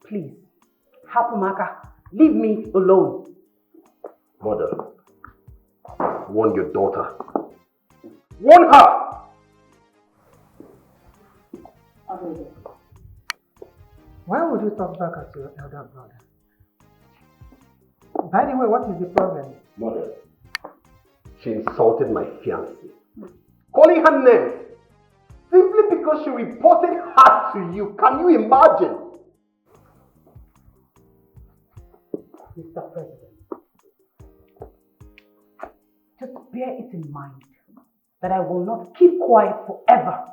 please, Hapumaka, leave me alone. Mother, warn your daughter. Warn her! Why would you talk back at your elder brother? By the way, what is the problem? Mother, she insulted my fiancée, calling her names simply because she reported her to you. Can you imagine? Mr. President, just bear it in mind that I will not keep quiet forever.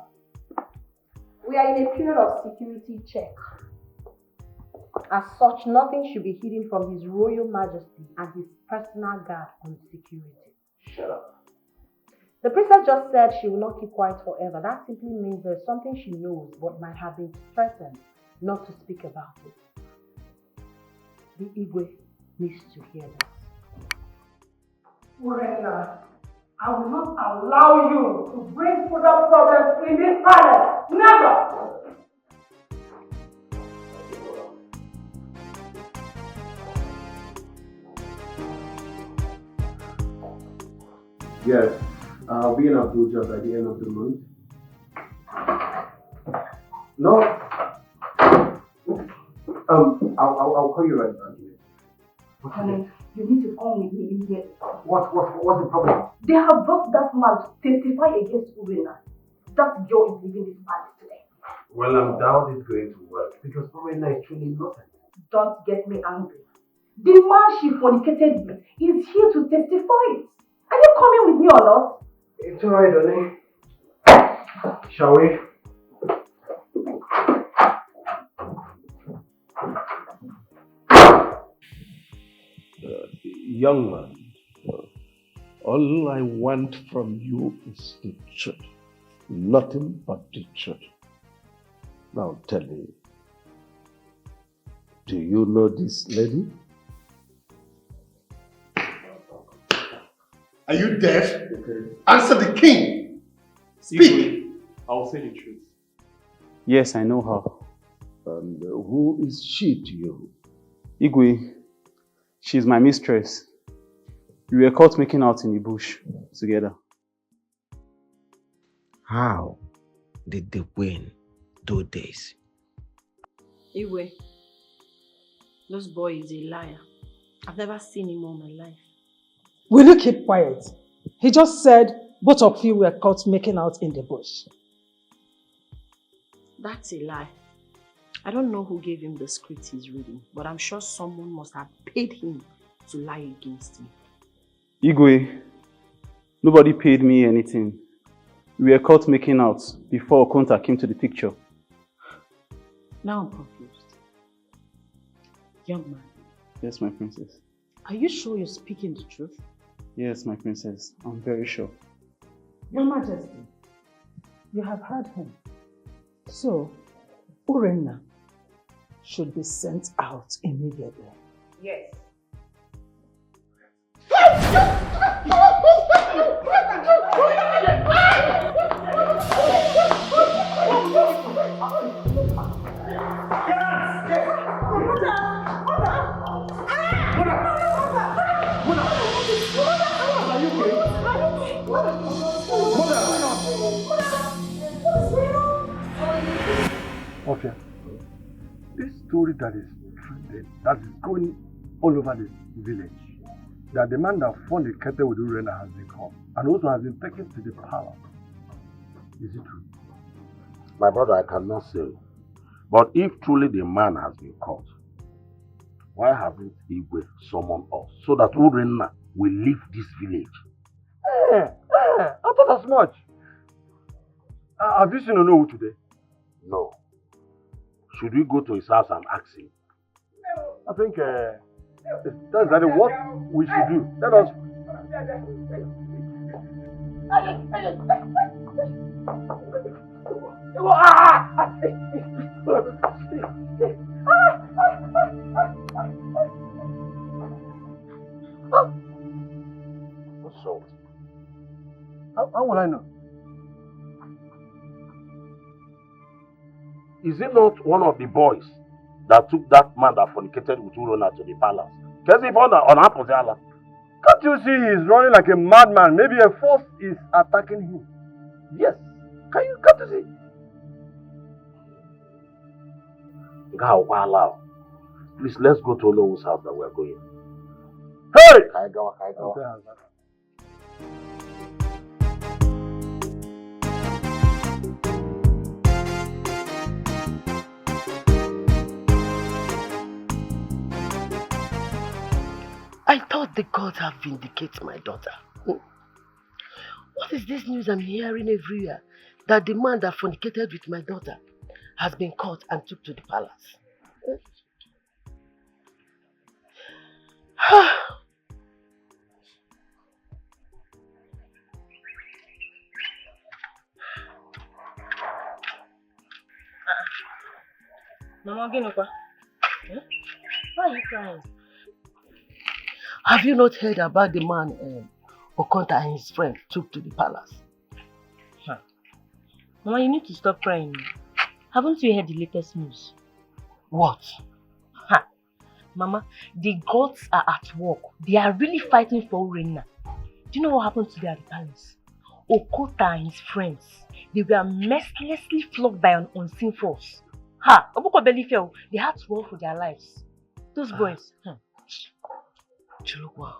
We are in a period of security check. As such, nothing should be hidden from His Royal Majesty and his personal guard on security. Shut up. The princess just said she will not keep quiet forever. That simply means there's something she knows but might have been threatened not to speak about it. The Igwe needs to hear this. Urena, I will not allow you to bring further problems in this palace. Never! Yes, I'll be in Abuja by the end of the month. No. I'll call you right back. Honey, you need to come with me immediately. What's the problem? They have brought that man to testify against Urena. That girl is leaving this palace today. Well, I'm doubt it's going to work because Urena is truly innocent. Don't get me angry. The man she fornicated with is here to testify. Are you coming with me or not? It's alright, honey. Shall we? Young man, all I want from you is the truth. Nothing but the truth. Now tell me, do you know this lady? Are you deaf? Okay. Answer the king. Speak. I'll say the truth. Yes, I know her. And who is she to you? Igwe. She's my mistress. We were caught making out in the bush together. How did they win those days? Igwe, this boy is a liar. I've never seen him all my life. Will you keep quiet? He just said both of you were caught making out in the bush. That's a lie. I don't know who gave him the script he's reading, but I'm sure someone must have paid him to lie against him. Igwe, nobody paid me anything. We were caught making out before Okonta came to the picture. Now I'm confused. Young man. Yes, my princess. Are you sure you're speaking the truth? Yes, my princess. I'm very sure. Your Majesty, you have heard him. So, Urena should be sent out immediately. Yes. Okay. This story that is trending, that is going all over the village, that the man that fornicated with Urena has been caught and also has been taken to the palace. Is it true? My brother, I cannot say. But if truly the man has been caught, why haven't Igwe summoned us so that Urena will leave this village? I thought as much. Have you seen Onowu today? No. Should we go to his house and ask him? I think that's exactly what we should do. Let us. So, How will I know? is it not one of the boys that took that man that fornicated with Urena to the palace? Because if on Apozala. Can't you see he's running like a madman? Maybe a force is attacking him. Yes. Can't you see? Please, let's go to Olowo's house that we're going. Hey! Kaigawa. I thought the gods have vindicated my daughter. What is this news I'm hearing everywhere? That the man that fornicated with my daughter has been caught and took to the palace. Mama, why are you crying? Have you not heard about the man Okonta and his friend took to the palace? Mama, you need to stop crying. Haven't you heard the latest news? What? Mama, the gods are at work. They are really fighting for Urena. Do you know what happened today at the palace? Okonta and his friends, they were mercilessly flogged by an unseen force. Oboko belly fell. They had to run for their lives. Those boys. Chilukwa.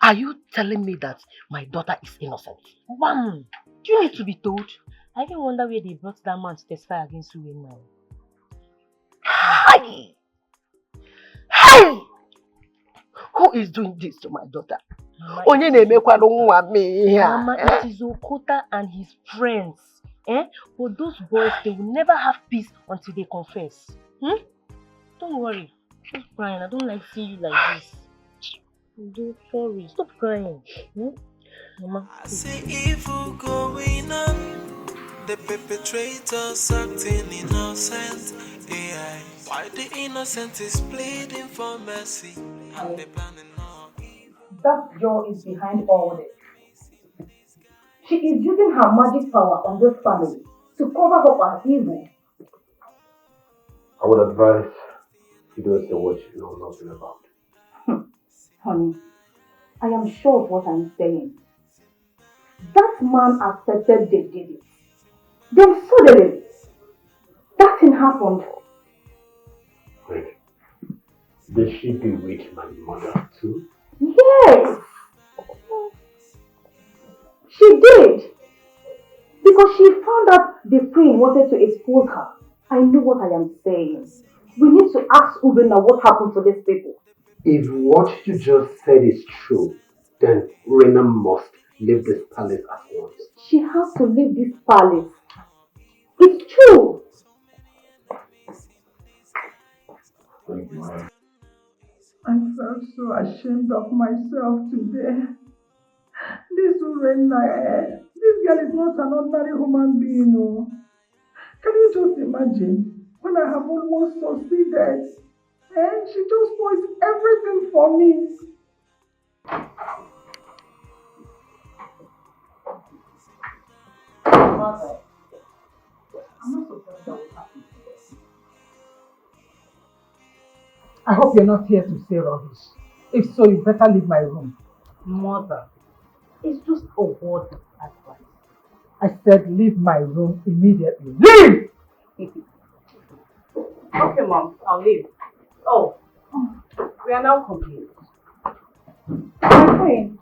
Are you telling me that my daughter is innocent? Bam! Do you need to be told? I even wonder where they brought that man to testify against Urena. Hey! Who is doing this to my daughter? Mama, Mama, it is Okonta and his friends. But those boys, they will never have peace until they confess. Don't worry. Stop crying. I don't like seeing you like this. Sorry. Stop crying. Mama. I see evil going on. The perpetrators acting innocent. AI. Why the innocent is pleading for mercy? And they planning all evil. That girl is behind all this. She is using her magic power on this family to cover up her evil. I would advise you don't say what you know nothing about. Honey, I am sure of what I'm saying. That man accepted they did it. Then suddenly, that thing happened. Wait, did she bewitch my mother too? Yes! She did! Because she found out the queen wanted to expose her. I know what I am saying. We need to ask Urena what happened to these people. If what you just said is true, then Urena must leave this palace at once. She has to leave this palace. It's true! I felt so ashamed of myself today. This Urena, this girl is not an ordinary human being. No. Can you just imagine when I have almost succeeded? And she just spoils everything for me. Mother, I'm not surprised that what happened to us. I hope you're not here to say rubbish. If so, you better leave my room. Mother, it's just a word of advice. I said leave my room immediately. Leave! Okay, Mom, I'll leave. Oh, we are now complete. My queen,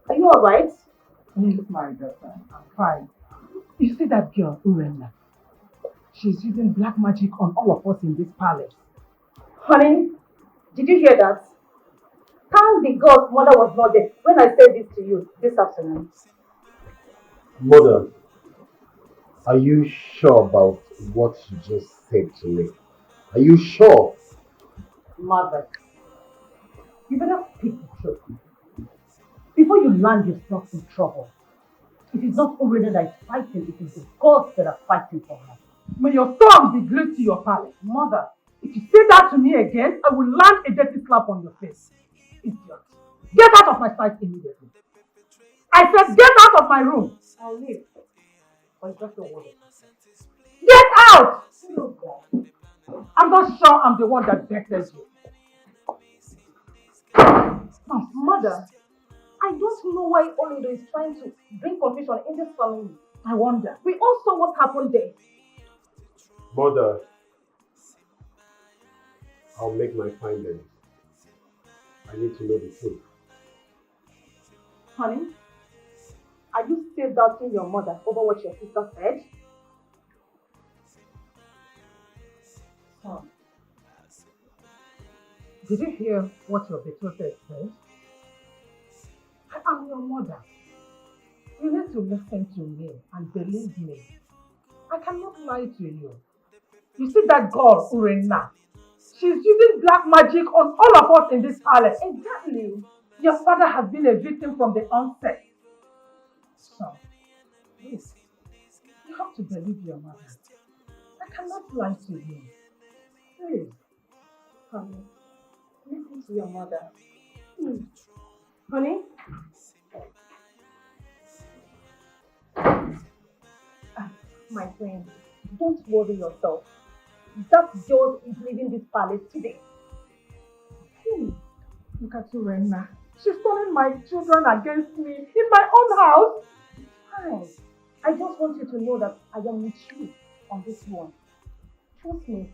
are you alright? Yes, my daughter. I'm fine. You see that girl, Urena? She's using black magic on all of us in this palace. Honey, did you hear that? Thank the God mother was not there when I said this to you this afternoon. Mother, are you sure about what you just said to me? Are you sure? Mother, you better speak the truth before you land yourself in trouble. It is not Urena that is fighting, it is the gods that are fighting for her. May your storm be glued to your palace. Mother, if you say that to me again, I will land a dirty slap on your face. Idiot. Get out of my sight immediately. I said get out of my room. I'll leave. Or it's just a word. Get out! I'm not sure I'm the one that betters you. Mother, I don't know why Onido is trying to bring confusion in this family. I wonder. We all saw what happened there. Mother, I'll make my findings. I need to know the truth. Honey, are you still doubting your mother over what your sister said? Son, did you hear what your betrothed said? I am your mother. You need to listen to me and believe me. I cannot lie to you. You see that girl, Urena? She's using black magic on all of us in this palace. Exactly. Your father has been a victim from the onset. So, please, you have to believe your mother. I cannot lie to you. Please, honey, listen to your mother. Honey? My friend, don't worry yourself. That girl is leaving this palace today. Look at Urena. She's turning my children against me in my own house. Fine. I just want you to know that I am with you on this one. Trust me.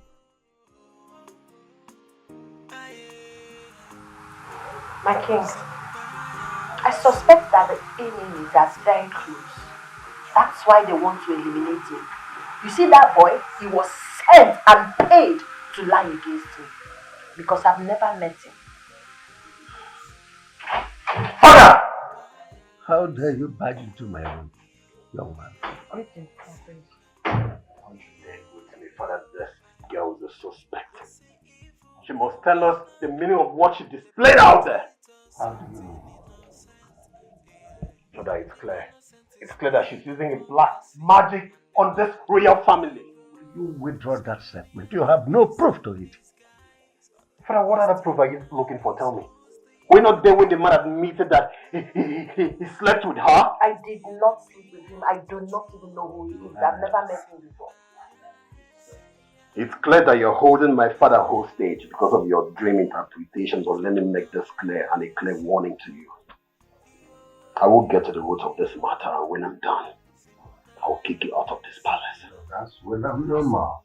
My king, I suspect that the enemies are very close. That's why they want to eliminate him. You see that boy? He was sent and paid to lie against me. Because I've never met him. Father! How dare you barge into my room, young man? Greetings, my friend. How you dare go to me, Father? This girl is a suspect. She must tell us the meaning of what she displayed out there. How do you know? Father, it's clear. It's clear that she's using a black magic on this royal family. You withdraw that statement. You have no proof to it. Father, what other proof are you looking for? Tell me. We're not there when the man admitted that he slept with her? I did not sleep with him. I do not even know who he is. I've never met him before. It's clear that you're holding my father hostage because of your dream interpretations, but let me make this clear and a clear warning to you. I will get to the root of this matter, and when I'm done, I'll kick you out of this palace. That's when I'm normal.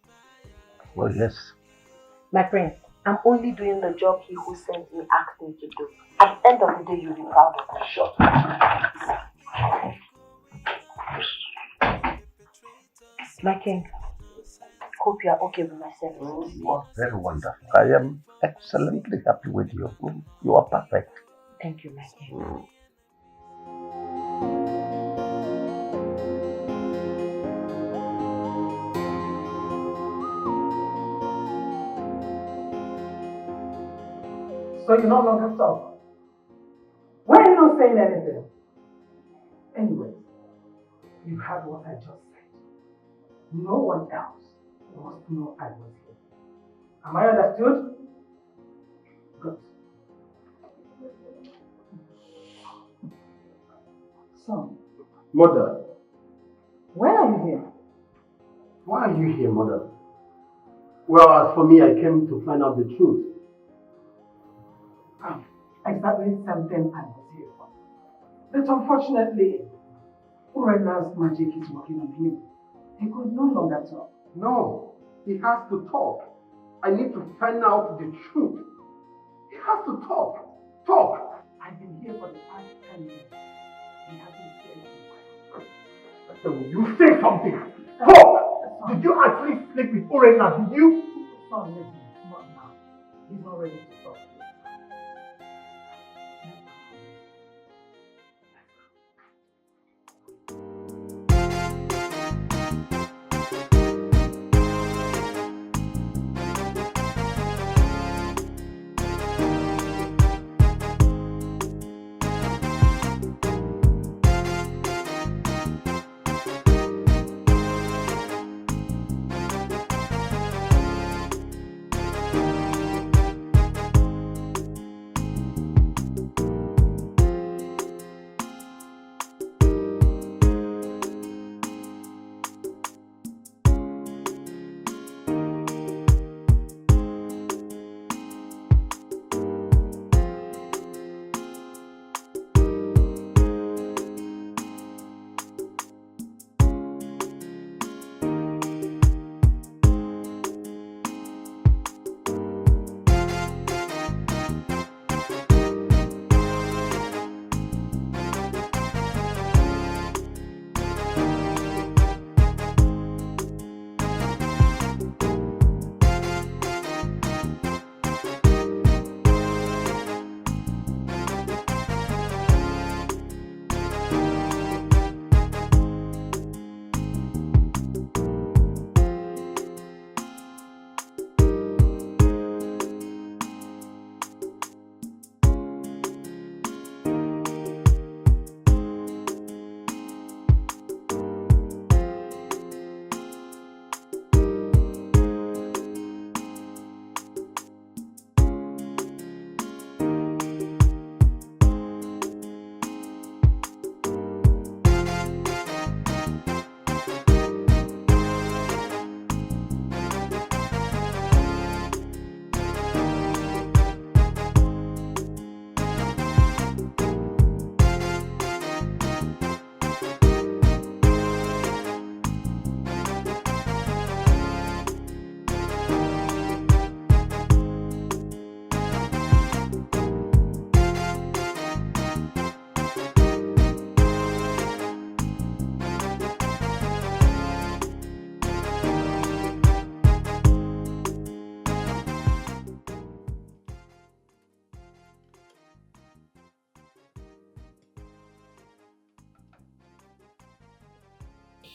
Well, yes. My friend, I'm only doing the job he who sent me asked me to do. At the end of the day, you'll be proud of me. Shut up. My king, hope you are okay with my services. You are very wonderful. I am excellently happy with you. You are perfect. Thank you, my king. So you no longer talk. Why are you not saying anything? Anyway, you heard what I just said. No one else must know I was here. Am I understood? Good. Son. Mother. Why are you here? Why are you here, Mother? Well, as for me, I came to find out the truth. Exactly something I was here for. But unfortunately, Urena's magic is working on him. He could no longer talk. No, he has to talk. I need to find out the truth. He has to talk. Talk. I've been here for the past 10 years. He hasn't said anything. You say something. Talk. Did you actually sleep with Urena? Did you? Son, listen. Not now. He's not ready to talk.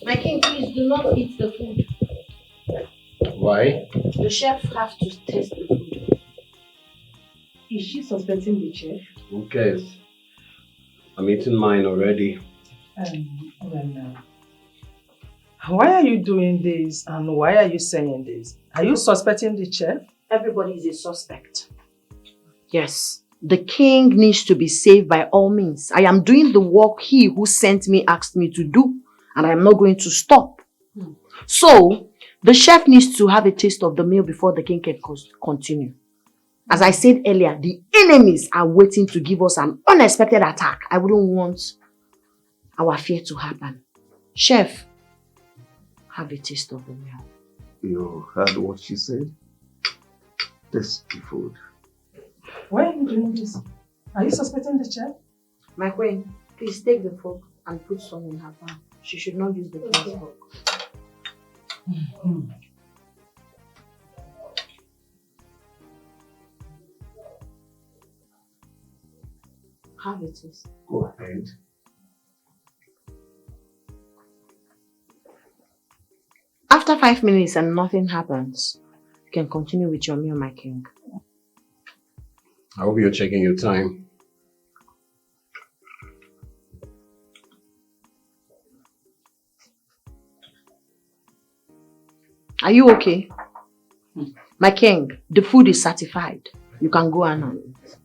My king, please do not eat the food. Why? The chef has to taste the food. Is she suspecting the chef? Who cares? I'm eating mine already. Why are you doing this and why are you saying this? Are you suspecting the chef? Everybody is a suspect. Yes. The king needs to be saved by all means. I am doing the work he who sent me asked me to do, and I am not going to stop. So, the chef needs to have a taste of the meal before the king can continue. As I said earlier, the enemies are waiting to give us an unexpected attack. I wouldn't want our fear to happen. Chef, have a taste of the meal. You heard what she said? Taste the food. Why are you doing this? Are you suspecting the chef? My queen, please take the fork and put some in her palm. She should not use the king's fork. Have it, please. Go ahead. After 5 minutes and nothing happens, you can continue with your meal, my king. I hope you're checking your time. Are you okay? My king, the food is certified. You can go and eat.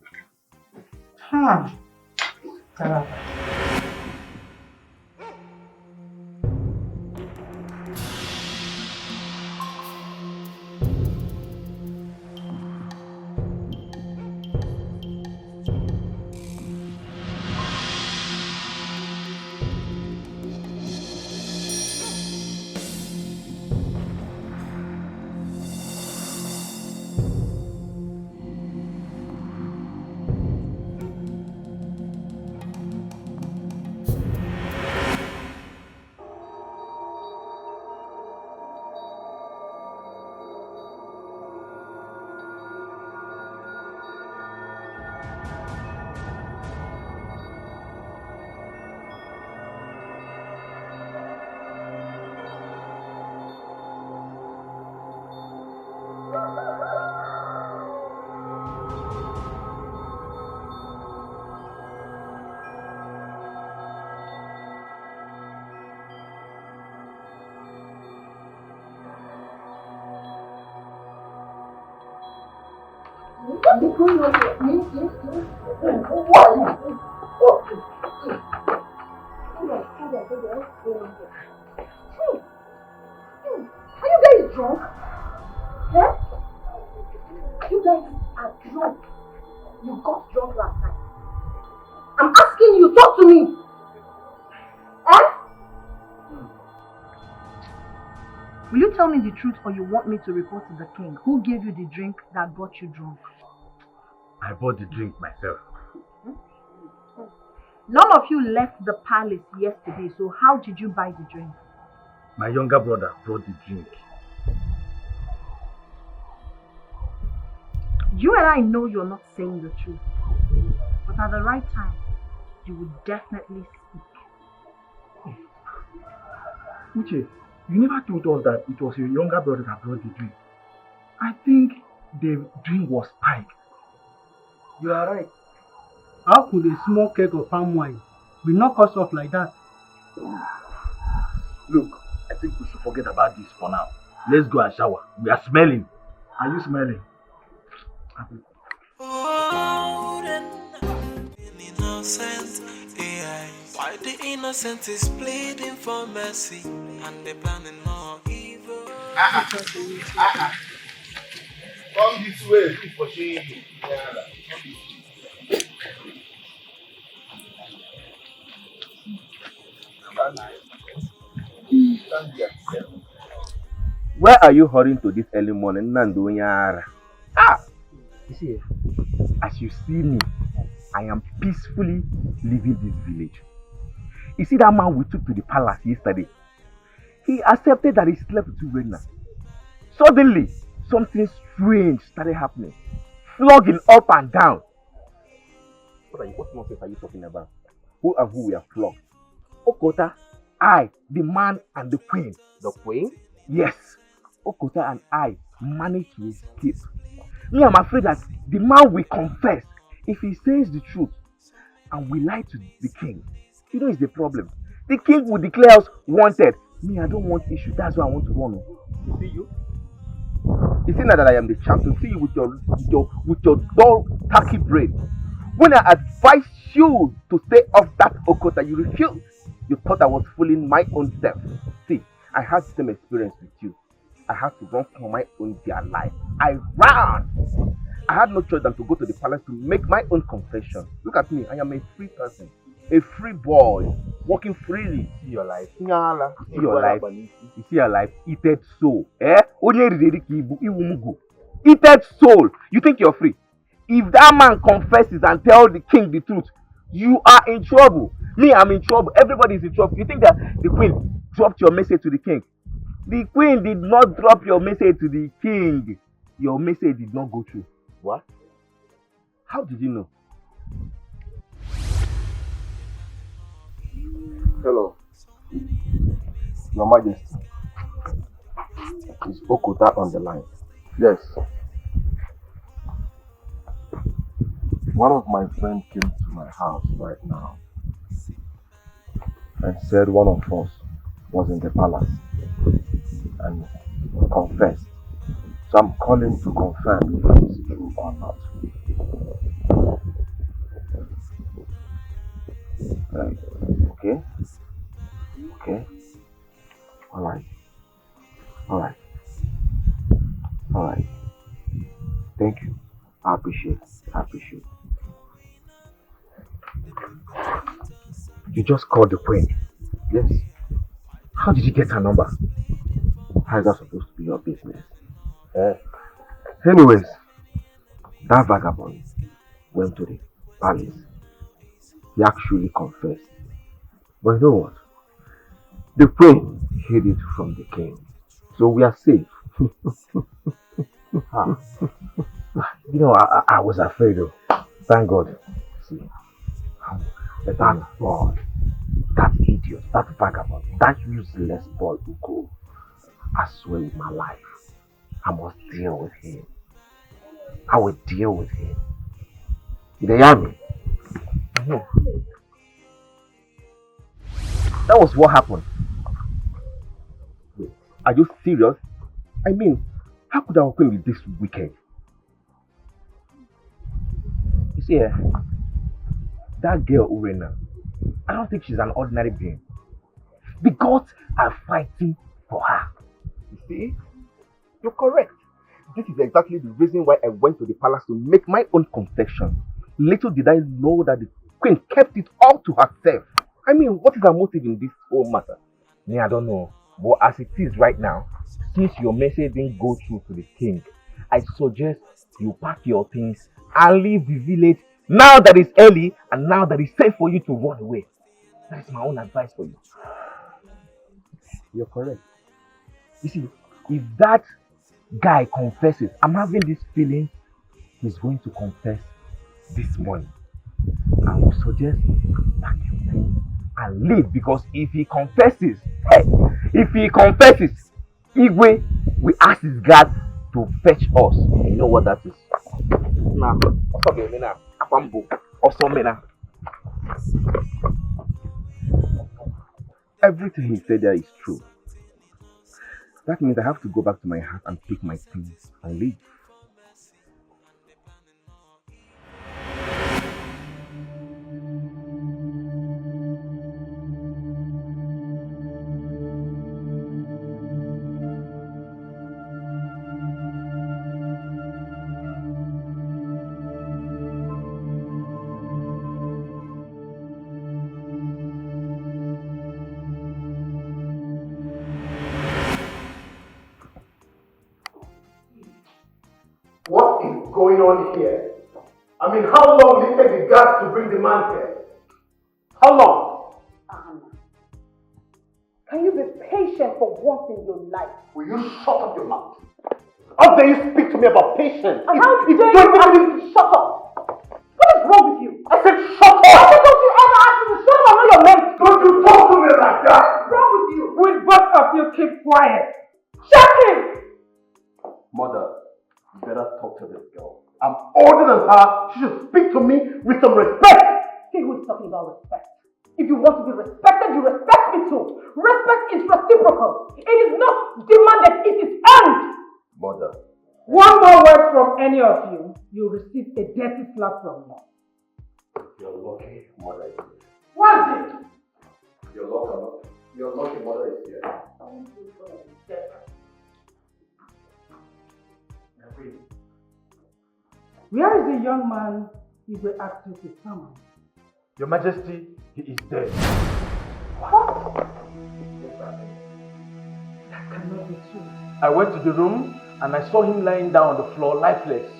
Are you guys drunk? Yeah? You guys are drunk. You got drunk last night. I'm asking you, talk to me. Will you tell me the truth or you want me to report to the king? Who gave you the drink that got you drunk? I bought the drink myself. None of you left the palace yesterday, so how did you buy the drink? My younger brother brought the drink. You and I know you're not saying the truth, but at the right time, you will definitely speak. Uche, you never told us that it was your younger brother that brought the drink. I think the drink was spiked. You are right. How could a small keg of palm wine be knocked us off like that? Look, I think we should forget about this for now. Let's go and shower. We are smelling. Are you smelling? Innocent, yeah. Why the innocent is pleading for mercy and they planning more evil. Come this way, for shame. Where are you hurrying to this early morning, Nandunyara? You see, as you see me, I am peacefully leaving this village. You see that man we took to the palace yesterday? He accepted that he slept with Urena. Suddenly, something strange started happening. Flogging up and down. What nonsense are you talking about? Who and who we are flogged? Okota I, the man and the queen. The queen? Yes. Okota and I managed to escape. Me, I'm afraid that the man will confess if he says the truth and we lie to the king. You know, it's the problem. The king will declare us wanted. Me, I don't want issue. That's why I want to run. You see you? You see now that I am the champion. See you with your dull, tacky brain. When I advised you to stay off that Okota, you refused. You thought I was fooling my own self. See, I had the same experience with you. I had to run for my own dear life. I ran. I had no choice than to go to the palace to make my own confession. Look at me. I am a free person. A free boy. Walking freely. See your life. See your life. You see your life. Eated soul. Eated soul. You think you're free? If that man confesses and tells the king the truth, you are in trouble. Me, I'm in trouble. Everybody is in trouble. You think that the queen dropped your message to the king? The queen did not drop your message to the king. Your message did not go through. What? How did you know? Hello. Your Majesty. Is Okota on the line? Yes. One of my friends came to my house right now and said one of us was in the palace and confessed. So I'm calling to confirm if it's true or not. Okay? Okay? Alright. Alright. Alright. Thank you. I appreciate it. I appreciate it. You just called the queen? Yes. How did you get her number? How is that supposed to be your business? Anyways, that vagabond went to the palace. He actually confessed. But you know what? The queen hid it from the king. So we are safe. You know, I was afraid though. Thank God. See, that boy, that idiot, that vagabond, that useless boy Ugo, I swear with my life, I must deal with him. I will deal with him. Did they hear me? That was what happened. Wait, are you serious? I mean, how could our queen be this wicked? You see, that girl Urena, I don't think she's an ordinary being. The gods are fighting for her. You see? You're correct. This is exactly the reason why I went to the palace to make my own confession. Little did I know that the queen kept it all to herself. I mean, what is her motive in this whole matter? Me, I don't know. But as it is right now, since your message didn't go through to the king, I suggest you pack your things and leave the village now that it's early and now that it's safe for you to run away. That is my own advice for you. You're correct. You see, if that guy confesses, I'm having this feeling he's going to confess this morning. I would suggest pack your things and leave, because if he confesses, Igwe will ask his guard to fetch us. And you know what that is? Everything he said there is true. That means I have to go back to my house and pick my things and leave. What is going on here? I mean, how long will it take the guards to bring the man here? How long? Can you be patient for once in your life? Will you shut up your mouth? How dare you speak to me about patience? And how dare you ask me to shut up? What is wrong with you? I said shut up! Why don't you ever ask me to shut up? I know your name. Don't you talk to me like that! of you keep quiet. Shut him! Mother, you better talk to this girl. I'm older than her. She should speak to me with some respect. See who is talking about respect. If you want to be respected, you respect me too. Respect is reciprocal. It is not demanded, it is earned. Mother. One more word from any of you, you'll receive a dirty slap from me. You're lucky, Mother is here. What's it? You're lucky, Mother is here. Where is the young man you were asked you to summon? Your Majesty, he is dead. What? That cannot be true. I went to the room and I saw him lying down on the floor, lifeless.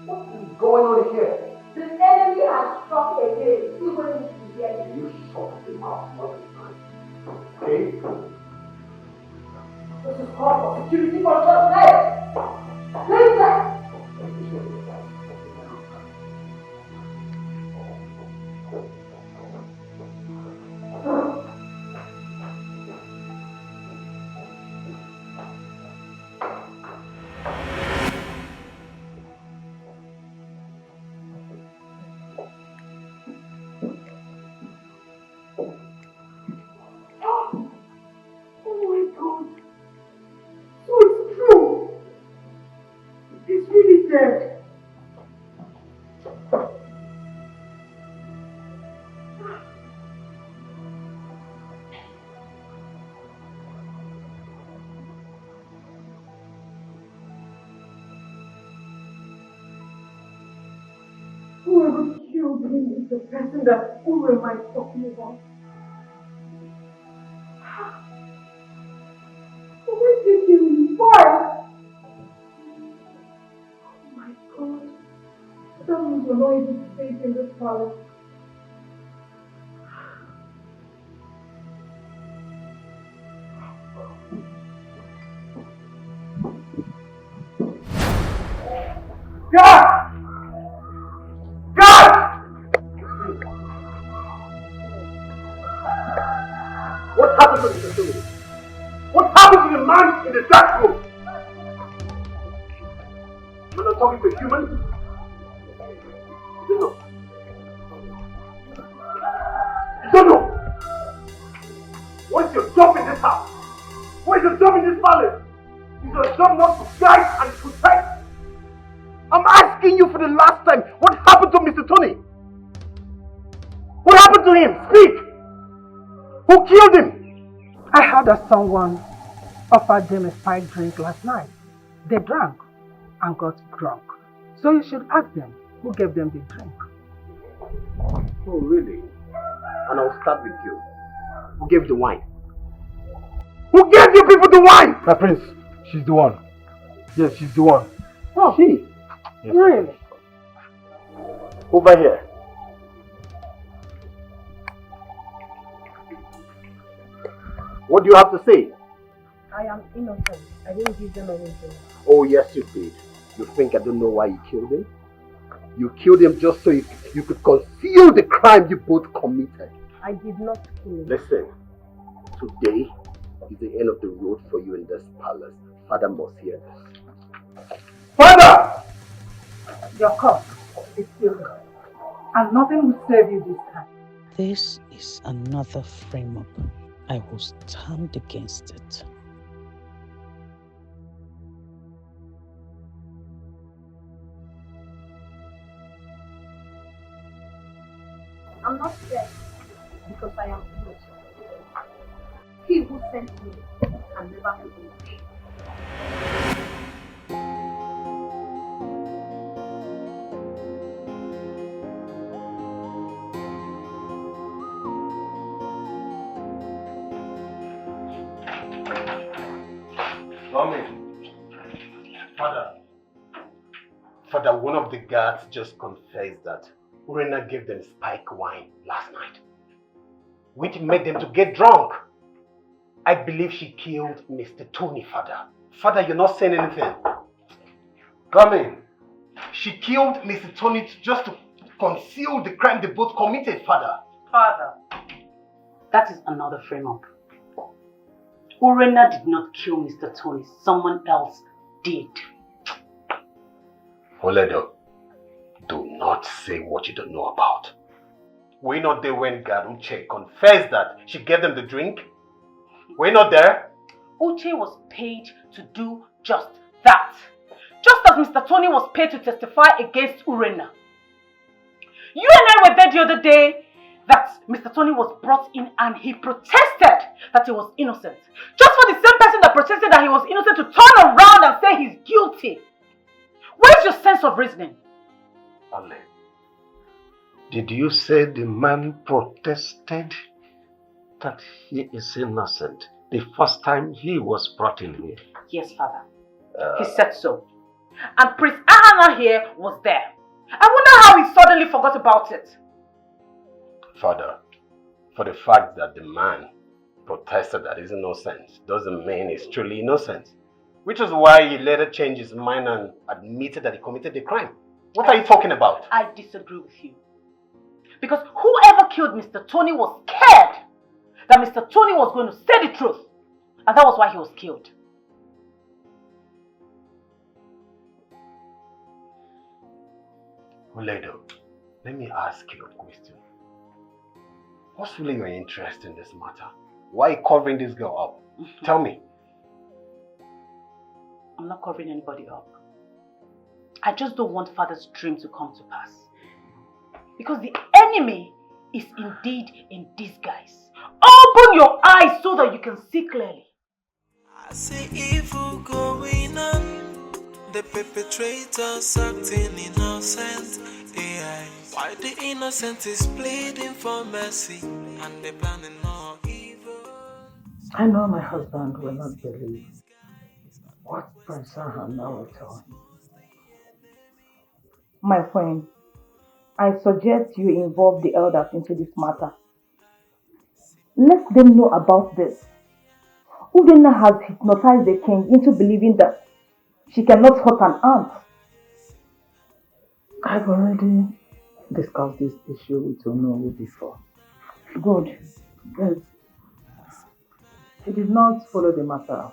What is going on here? The enemy has struck again. Even if you hear it. You shut him out all the time. Okay? This is called for security for just legs. Leave that. Whoever killed him is the person that Urena is talking about. Why did he kill him? Why? Oh my God. That means you're not able to stay in this palace. God! What happened to the facility? What happened to the man in the dark room? You're not talking to a human? You know. You don't know. What is your job in this house? What is your job in this palace? Is your job not to guide and protect? I'm asking you for the last time, what happened to Mr. Tony? What happened to him? Speak! Who killed him? I heard that someone offered them a spiked drink last night. They drank and got drunk. So you should ask them who gave them the drink. Oh, really? And I'll start with you. Who gave the wine? Who gave you people the wine? My prince, she's the one. Yes, she's the one. Oh, she? Yes. Really? Over here. What do you have to say? I am innocent. I didn't give them anything. Oh, yes, you did. You think I don't know why you killed him? You killed him just so you could conceal the crime you both committed. I did not kill him. Listen, today is the end of the road for you in this palace. Father must hear this. Father! Your cup is filled, and nothing will save you this time. This is another frame-up. I will stand against it. I'm not scared because I am innocent. He who sent me can never be me. Father, one of the guards just confessed that Urena gave them spike wine last night, which made them to get drunk. I believe she killed Mr. Tony, Father. Father, you're not saying anything. Come in. She killed Mr. Tony just to conceal the crime they both committed, Father. Father, that is another frame-up. Urena did not kill Mr. Tony. Someone else did. Oledo, do not say what you don't know about. Were you not there when God Uche confessed that she gave them the drink? Were you not there? Uche was paid to do just that. Just as Mr. Tony was paid to testify against Urena. You and I were there the other day that Mr. Tony was brought in and he protested that he was innocent. Just for the same person that protested that he was innocent to turn around and say he's guilty. Where's your sense of reasoning? Ale, did you say the man protested that he is innocent the first time he was brought in here? Yes, Father. He said so. And Prince Ahana here was there. I wonder how he suddenly forgot about it. Father, for the fact that the man protested that he's innocent doesn't mean he's truly innocent. Which is why he later changed his mind and admitted that he committed the crime. What are you talking about? I disagree with you. Because whoever killed Mr. Tony was scared that Mr. Tony was going to say the truth. And that was why he was killed. Oledo, let me ask you a question. What's really your interest in this matter? Why are you covering this girl up? Tell me. I'm not covering anybody up. I just don't want Father's dream to come to pass. Because the enemy is indeed in disguise. Open your eyes so that you can see clearly. I see evil going on. The perpetrators acting innocent. AI. Why the innocent is pleading for mercy and they planning more evil. I know my husband will not believe what Prince Ahana will tell him. My friend, I suggest you involve the elders into this matter. Let them know about this. Urena has hypnotized the king into believing that she cannot hurt an ant. I've already discussed this issue with Onowu before. Good. Yes. He did not follow the matter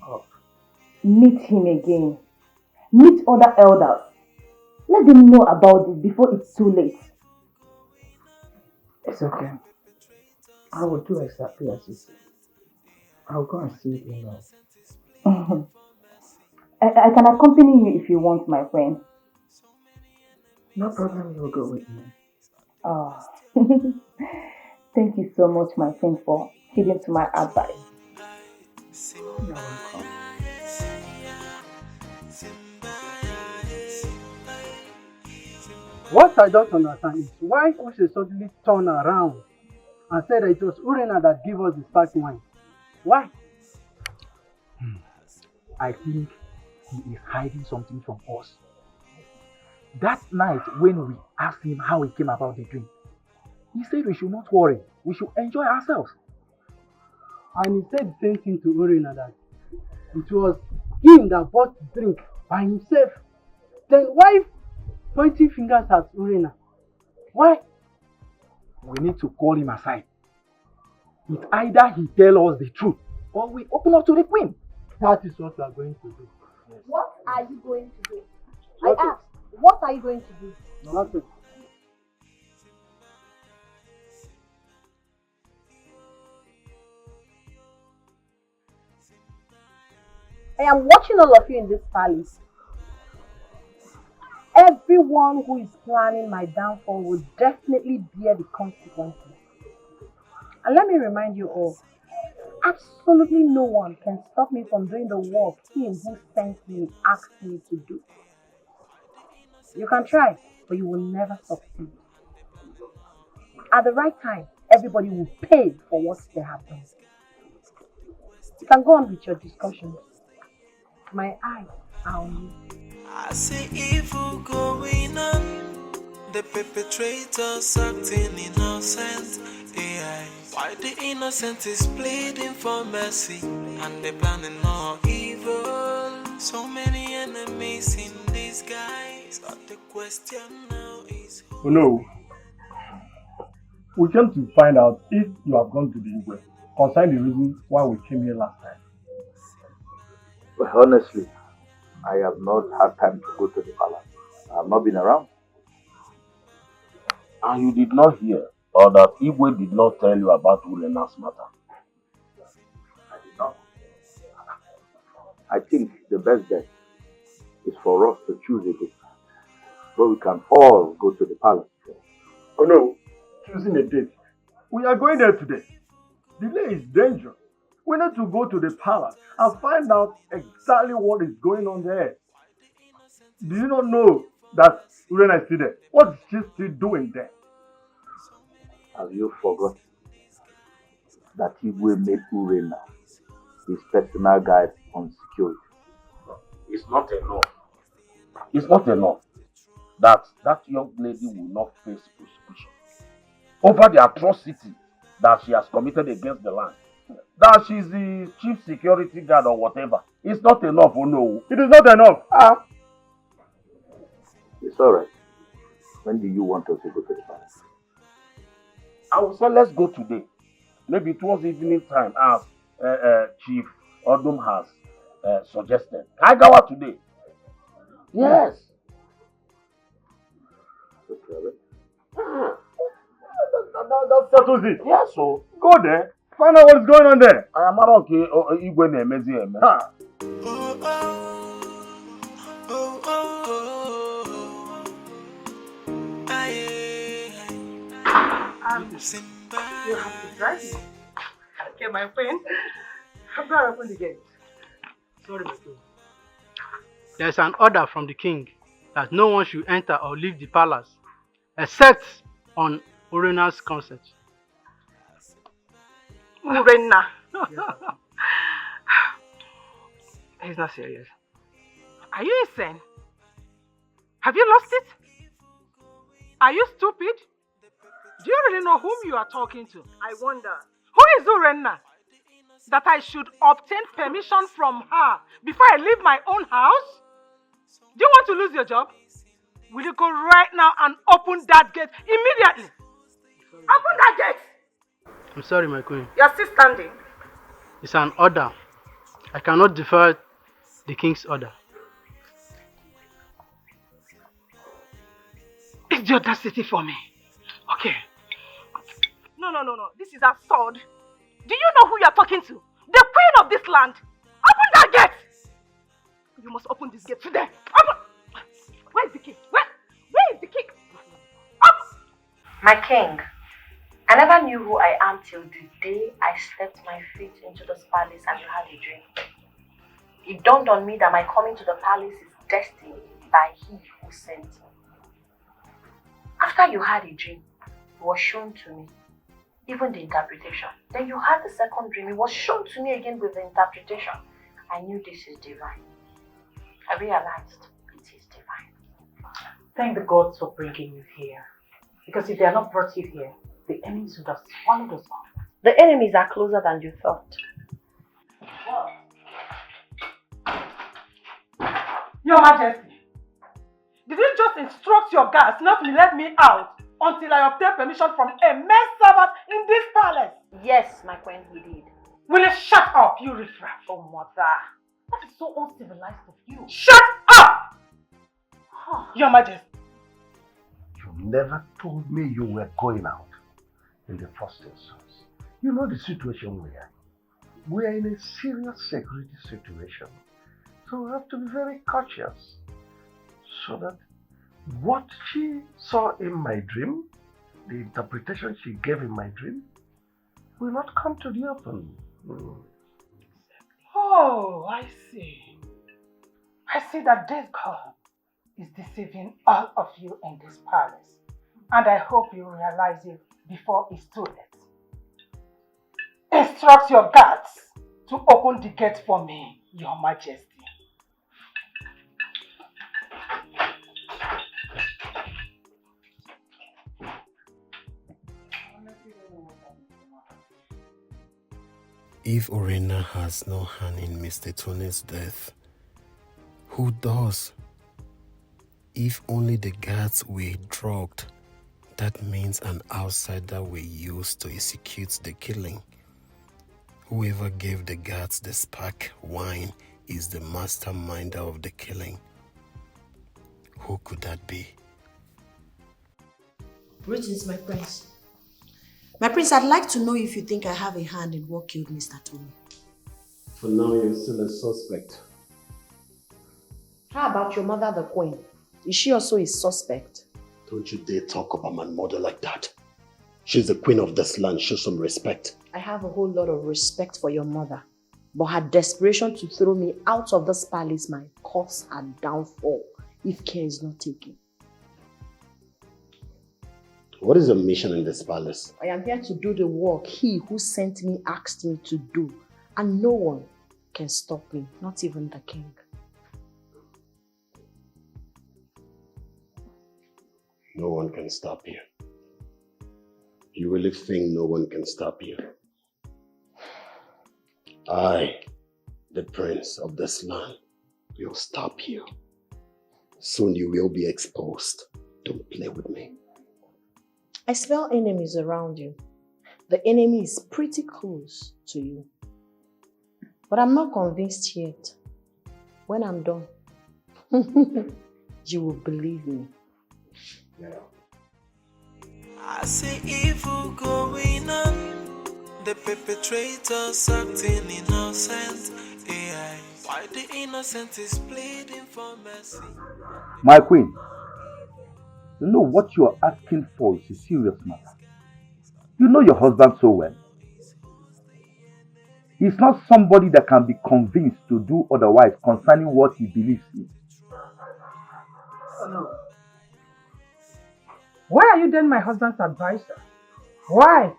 up. Meet him again. Meet other elders. Let them know about it before it's too late. It's okay. I will do exactly as you said. I'll go and see you now. I can accompany you if you want, my friend. No problem, you will go with me. Oh. Thank you so much, my friend, for heeding to my advice. You're welcome. What I don't understand is why Uche suddenly turned around and said that it was Urena that gave us the spark wine. Why? I think he is hiding something from us. That night when we asked him how he came about the drink, he said we should not worry, we should enjoy ourselves. And he said the same thing to Urena, that it was him that bought the drink by himself. Then why pointing fingers at Urena? Why? We need to call him aside. It's either he tell us the truth or we open up to the queen. That is what we are going to do. Yes. What are you going to do? Nothing. I asked, what are you going to do? Nothing. I am watching all of you in this palace. Everyone who is planning my downfall will definitely bear the consequences. And let me remind you all, absolutely no one can stop me from doing the work him who sent me asked me to do. You can try, but you will never succeed. At the right time, everybody will pay for what they have done. You can go on with your discussions. My eyes are on you. I see evil going on. The perpetrators acting innocent. AI. Why the innocent is pleading for mercy and they planning more evil. So many enemies in disguise. But the question now is Oh no. We came to find out if you have gone to the Igwe. concerning the reason why we came here last time. But honestly, I have not had time to go to the palace. I have not been around. And you did not hear, or that Igwe did not tell you about Urena's matter? I did not. I think the best bet is for us to choose a date where we can all go to the palace. Oh no, choosing a date. We are going there today. Delay is dangerous. We need to go to the palace and find out exactly what is going on there. Do you not know that Urena is still there? What is she still doing there? Have you forgotten that Igwe made Urena his personal guide on security? It's not enough. It's not enough that young lady will not face prosecution over the atrocity that she has committed against the land. That she's the chief security guard or whatever. It's not enough, oh no. It is not enough. It's alright. When do you want us to go to the palace? I will say let's go today. Maybe towards evening time as Chief Odum has suggested. Can I go out today? Yes. That settles it. Yes, so. Go there. Find out what is going on there. I am not okay. Igwe na-emezi eme. You have to drive me. Okay, my friend. I'm going to open the gate. Sorry, my friend. There's an order from the king that no one should enter or leave the palace except on Urena's consent. Urena. He's not serious. Are you insane? Have you lost it? Are you stupid? Do you really know whom you are talking to? I wonder. Who is Urena? That I should obtain permission from her before I leave my own house? Do you want to lose your job? Will you go right now and open that gate immediately? Open that gate! I'm sorry, my queen. You're still standing. It's an order. I cannot defer the king's order. It's the audacity for me. Okay. No. This is absurd. Do you know who you're talking to? The queen of this land. Open that gate! You must open this gate today. Open! Where is the key? Where is the key? Up! My king, I never knew who I am till the day I stepped my feet into this palace and you had a dream. It dawned on me that my coming to the palace is destined by he who sent me. After you had a dream, it was shown to me, even the interpretation. Then you had the second dream, it was shown to me again with the interpretation. I knew this is divine. I realized it is divine. Thank the gods for bringing you here. Because if they had not brought you here, the enemies would have swallowed us up. The enemies are closer than you thought. Your Majesty, did you just instruct your guards not to let me out until I obtain permission from a maid servant in this palace? Yes, my queen, he did. Will you shut up, you riffraff? Oh, mother. That is so uncivilized of you. Shut up! Your Majesty. You never told me you were going out in the first instance. You know the situation we are in. We are in a serious security situation. So we have to be very cautious. So that what she saw in my dream, the interpretation she gave in my dream, will not come to the open. Oh, I see. I see that this girl is deceiving all of you in this palace. And I hope you realize it before it's too late. Instruct your guards to open the gate for me, Your Majesty. If Urena has no hand in Mr. Tony's death, who does? If only the guards were drugged, that means an outsider were used to execute the killing. Whoever gave the guards the spark wine is the mastermind of the killing. Who could that be? Greetings, my prince. My prince, I'd like to know if you think I have a hand in what killed Mr. Tony. For now, you're still a suspect. How about your mother, the queen? Is she also a suspect? Don't you dare talk about my mother like that. She's the queen of this land. Show some respect. I have a whole lot of respect for your mother. But her desperation to throw me out of this palace might cause her downfall if care is not taken. What is your mission in this palace? I am here to do the work he who sent me asked me to do. And no one can stop me, not even the king. No one can stop you. You really think no one can stop you? I, the prince of this land, will stop you. Soon you will be exposed. Don't play with me. I smell enemies around you. The enemy is pretty close to you. But I'm not convinced yet. When I'm done, you will believe me. Yeah. I see evil going on. The perpetrators acting innocent. AI. Why the innocent is pleading for mercy? My queen, you know what you are asking for is a serious matter. You know your husband so well. He's not somebody that can be convinced to do otherwise concerning what he believes in. Oh no. Why are you then my husband's advisor? Why?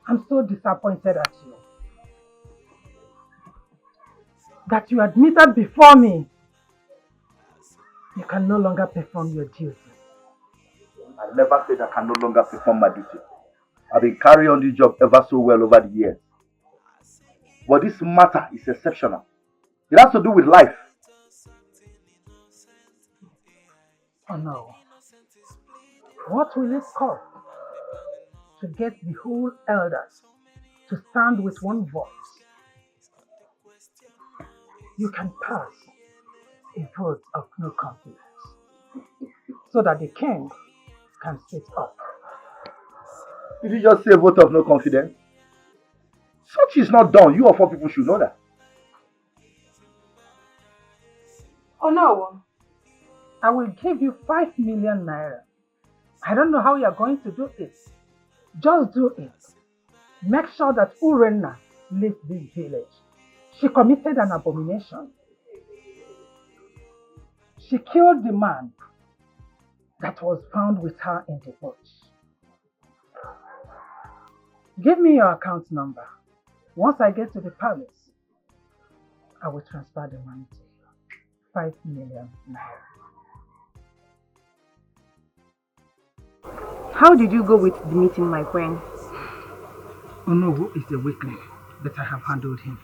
I'm so disappointed at you. That you admitted before me you can no longer perform your duty. I never said I can no longer perform my duty. I've been carrying on this job ever so well over the years. But this matter is exceptional. It has to do with life. Oh no. What will it cost to get the whole elders to stand with one voice? You can pass a vote of no confidence so that the king can sit up. Did you just say a vote of no confidence? Such is not done. You of all people should know that. Oh no. I will give you 5 million naira. I don't know how you are going to do it. Just do it. Make sure that Urena leaves this village. She committed an abomination. She killed the man that was found with her in the bush. Give me your account number. Once I get to the palace, I will transfer the money to you. 5 million naira. How did you go with the meeting, my friend? Onowu is a weakling, but I have handled him.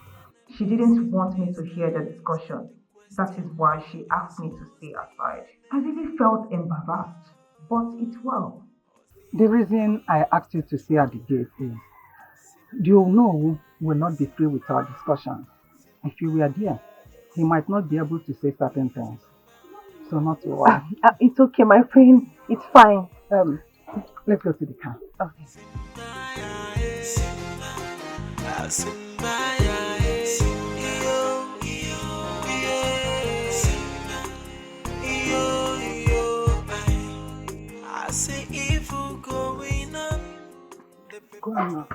She didn't want me to hear the discussion. That is why she asked me to stay aside. I really felt embarrassed, but it's well. The reason I asked you to stay at the gate is the Onowu will not be free with our discussion. If you were there, he might not be able to say certain things. So not to worry. It's okay, my friend. It's fine. Let's go to the car. Okay. I see evil going on. Go on now.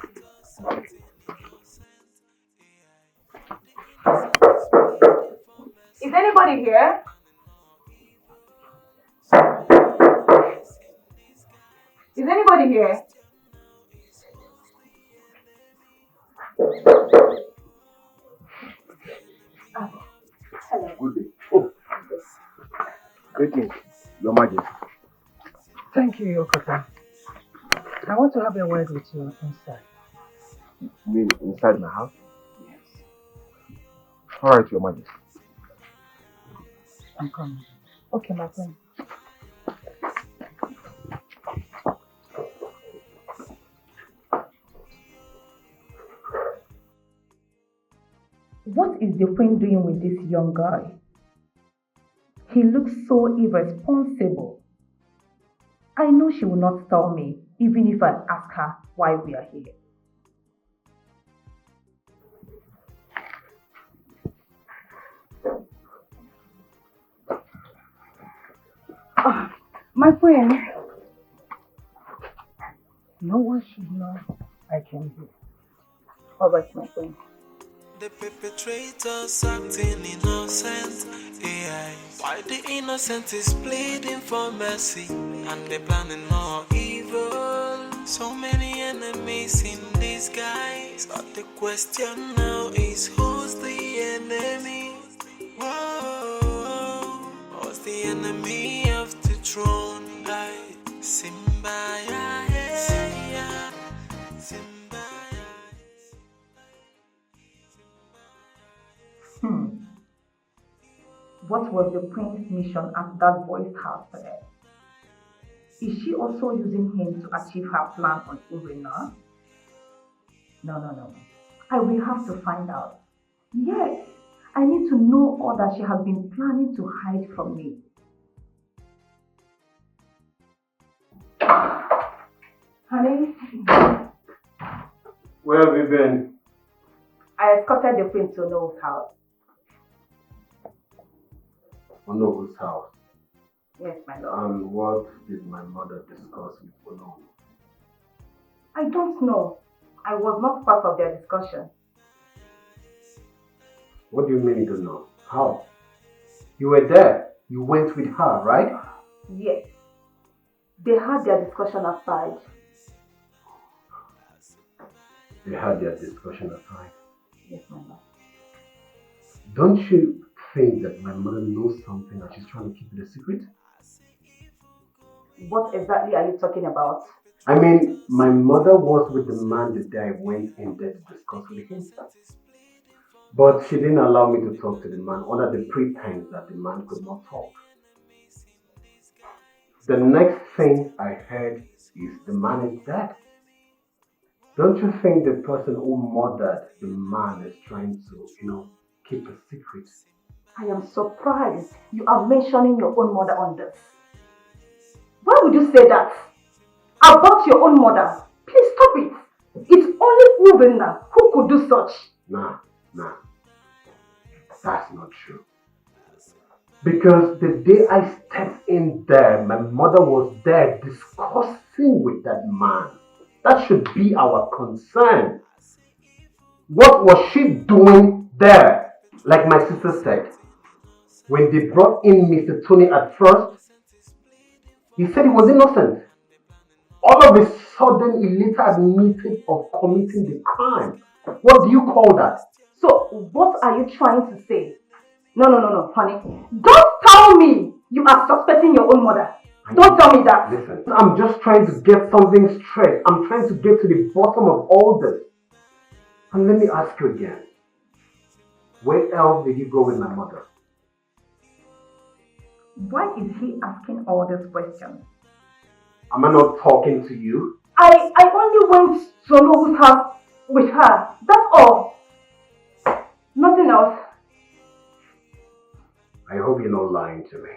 Is anybody here? Is anybody here? Hello. Good day. Oh. Greetings, Your Majesty. Thank you, Yokota. I want to have a word with you inside. You mean inside my house? Yes. Alright, Your Majesty. I'm coming. Okay, my friend. What is the queen doing with this young guy? He looks so irresponsible. I know she will not tell me, even if I ask her why we are here. My friend. No one should know I came here. All right, my friend. The perpetrators acting innocent. AI. Why the innocent is pleading for mercy, and they're planning more evil. So many enemies in disguise. But the question now is, who's the enemy? Whoa, who's the enemy of the throne? Simba, yeah, yeah. Simba. What was the queen's mission at that boy's house today? Is she also using him to achieve her plan on Urena? No. I will have to find out. Yes, I need to know all that she has been planning to hide from me. Honey? Where have you been? I escorted the queen to Noel's house. Onobu's house. Yes, my lord. And what did my mother discuss with Onobu? I don't know. I was not part of their discussion. What do you mean you don't know? How? You were there. You went with her, right? Yes. They had their discussion aside. They had their discussion aside. Yes, my lord. Don't you think that my mother knows something and she's trying to keep it a secret? What exactly are you talking about? I mean, my mother was with the man the day I went in there to discuss with him. But she didn't allow me to talk to the man under the pretense that the man could not talk. The next thing I heard is the man is dead. Don't you think the person who murdered the man is trying to, keep a secret? I am surprised you are mentioning your own mother on this. Why would you say that? About your own mother? Please stop it. It's only Urena who could do such. Nah. That's not true. Because the day I stepped in there, my mother was there discussing with that man. That should be our concern. What was she doing there? Like my sister said, when they brought in Mr. Tony at first, he said he was innocent. All of a sudden, he later admitted of committing the crime. What do you call that? So, what are you trying to say? No, honey. Don't tell me you are suspecting your own mother. Don't tell me that. Listen, I'm just trying to get something straight. I'm trying to get to the bottom of all this. And let me ask you again. Where else did you go with my mother? Why is he asking all these questions? Am I not talking to you? I only went to Noel's house with her. That's all. Nothing else. I hope you're not lying to me.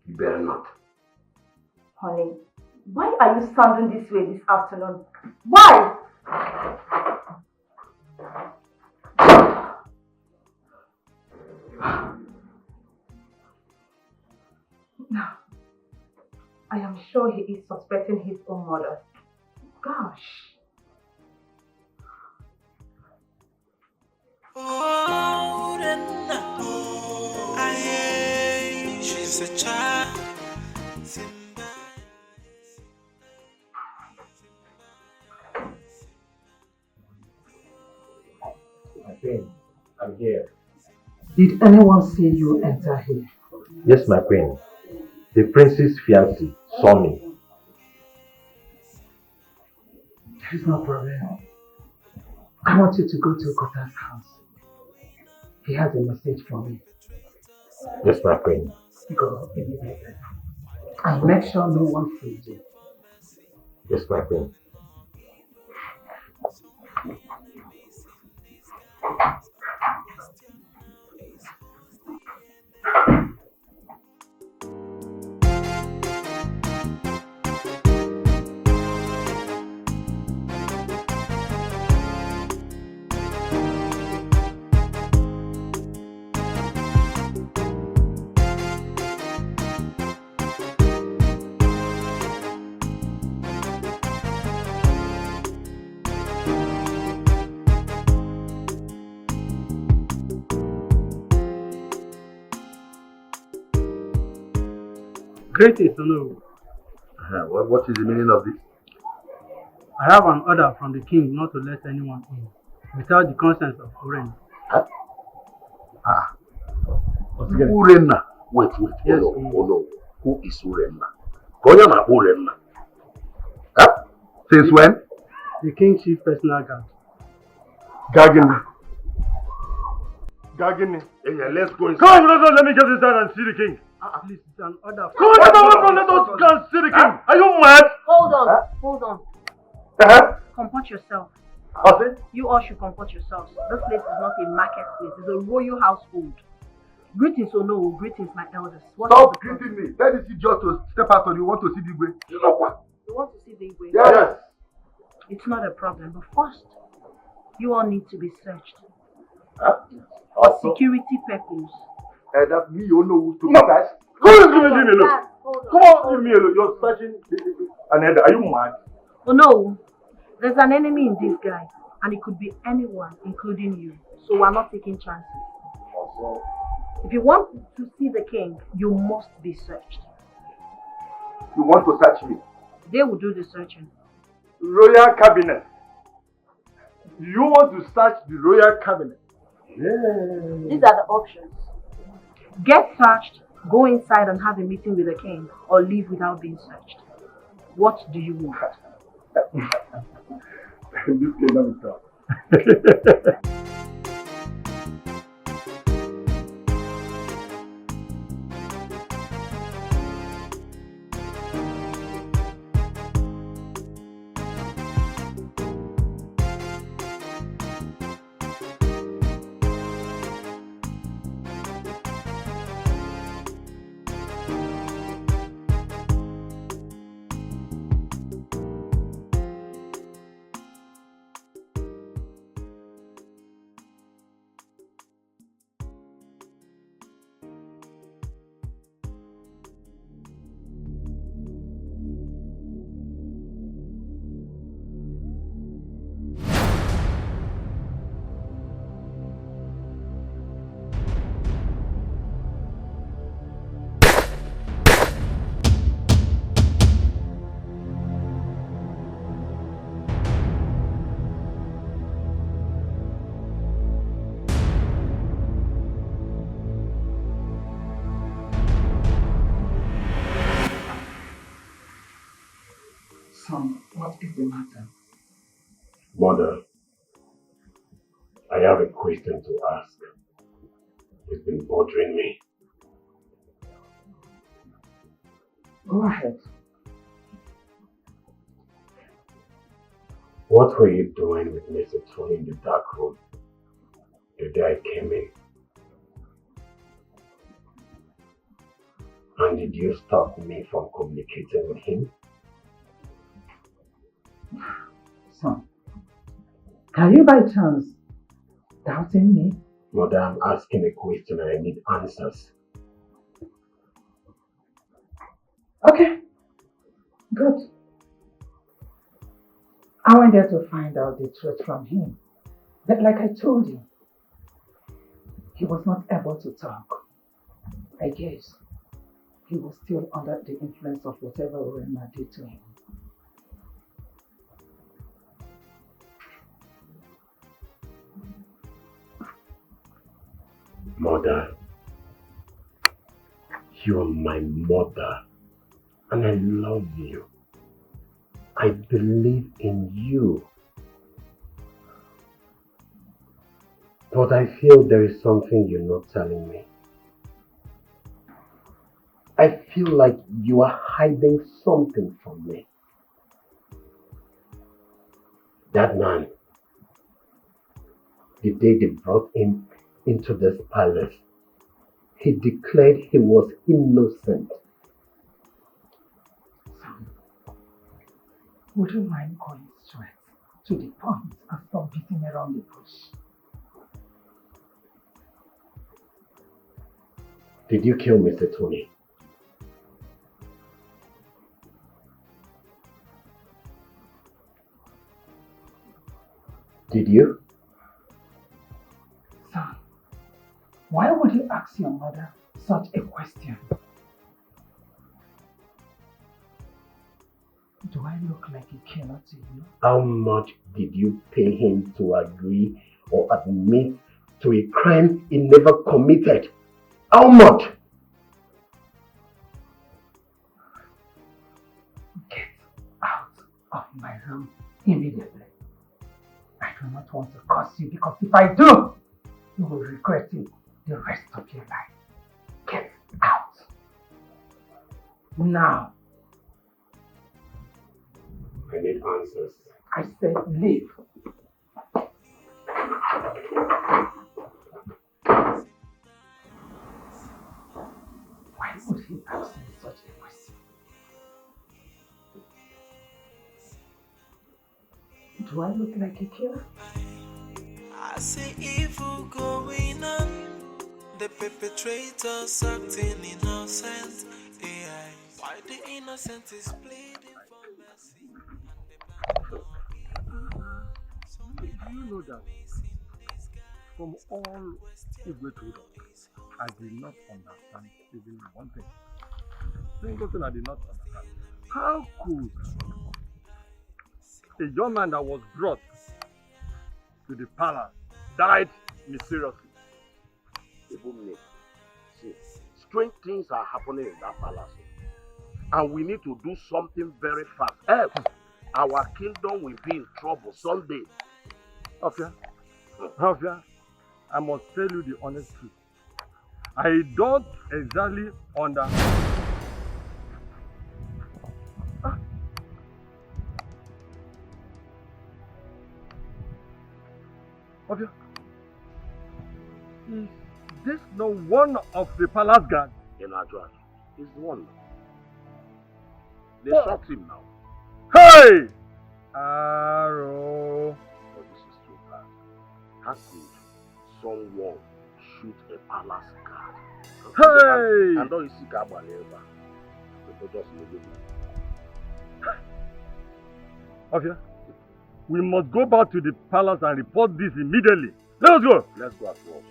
You better not. Honey, why are you sounding this way this afternoon? Why? No. I am sure he is suspecting his own mother. Gosh. Oh, she's a child. I'm here. Did anyone see you enter here? Yes, my queen. The prince's fiancé saw me. There is no problem. I want you to go to Kota's house. He has a message for me. Yes, my queen. Go immediately. And make sure no one sees you. Yes, my queen. Greetings, Nollywood. What is the meaning of this? I have an order from the king not to let anyone in without the consent of Urena. Urena. Wait. Yes, Oh no. Who is Urena? Konya Urena. Huh? Since when? The king's chief personal guard. Gagini. Yeah, let's go inside. Come, let me get inside and see the king. Please, it's an order. Come on, let us go and see the king. Are you mad? Hold on. Comport yourself. You all should comport yourselves. This place is not a marketplace, it's a royal household. Greetings, no, greetings, my elders. Stop greeting me. That is just to step out or you want to see the way. You know what? You want to see the way? Yes. It's not a problem, but first, you all need to be searched. For security purposes. That me, you know who to be searched. Leave me alone. Come on, leave me alone. You're searching another. Are you mad? Oh no, there's an enemy in this guy, and it could be anyone, including you. So we're not taking chances. If you want to see the king, you must be searched. You want to search me? They will do the searching. Royal cabinet. You want to search the royal cabinet? Yeah. These are the options. Get searched, go inside and have a meeting with the king, or leave without being searched. What do you want? This cannot be done. Son, what is the matter? Mother, I have a question to ask. It's been bothering me. Go ahead. What were you doing with Mr. Tony in the dark room the day I came in? And did you stop me from communicating with him? Son, are you by chance doubting me? Mother, I'm asking a question and I need answers. Okay, good. I went there to find out the truth from him. But like I told you, he was not able to talk. I guess he was still under the influence of whatever Urena did to him. Mother, you are my mother and I love you. I believe in you. But I feel there is something you're not telling me. I feel like you are hiding something from me. That man, the day they brought him into this palace, he declared he was innocent. Son, would you mind going straight to the point and stop beating around the bush? Did you kill Mr. Tony? Did you? Son, why would you ask your mother such a question? Do I look like a killer to you? How much did you pay him to agree or admit to a crime he never committed? How much? Get out of my room immediately. I do not want to curse you because if I do, you will regret it the rest of your life. Get out. Now. I need answers. I said leave. Why would he ask me such a question? Do I look like a killer? I see evil going on. The perpetrators acting innocent. AI. Why the innocent is pleading for mercy? Do you know that from all Igwe told us, I did not understand even one thing. Single thing I did not understand. How could a young man that was brought to the palace died mysteriously? See, strange things are happening in that palace. And we need to do something very fast. Else, our kingdom will be in trouble someday. Afia, I must tell you the honest truth. I don't exactly understand. Afia, is this not one of the palace guards? In Adra, he's the one. They shot him now. Hey! Arrow. Oh, this is too bad. How could someone shoot a palace guard? Hey! And don't you see Gabaleva? They just leave him. Okay. We must go back to the palace and report this immediately. Let us go. Let's go at once.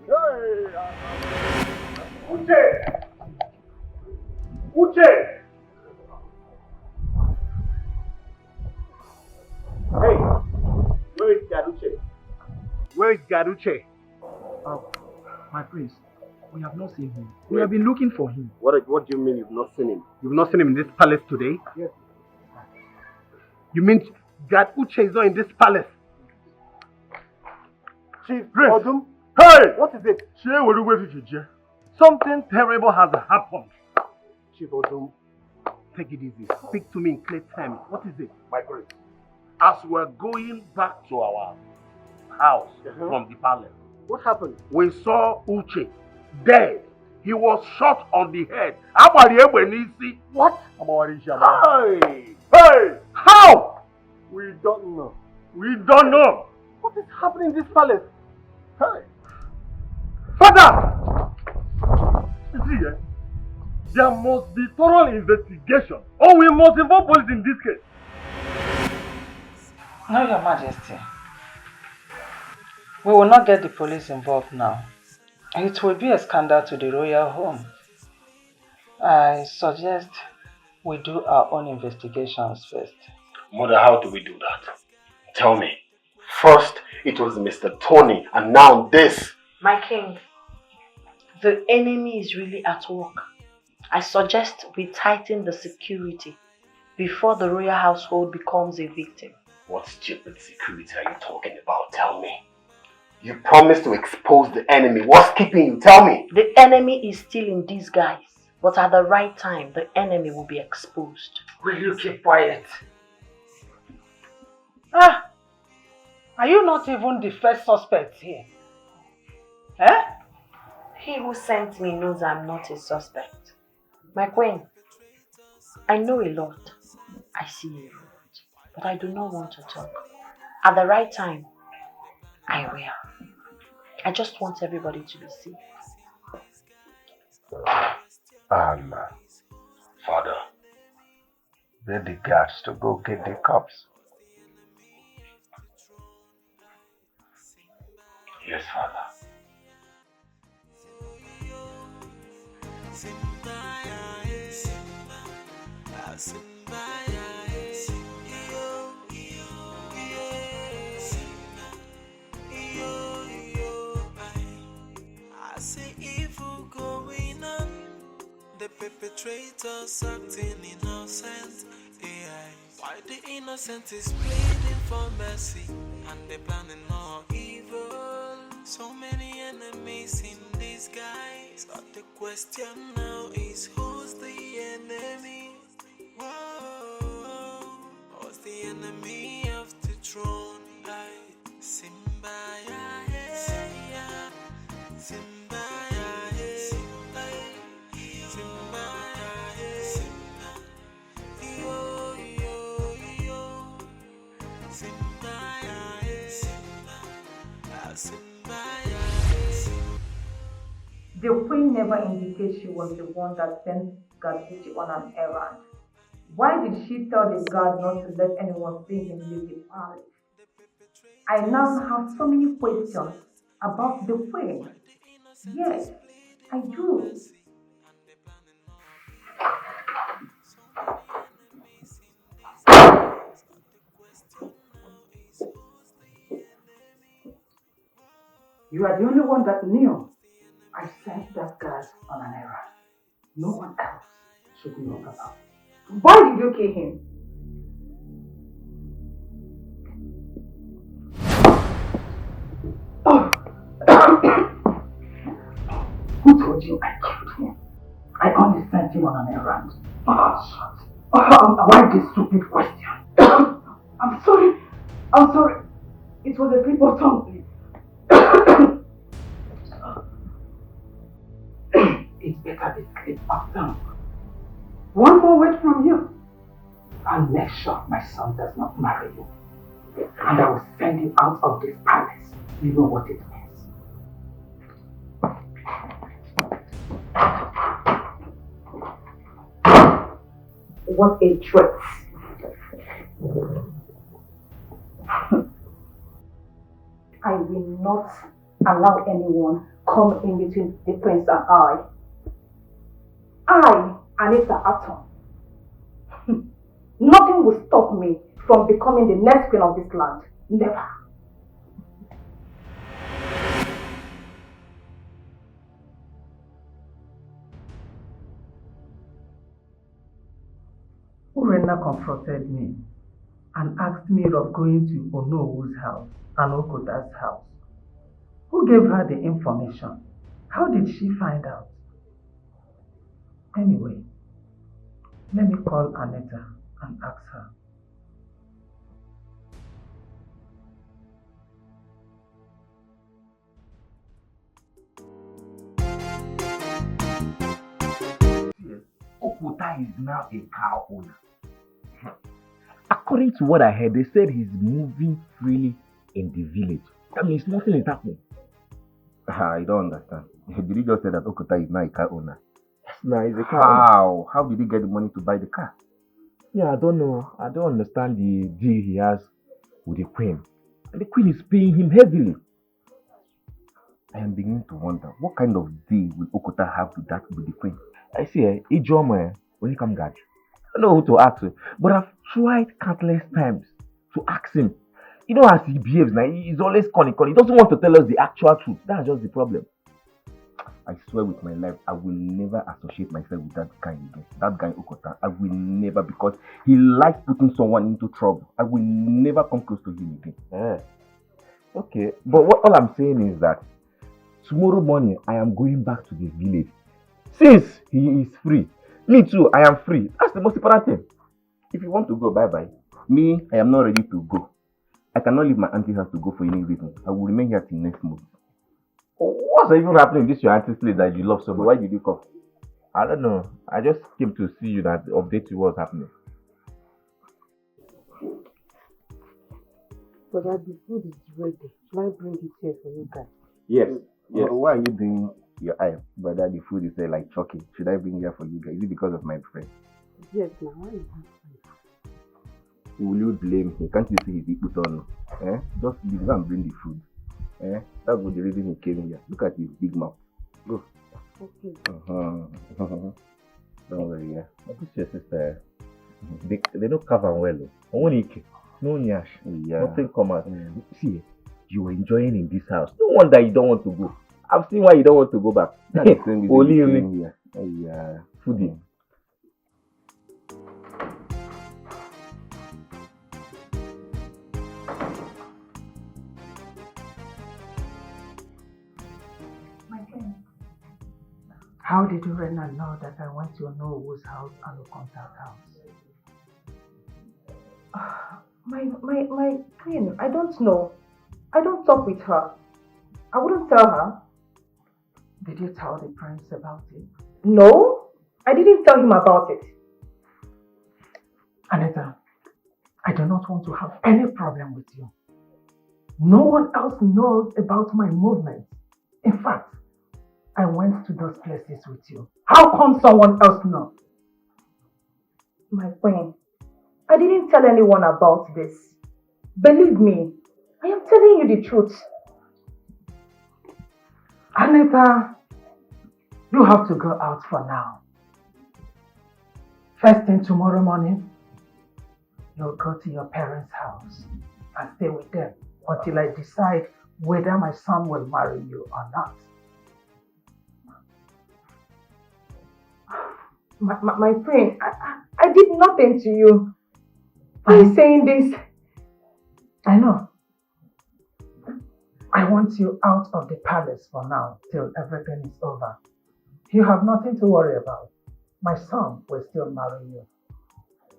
Hey! Uche! Uche! Hey! Where is Gaduche? Where is Gaduche? Oh, my prince, we have not seen him. We have been looking for him. What do you mean you've not seen him? You've not seen him in this palace today? Yes. You mean Gaduche is not in this palace? Chief Odum? Hey! What is it? Something terrible has happened. Chief Odum, take it easy. Speak to me in clear terms. What is it? My prince, as we're going back to our house from the palace, What happened? we saw Uche dead. He was shot on the head. What? Hey! Hey! How? We don't know. We don't know. What is happening in this palace? Hey! Father! You see, there must be thorough investigation, or we must involve police in this case. No, Your Majesty. We will not get the police involved now. It will be a scandal to the royal home. I suggest we do our own investigations first. Mother, how do we do that? Tell me. First, it was Mr. Tony, and now this. My king, the enemy is really at work. I suggest we tighten the security before the royal household becomes a victim. What stupid security are you talking about? Tell me. You promised to expose the enemy. What's keeping you? Tell me. The enemy is still in disguise, but at the right time, the enemy will be exposed. Will you keep quiet? Ah! Are you not even the first suspect here? Eh? He who sent me knows I'm not a suspect. My queen, I know a lot. I see a lot. But I do not want to talk. At the right time, I will. I just want everybody to be safe. Father, get the guards to go get the cops. Yes, Father. I see evil going on. The perpetrators acting innocent. AI. Why the innocent is pleading for mercy and they planning more evil. So many enemies in disguise. But the question now is who's the enemy? Whoa, who's the enemy of the throne? Simba, Simba, Simba, yo, yo, yo, Simba, Simba. The queen never indicated she was the one that sent Gadbuti on an errand. Why did she tell the guard not to let anyone see him leave the palace? I now have so many questions about the queen. Yes, I do. You are the only one that knew I sent that guard on an errand. No one else should know about it. Why did you kill him? Who told you I killed him? I only sent him on an errand. Why this stupid question? I'm sorry. I'm sorry. It was a slip of tongue, please. It's better be slip of tongue. One more word from you. I'll make sure my son does not marry you. And I will send you out of this palace. You know what it means. What a threat. I will not allow anyone come in between the prince and I. Anita Atom. Nothing will stop me from becoming the next queen of this land. Never. Urena confronted me and asked me of going to Onowu's house and Okota's house. Who gave her the information? How did she find out? Anyway, let me call Anita and ask her. Okota is now a cow owner. According to what I heard, they said he's moving freely in the village. That means nothing is happening. I don't understand. Did you just say that Okota is now a car owner? No, he's a car owner. How? How did he get the money to buy the car? Yeah, I don't know. I don't understand the deal he has with the queen. And the queen is paying him heavily. I am beginning to wonder, what kind of deal will Okota have with the queen? I see, Ijoma, when he come back, I don't know who to ask him, but I've tried countless times to ask him. You know as he behaves now, he's always conning. He doesn't want to tell us the actual truth. That's just the problem. I swear with my life, I will never associate myself with that guy again. That guy Okota, I will never, because he likes putting someone into trouble. I will never come close to him again. Okay, but all I'm saying is that tomorrow morning, I am going back to the village. Since he is free, me too, I am free. That's the most important thing. If you want to go, bye-bye. Me, I am not ready to go. I cannot leave my auntie's house to go for any reason. I will remain here till next month. What's even happening in this your auntie's place that you love so much? Why did you come? I don't know. I just came to see you that update you what's happening. But the food is ready. Shall I bring it here for you guys? Yes. Why are you doing your eye? Brother, the food is there like choking. Should I bring here for you guys? Is it because of my friend? Yes, now why is that? Will you blame him? Can't you see he put on? Just leave and bring the food. That was the reason he came here. Look at his big mouth. Go. Okay. Don't worry, yeah. But this your sister. They don't cover well. Only no nyash. Yeah. Nothing come out. See, you were enjoying in this house. No wonder you don't want to go. I've seen why you don't want to go back. Only you. Yeah. Foodie. How did Urena know that I went to Nollywood's house and a contact house? My queen, I don't know. I don't talk with her. I wouldn't tell her. Did you tell the prince about it? No, I didn't tell him about it. Anita, I do not want to have any problem with you. No one else knows about my movements. In fact, I went to those places with you. How come someone else knows? My queen, I didn't tell anyone about this. Believe me, I am telling you the truth. Anita, you have to go out for now. First thing tomorrow morning, you'll go to your parents' house and stay with them until I decide whether my son will marry you or not. My friend, I did nothing to you. Why are you saying this? I know. I want you out of the palace for now till everything is over. You have nothing to worry about. My son will still marry you.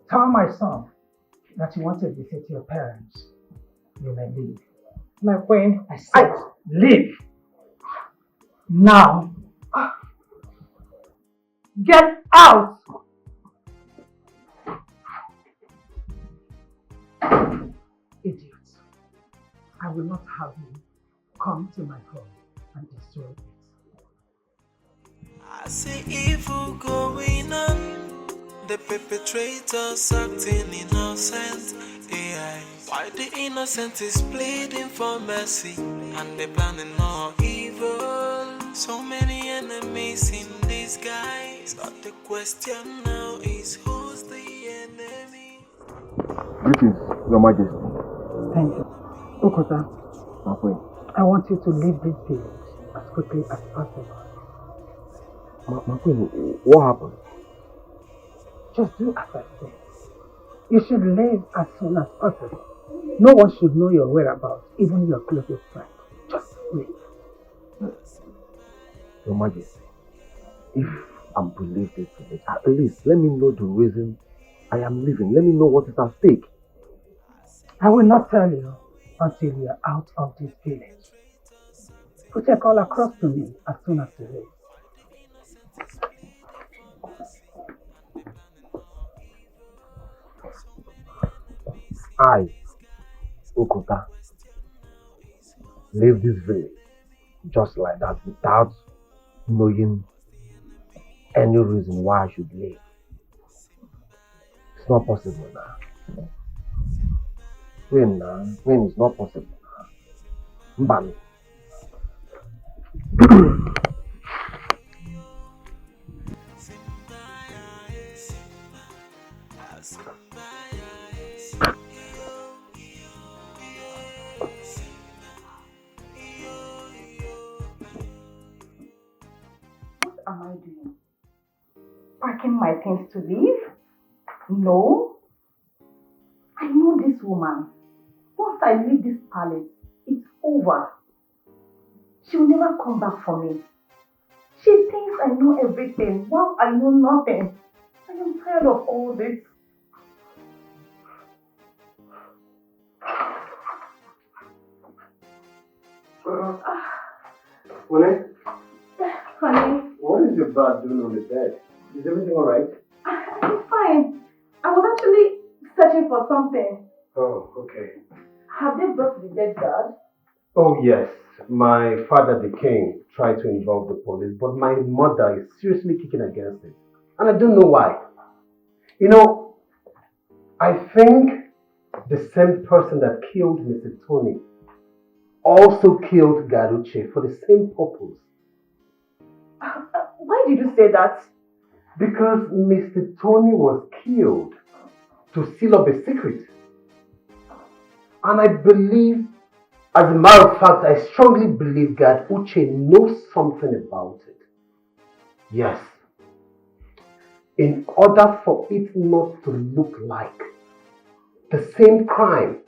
Tell my son that you want to visit your parents. You may leave. My queen, I said leave. Now. Get out! Idiots. I will not have you come to my home and destroy it. I see evil going on. The perpetrators acting innocent. AI. Why the innocent is pleading for mercy and they planning more evil. So many enemies in disguise, but the question now is who's the enemy? Greetings, Your Majesty. Thank you. Okota, My queen. I want you to leave this village as quickly as possible. My queen, what happened? Just do as I say. You should leave as soon as possible. No one should know your whereabouts, even your closest friend. Just leave. Your Majesty, if I'm to leave this village, at least let me know the reason I am leaving. Let me know what is at stake. I will not tell you until you are out of this village. Put a call across to me as soon as you leave. I, Okota, leave this village just like that without knowing any reason why I should leave. It's not possible now. When it's not possible now. Mbali. What am I doing? Packing my things to leave? No. I know this woman. Once I leave this palace, it's over. She will never come back for me. She thinks I know everything while I know nothing. I am tired of all this. Honey? Honey, What is your dad doing on the bed? Is everything alright? I'm fine. I was actually searching for something. Oh, okay. Have they brought the dead guard? Oh, yes. My father, the king, tried to involve the police, but my mother is seriously kicking against it. And I don't know why. You know, I think the same person that killed Mr. Tony also killed Garuche for the same purpose. Why did you say that? Because Mr. Tony was killed to seal up a secret. And I believe, as a matter of fact, I strongly believe that Uche knows something about it. Yes. In order for it not to look like the same crime,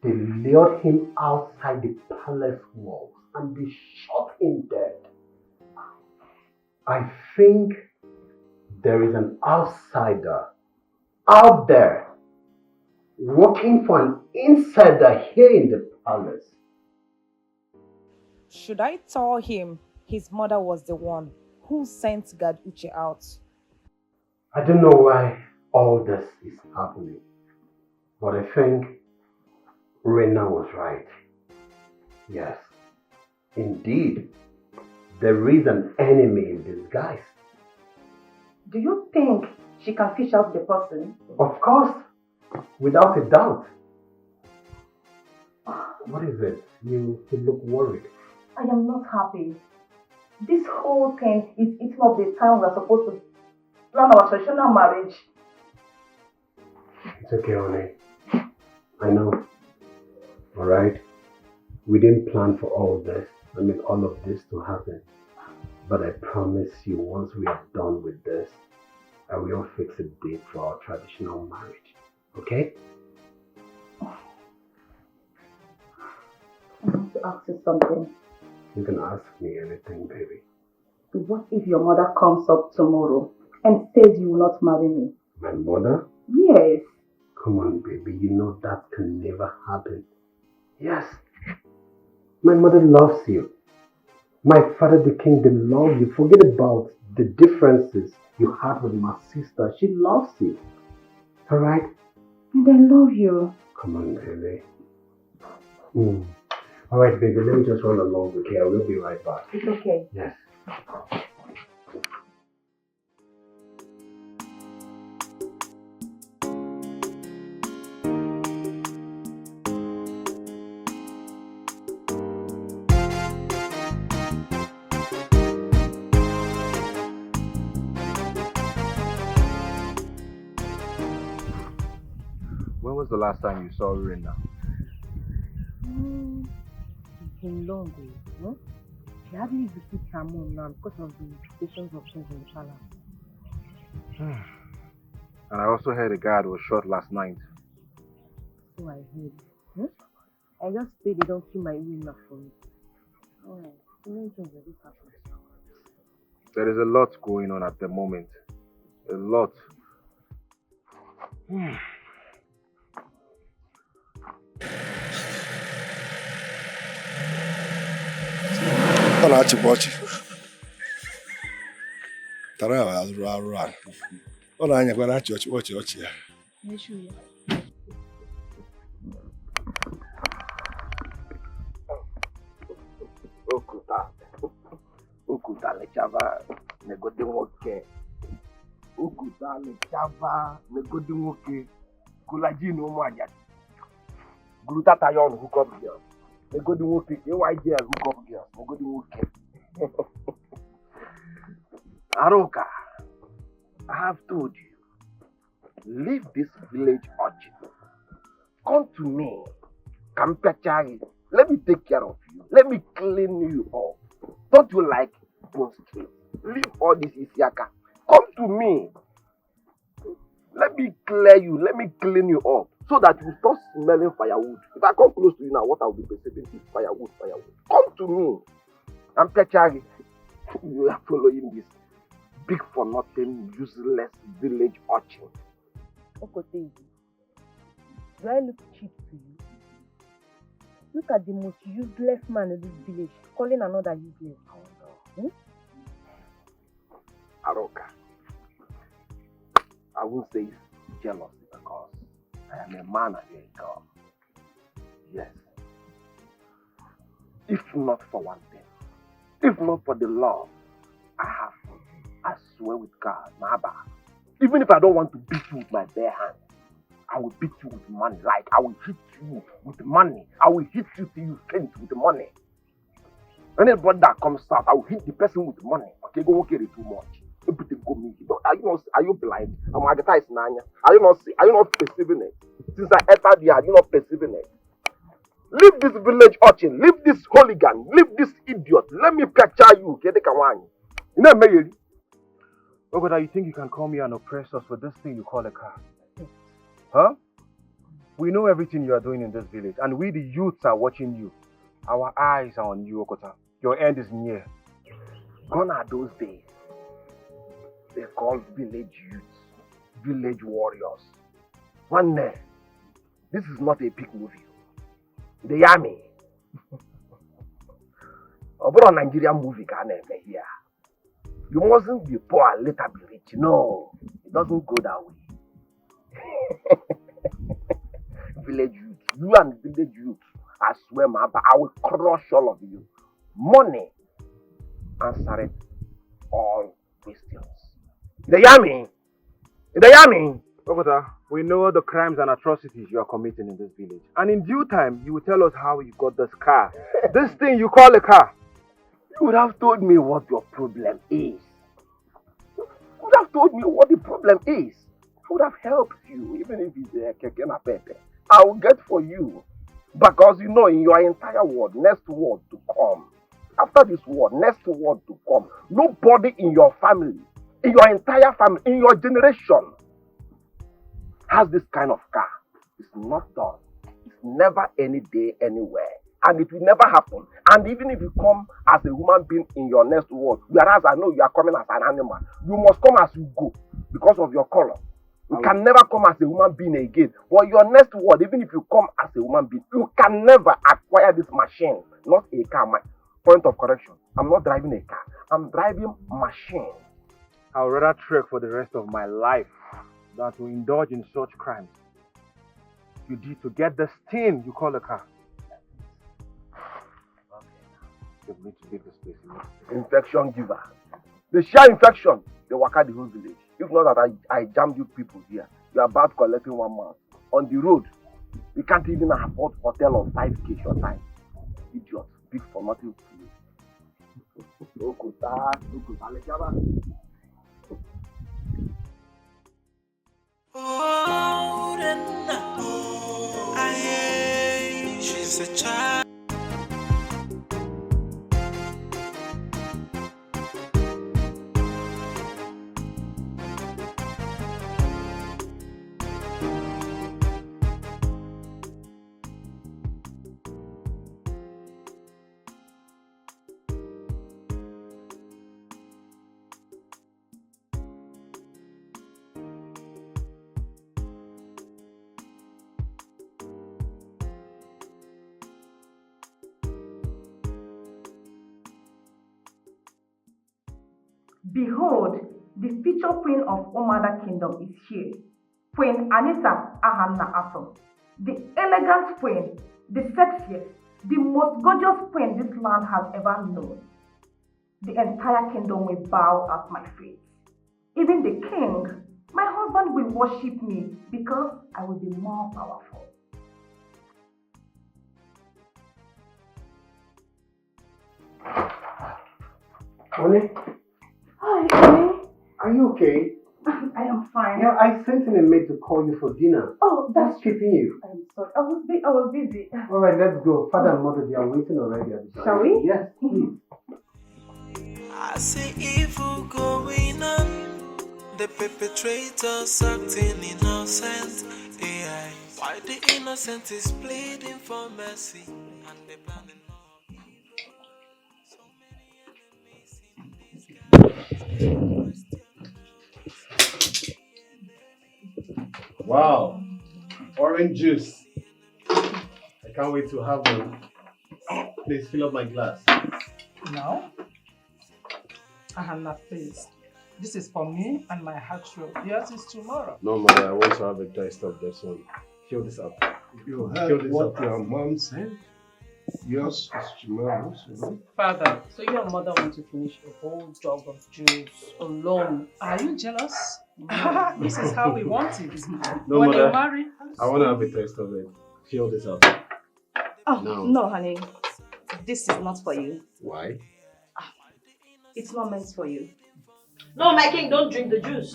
they lured him outside the palace walls and they shot him dead. I think there is an outsider out there working for an insider here in the palace. Should I tell him his mother was the one who sent God Uche out? I don't know why all this is happening, but I think Urena was right. Yes, indeed, there is an enemy in disguise. Do you think she can fish out the person? Of course, without a doubt. What is it? You look worried. I am not happy. This whole thing is eating up the time we're supposed to plan our traditional marriage. It's okay, honey. I know. Alright? We didn't plan for all this. All of this to happen. But I promise you, once we are done with this, I will fix a date for our traditional marriage. Okay? I want to ask you something. You can ask me anything, baby. What if your mother comes up tomorrow and says you will not marry me? My mother? Yes. Come on, baby. You know that can never happen. Yes. My mother loves you. My father, the king, they love you. Forget about the differences you had with my sister. She loves you. Alright? And I love you. Come on, baby. Alright, baby. Let me just run along, okay? I will be right back. It's okay. Yes. When was the last time you saw Urena? It's been long, no? She hardly visits her mom now because of the implications of things in the palace. And I also heard a guard was shot last night. So I heard. I just pray they don't kill my Urena for me. Alright, so many things are just happening. There is a lot going on at the moment. A lot. Ọ na-achịkwa ọchị. Tara ya arụrụ arụ a. Ọ na-anyakwa na-achị ọchị ya. Ukuta lechava negodi nwoke. Ukuta lechava negodi nwoke. Kulaji no ụmụ ajadi. Gluta tayon hook up girl. Negodi nwoke. AYGL hook up girl. Negodi nwoke. Aroka, I have told you, leave this village urgent. Come to me. Kampachari. Let me take care of you. Let me clean you up. Don't you like bone street? Leave all this Isiaka. Come to me. Let me clear you. Let me clean you up so that you stop smelling firewood. If I come close to you now, what I will be perceiving is firewood. Come to me. I'm Pechari. You are following this big for nothing, useless village urchin. Okoteji, do I look cheap to you? Look at the most useless man in this village calling another useless. Aroka, I won't say it's jealousy because I am a man and a girl. Yes. If not for one thing, if not for the love I have for you, I swear with God, Naba, even if I don't want to beat you with my bare hand, I will beat you with money. Like, I will hit you with money. I will hit you till you faint with money. Anybody that comes out, I will hit the person with money. Okay, go okay, too much. Are you blind? Are you not perceiving it? Since I entered here, are you not perceiving it? Leave this village urchin, leave this hooligan, leave this idiot. Let me capture you. Ogoda, you think you can come here and oppress us with this thing you call a car? Huh? We know everything you are doing in this village, and we the youths are watching you. Our eyes are on you, Okota. Your end is near. Gone are those days. They call village youths, village warriors. One day, this is not a big movie. The army. About a Nigerian movie can never here. You mustn't be poor and later be rich. No, it doesn't go that way. Village youth, you and village youth, I swear, I will crush all of you. Money, answer it, all questions. The army, Okota, we know the crimes and atrocities you are committing in this village. And in due time, you will tell us how you got this car. This thing you call a car. You would have told me what your problem is. You would have told me what the problem is. I would have helped you, even if it's a keke na pepe. I will get for you. Because you know, in your entire world, next word to come. After this word, next word to come. Nobody in your family, in your entire family, in your generation, has this kind of car. It's not done. It's never any day, anywhere. And it will never happen. And even if you come as a human being in your next world, whereas I know you are coming as an animal, you must come as you go because of your color. You can never come as a human being again. But your next world, even if you come as a human being, you can never acquire this machine, not a car. My point of correction, I'm not driving a car. I'm driving machine. I would rather trek for the rest of my life than to indulge in such crimes. You did to get this thing you call a car. You need to leave this place. Infection giver. The sheer infection, they work out the whole village. If not that I jammed you people here, you are about collecting 1 month. On the road, we can't even afford hotel on 5K short time. Idiot, big for nothing. Oh, she's a child. Behold, the future queen of Omada Kingdom is here. Queen Anita Ahanna Atom. The elegant queen, the sexiest, the most gorgeous queen this land has ever known. The entire kingdom will bow at my feet. Even the king, my husband, will worship me because I will be more powerful. Honey? Hi, honey. Are you okay? I am fine. Yeah, I sent in a maid to call you for dinner. Oh, that's keeping you. I'm sorry. I was busy. All right, let's go. Father and mother, they are waiting already at the door. Shall we? Yes, please. I see evil going on. The perpetrators acting innocent. AI. Why the innocent is pleading for mercy and the planning. Wow, orange juice. I can't wait to have one. Please fill up my glass. No. Ahanna, please. This is for me and my heart roll. Yours is tomorrow. No, mother, I want to have a taste of this one. Fill this up. You Fill heard this what up. your mom said? Yours is tomorrow's, you know? Father, so your mother wants to finish a whole jug of juice alone. Are you jealous? No. This is how we want it. No, when mother, you marry, I want to have a taste of it. Fill this up. Oh, No. honey. This is not for you. Why? It's not meant for you. No, my king, don't drink the juice.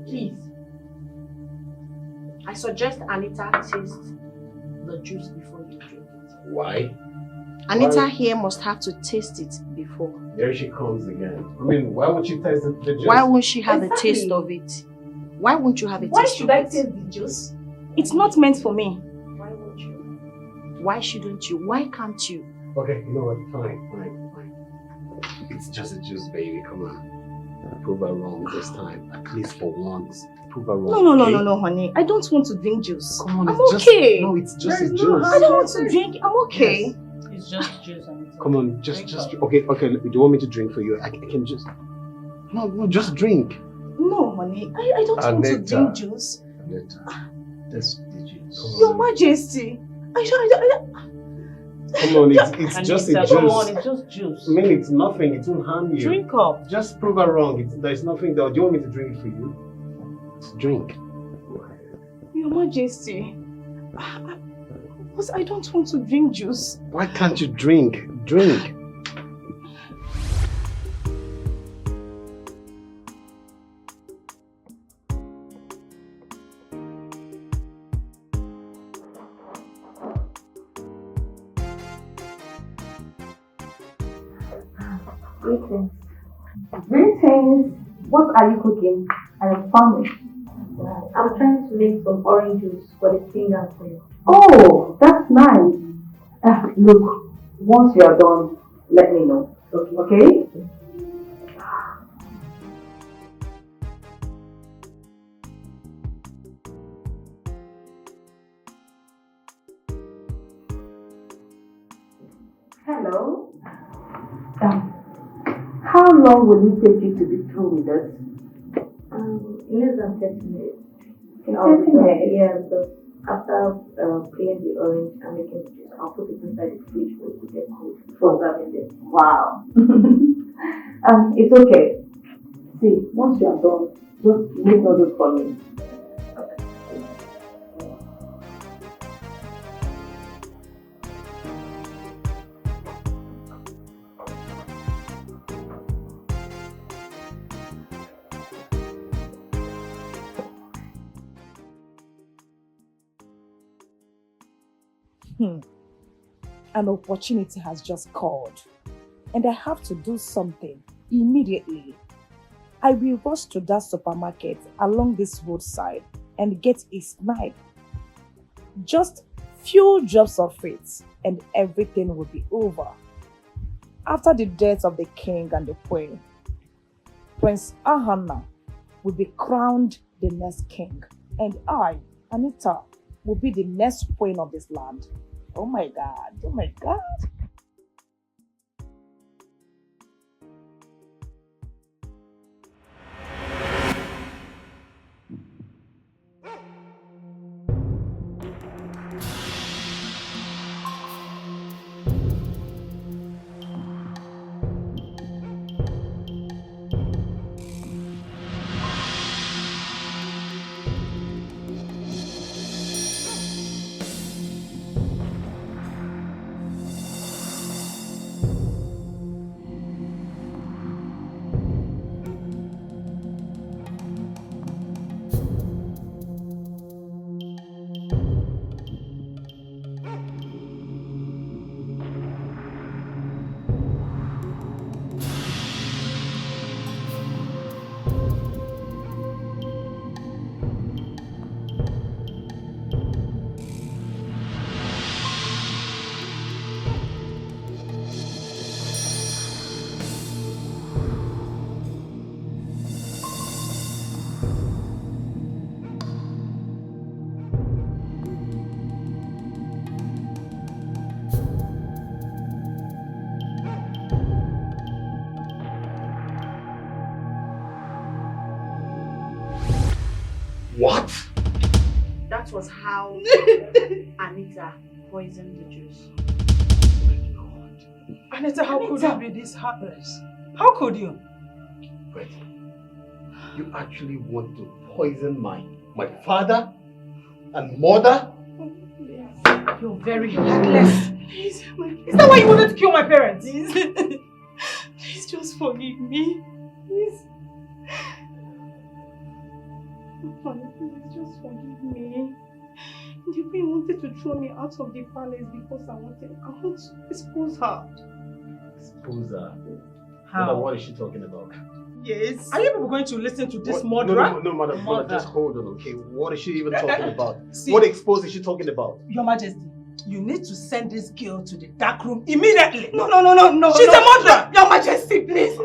Please. I suggest Anita taste the juice before you drink it. Why? Anita here must have to taste it before. There she comes again. I mean, why won't you taste the juice? Why won't she have a taste of it? Why won't you have a taste of it? Why should I taste the juice? It's not meant for me. Why won't you? Why shouldn't you? Why can't you? Okay, you know what? Fine. It's just a juice, baby. Come on. Prove her wrong this time. At least for once. Prove her wrong. No, honey. I don't want to drink juice. Come on, I'm it's okay. It's just a juice. I don't want to drink. I'm okay. Yes. It's just juice. Come on, just okay. Do you want me to drink for you? I can just. No, just drink. No, honey. I don't want to drink juice. Anita, that's the juice. Your Majesty. Come on, it's just a juice. Come on, it's just juice. I mean, it's nothing. It won't harm you. Drink up. Just prove her wrong. There's nothing there. Do you want me to drink it for you? Drink. Your Majesty. I don't want to drink juice. Why can't you drink? Drink. Greetings. Greetings. What are you cooking? I am famished. I'm trying to make some orange juice for the king and queen. Oh, that's nice. Look, once you are done, let me know. Okay? Hello? How long will it take you to be through with us? Less than 30 minutes. 30 minutes? Yeah, because after peeling the orange and making the juice, I'll put it inside the fridge for it to get cold for serving it. Wow. It's okay. See, once you are done, just make noodles for me. An opportunity has just called, and I have to do something immediately. I will rush to that supermarket along this roadside and get a snipe. Just few drops of it, and everything will be over. After the death of the king and the queen, Prince Ahana will be crowned the next king, and I, Anita, will be the next queen of this land. Oh my God, oh my God. What? That was how Anita poisoned the juice. Anita, how could you be this heartless? How could you? Wait. You actually want to poison my father and mother? You're very heartless. Please, is that why you wanted to kill my parents? Please just forgive me. Please. Honey, please just forgive me. The queen wanted to throw me out of the palace because I want to expose her. Expose her? How? What is she talking about? Yes. Are you people going to listen to this What? murderer? No, mother, just hold on, okay? What is she even talking about? See, what expose is she talking about? Your Majesty, you need to send this girl to the dark room immediately. No. She's a murderer. Your Majesty, please.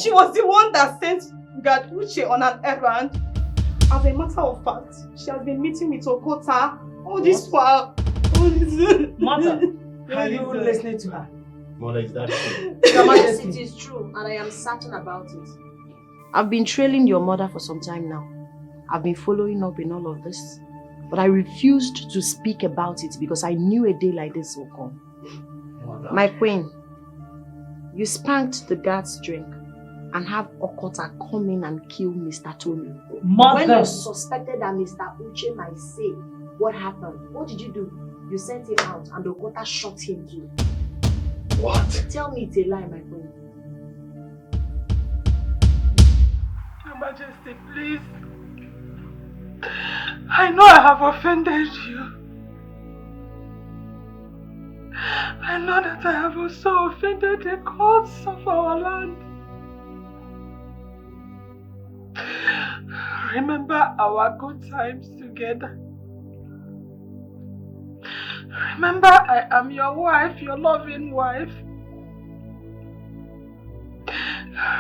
She was the one that sent God Uche on an errand. As a matter of fact, she has been meeting with Okota all this while. Mother, are you listening to her? Mother, is that true? Yes, it is true, and I am certain about it. I've been trailing your mother for some time now. I've been following up in all of this. But I refused to speak about it because I knew a day like this will come. Mother. My queen, you spanked the guard's drink and have Okota come in and kill Mr. Tony. Mother. When you suspected that Mr. Uche might say what happened, what did you do? You sent him out and Okota shot him too. What? Tell me it's a lie, my queen. Your Majesty, please. I know I have offended you. I know that I have also offended the gods of our land. Remember our good times together. Remember I am your wife, your loving wife.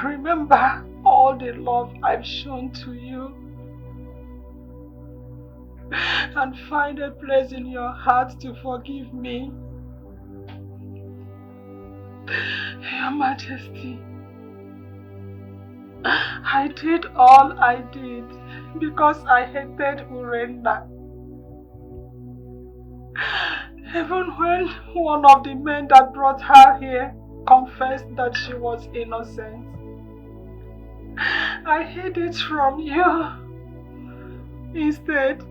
Remember all the love I've shown to you. And find a place in your heart to forgive me. Your Majesty, I did all I did because I hated Urena. Even when one of the men that brought her here confessed that she was innocent, I hid it from you. Instead,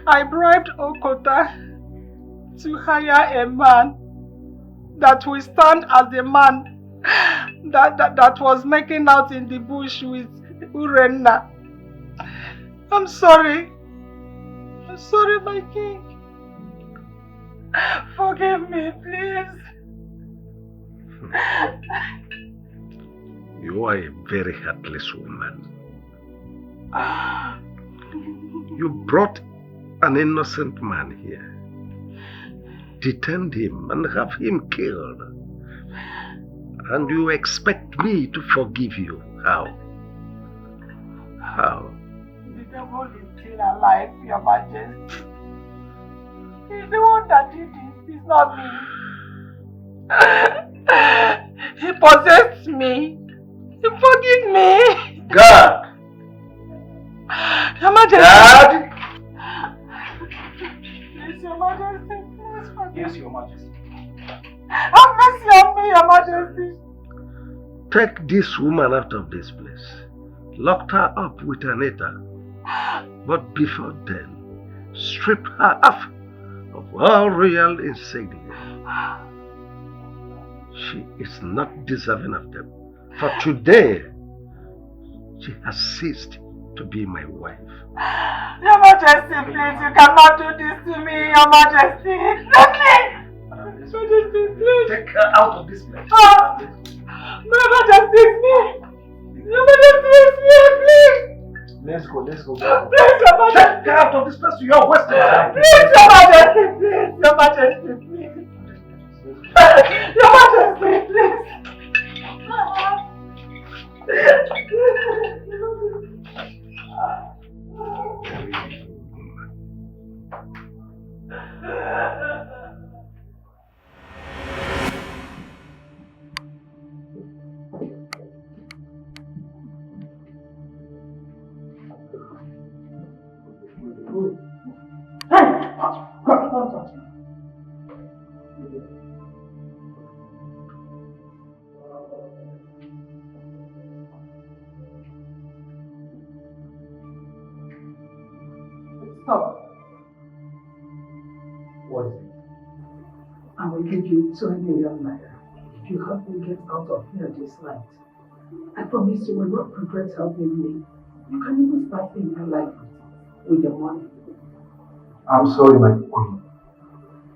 I bribed Okota to hire a man that will stand as the man that was making out in the bush with Urena. I'm sorry. I'm sorry, my king. Forgive me, please. You are a very heartless woman. You brought an innocent man here. Detain him and have him killed. And you expect me to forgive you? How? How? The devil is still alive, Your Majesty. He's the one that did this. It's not me. He possessed me. Forgive me. God! Your Majesty. God! Please, Your Majesty. Please forgive me. Yes, Your Majesty. Have mercy on me, Your Majesty. Take this woman out of this place. Lock her up with Anita. But before then, strip her off of all royal insignia. She is not deserving of them. For today, she has ceased to be my wife. Your Majesty, please, you cannot do this to me, Your Majesty. Let me! Majesty, please. Take her out of this place. Your Majesty, it's me. Your Majesty, it's me, please. Let's go. Please, Your Majesty. Take her out of this place. You are wasting time. Please, Your Majesty, please. Your Majesty, please. Your Majesty, please. Stop. What is it? I will give you 20 million naira if you help me get out of here this night. I promise you will not regret helping me. You can even start a new life with with the money. I'm sorry, my queen.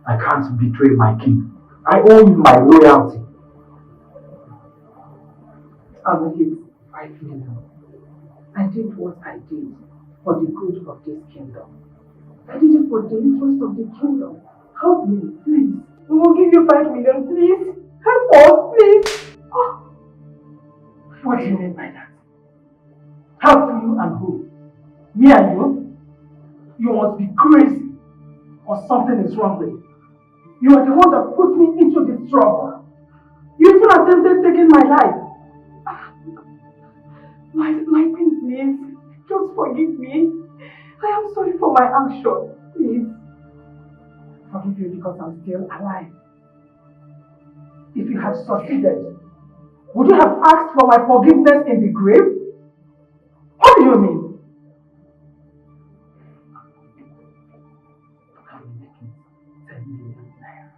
I can't betray my king. I owe you my loyalty. I'll make it 5 million. I did what I did for the good of this kingdom. I did it for the interest of the kingdom. Help me, please. We will give you 5 million, please. Help us, please. Oh. What do you mean by that? Help you and who? Me and you? You must be crazy or something is wrong with you. You are the one that put me into this trouble. You even attempted taking my life. My queen, please. Just forgive me. I am sorry for my action. Please. Forgive you because I'm still alive. If you had succeeded, would you have asked for my forgiveness in the grave? What do you mean? I'm making 10 million naira.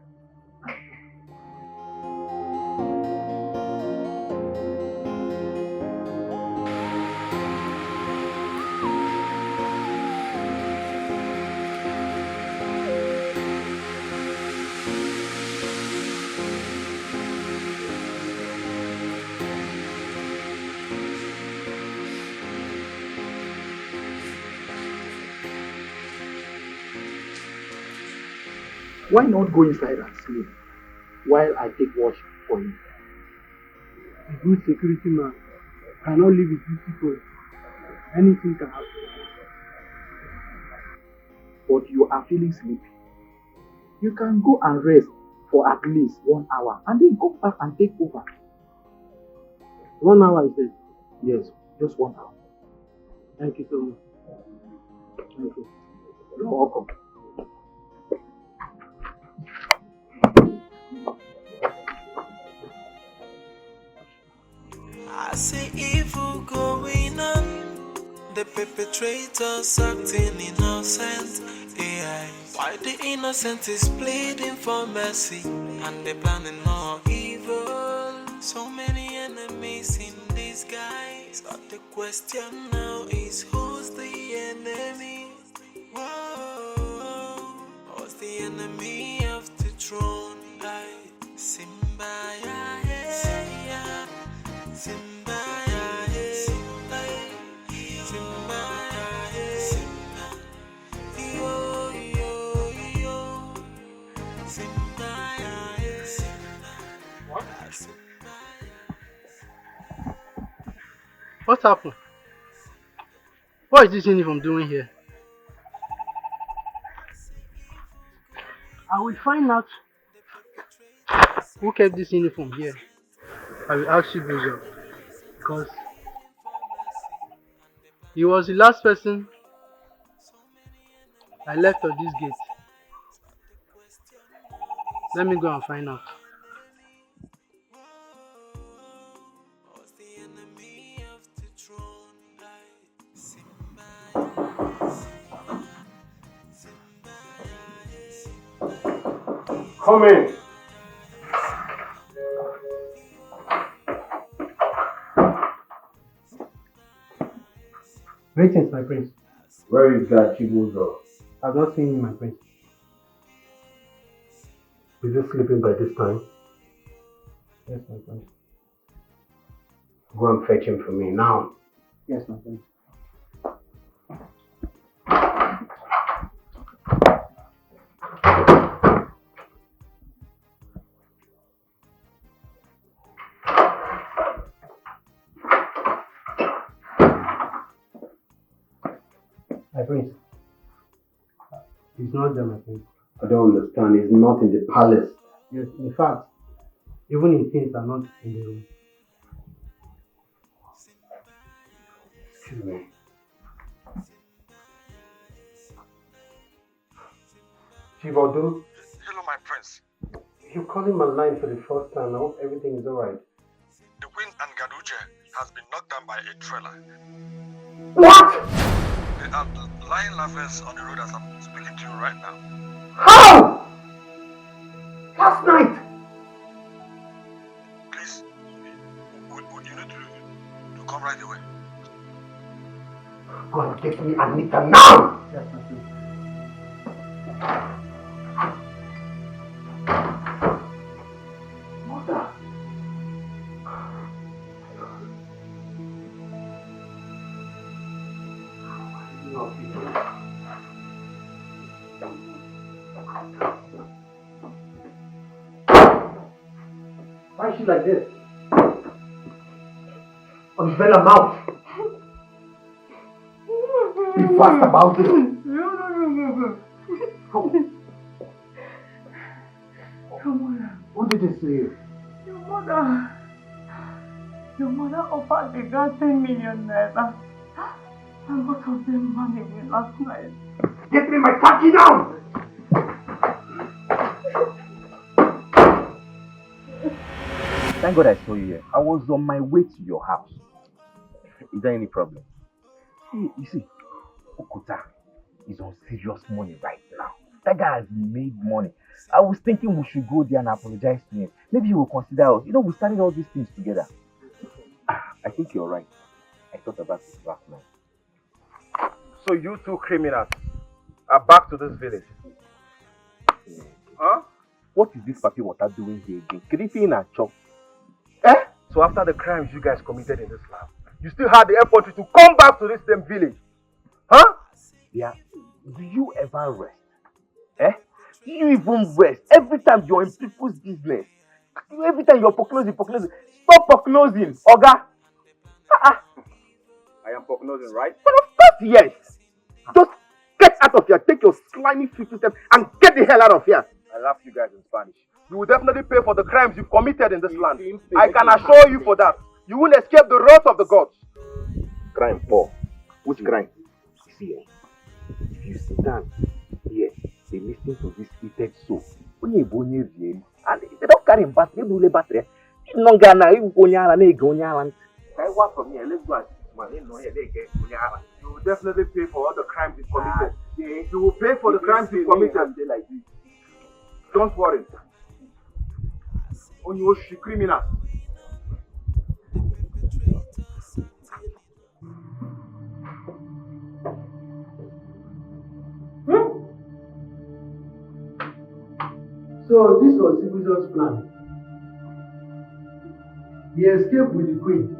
Why not go inside and sleep while I take watch for you? A good security man cannot live with 2 people. Anything can happen. But you are feeling sleepy. You can go and rest for at least 1 hour and then go back and take over. 1 hour is it? Yes, just 1 hour. Thank you so much. Thank you. You're welcome. I see evil going on, the perpetrators acting innocent. AI, why the innocent is pleading for mercy, and they're planning more evil. So many enemies in disguise, but the question now is who's the enemy? Whoa, who's the enemy of the throne? Simba, yeah. Simba, Simba, Simba, yo, yo, yo, Simba, What? What happened? What is this uniform doing here? I will find out who kept this uniform here. I will ask you those up because he was the last person I left at this gate. Let me go and find out. Come in. Greetings, my prince. Where is that Chibuzo? I've not seen you, my prince. Is he sleeping by this time? Yes, my prince. Go and fetch him for me now. Yes, my prince. My prince. He's not there, my prince. I don't understand. He's not in the palace. Yes, in fact, even his things are not in the room. Excuse me. Chivodu? Hello, my prince. You're calling my line for the first time. I hope everything is alright. The queen and Gaduje has been knocked down by a trailer. What? They are lying lovers on the road as I'm speaking to you right now. How? Last night? Please, would you need to come right away? Go and get me Anita now! Yes, my king. Mother! Why is she like this? Unveil her mouth! Be fast about it! What did they say? Your mother offered the girl 10 million naira. And both of them married me last night. Get me my khaki now! Thank God I saw you here. I was on my way to your house. Is there any problem? Hey, you see, Okota is on serious money right now. That guy has made money. I was thinking we should go there and apologize to him. Maybe he will consider us. You know, we started all these things together. I think you're right. I thought about this last night. So you two criminals are back to this village? Huh? What is this papi water doing here again? Creeping and chop. Eh? So after the crimes you guys committed in this land, you still had the effort to come back to this same village? Huh? Yeah. Do you ever rest? Eh? Do you even rest? Every time you're in people's business. Every time you're foreclosing. Stop foreclosing, Oga. I am prognosing, right? But of course, yes. Just get out of here. Take your slimy 50 steps and get the hell out of here. I laugh you guys in Spanish. You will definitely pay for the crimes you've committed in this land. I can assure you for that. You will escape the wrath of the gods. Crime, Paul. Which crime? See, if you sit down here, they listen to this heated soul. And they don't carry him back. They do battery. You don't get I want from here. Let's go. You will definitely pay for all the crimes you've committed. You will pay for the crimes you've committed. Don't worry. On you criminals. So this was Sibuzio's plan. He escaped with the queen.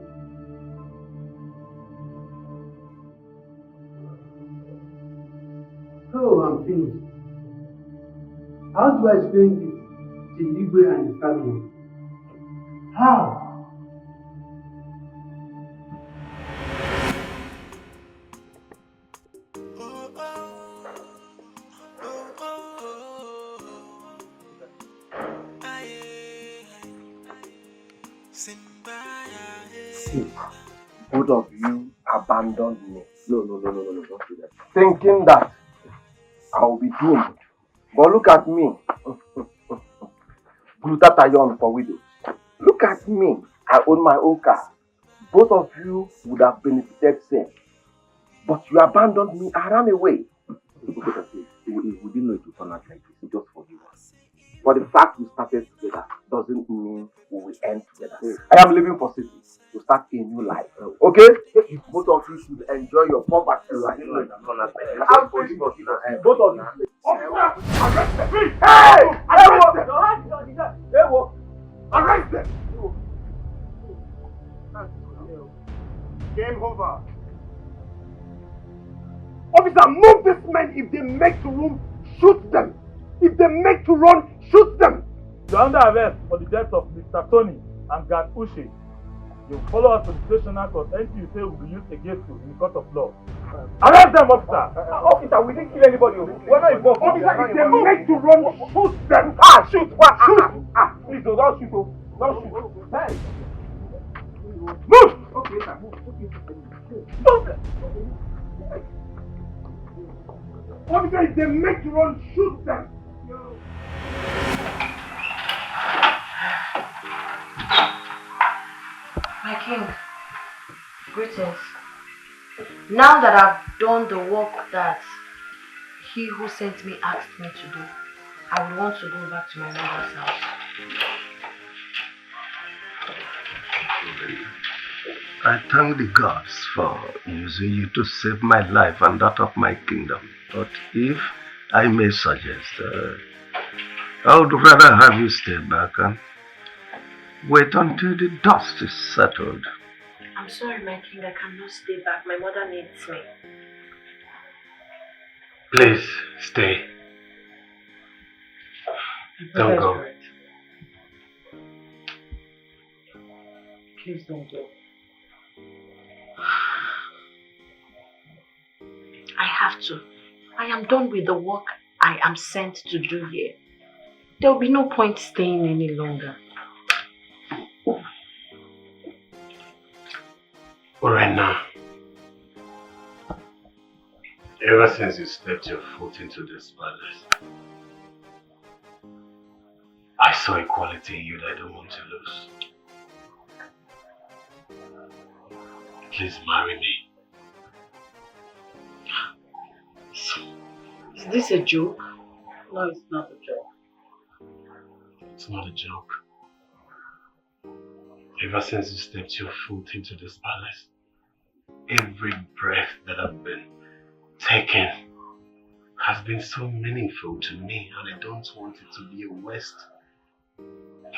Oh, I'm finished. How do I explain this to Igwe and his family? How? See, both of you abandoned me. No, don't do that. Thinking that I will be doomed. But look at me. Glutatayon for widows. Look at me. I own my own car. Both of you would have benefited same. But you abandoned me. I ran away. We didn't know it would turn out like this. Just forgive us. But the fact we started together doesn't mean we will end together. I am leaving for city to start a new life. Okay? Both of you should enjoy your poverty right now. Both of you. Hey! Arrest them! Game over. Officer, move these men. If they make to room, shoot them. If they make to run, shoot them. You are under arrest for the death of Mr. Tony and Gad Uche. You follow us to the stationer court until you say will be used against you in the court of law. Arrest them, officer! Officer, we didn't kill anybody. We're not involved. Officer, if they make to run, shoot them. Shoot. Please, don't shoot. Don't shoot. Hey. Move! Okay, sir. Move them. Officer, if they make to run, shoot them. My king, greetings. Now that I've done the work that he who sent me asked me to do, I would want to go back to my mother's house. I thank the gods for using you to save my life and that of my kingdom. But if I may suggest, I would rather have you stay back and wait until the dust is settled. I'm sorry, my king, I cannot stay back. My mother needs me. Please, stay. Don't go. Please don't go. I have to. I am done with the work I am sent to do here. There will be no point staying any longer. Urena, ever since you stepped your foot into this palace, I saw a quality in you that I don't want to lose. Please marry me. Is this a joke? No, it's not a joke. It's not a joke. Ever since you stepped your foot into this palace, every breath that I've been taking has been so meaningful to me, and I don't want it to be a waste.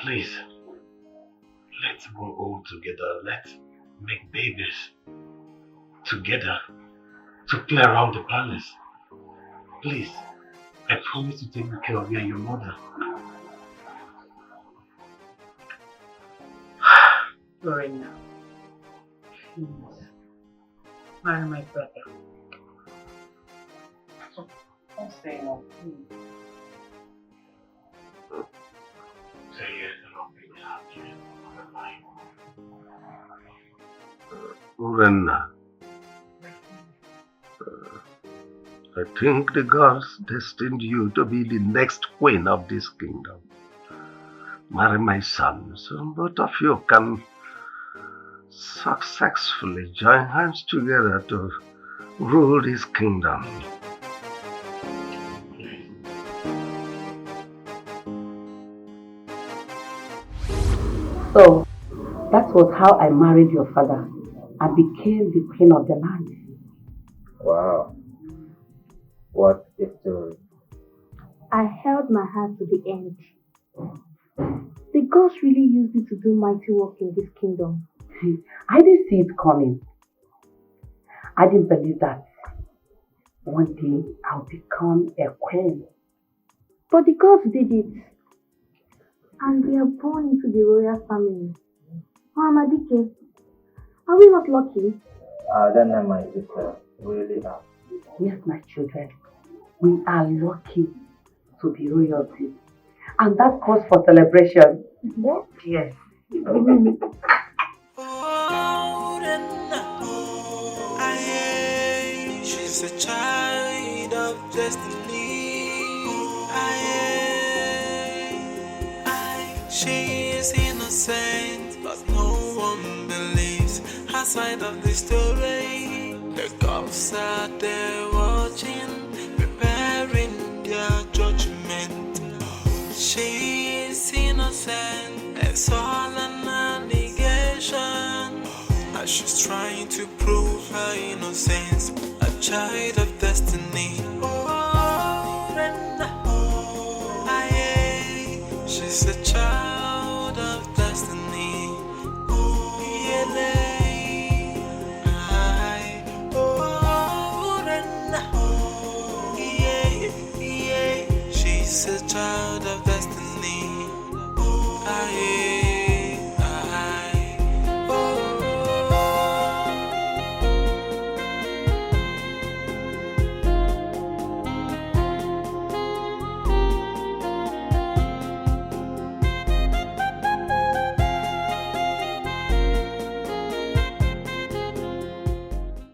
Please, let's grow old together. Let's make babies together to play around the palace. Please, I promise to take good care of you and your mother. Urena, please, marry my brother. Don't say no, please. Say yes and I'll be happy. Urena, I think the gods destined you to be the next queen of this kingdom. Marry my son, so both of you can successfully join hands together to rule this kingdom. So, that was how I married your father and became the queen of the land. Wow. What a story. I held my heart to the end. The gods really used me to do mighty work in this kingdom. I didn't see it coming. I didn't believe that one day I'll become a queen. But the gods did it. And we are born into the royal family. Amadike, are we not lucky? Then my sister, really are. Yes, my children. We are lucky to be royalty. And that calls for celebration. Yes. She's a child of destiny. She is innocent, but no one believes her side of the story. The cops are there watching, preparing their judgment. She is innocent, it's all an allegation. As she's trying to prove her innocence, a child of destiny. She's a child of destiny. She's a child of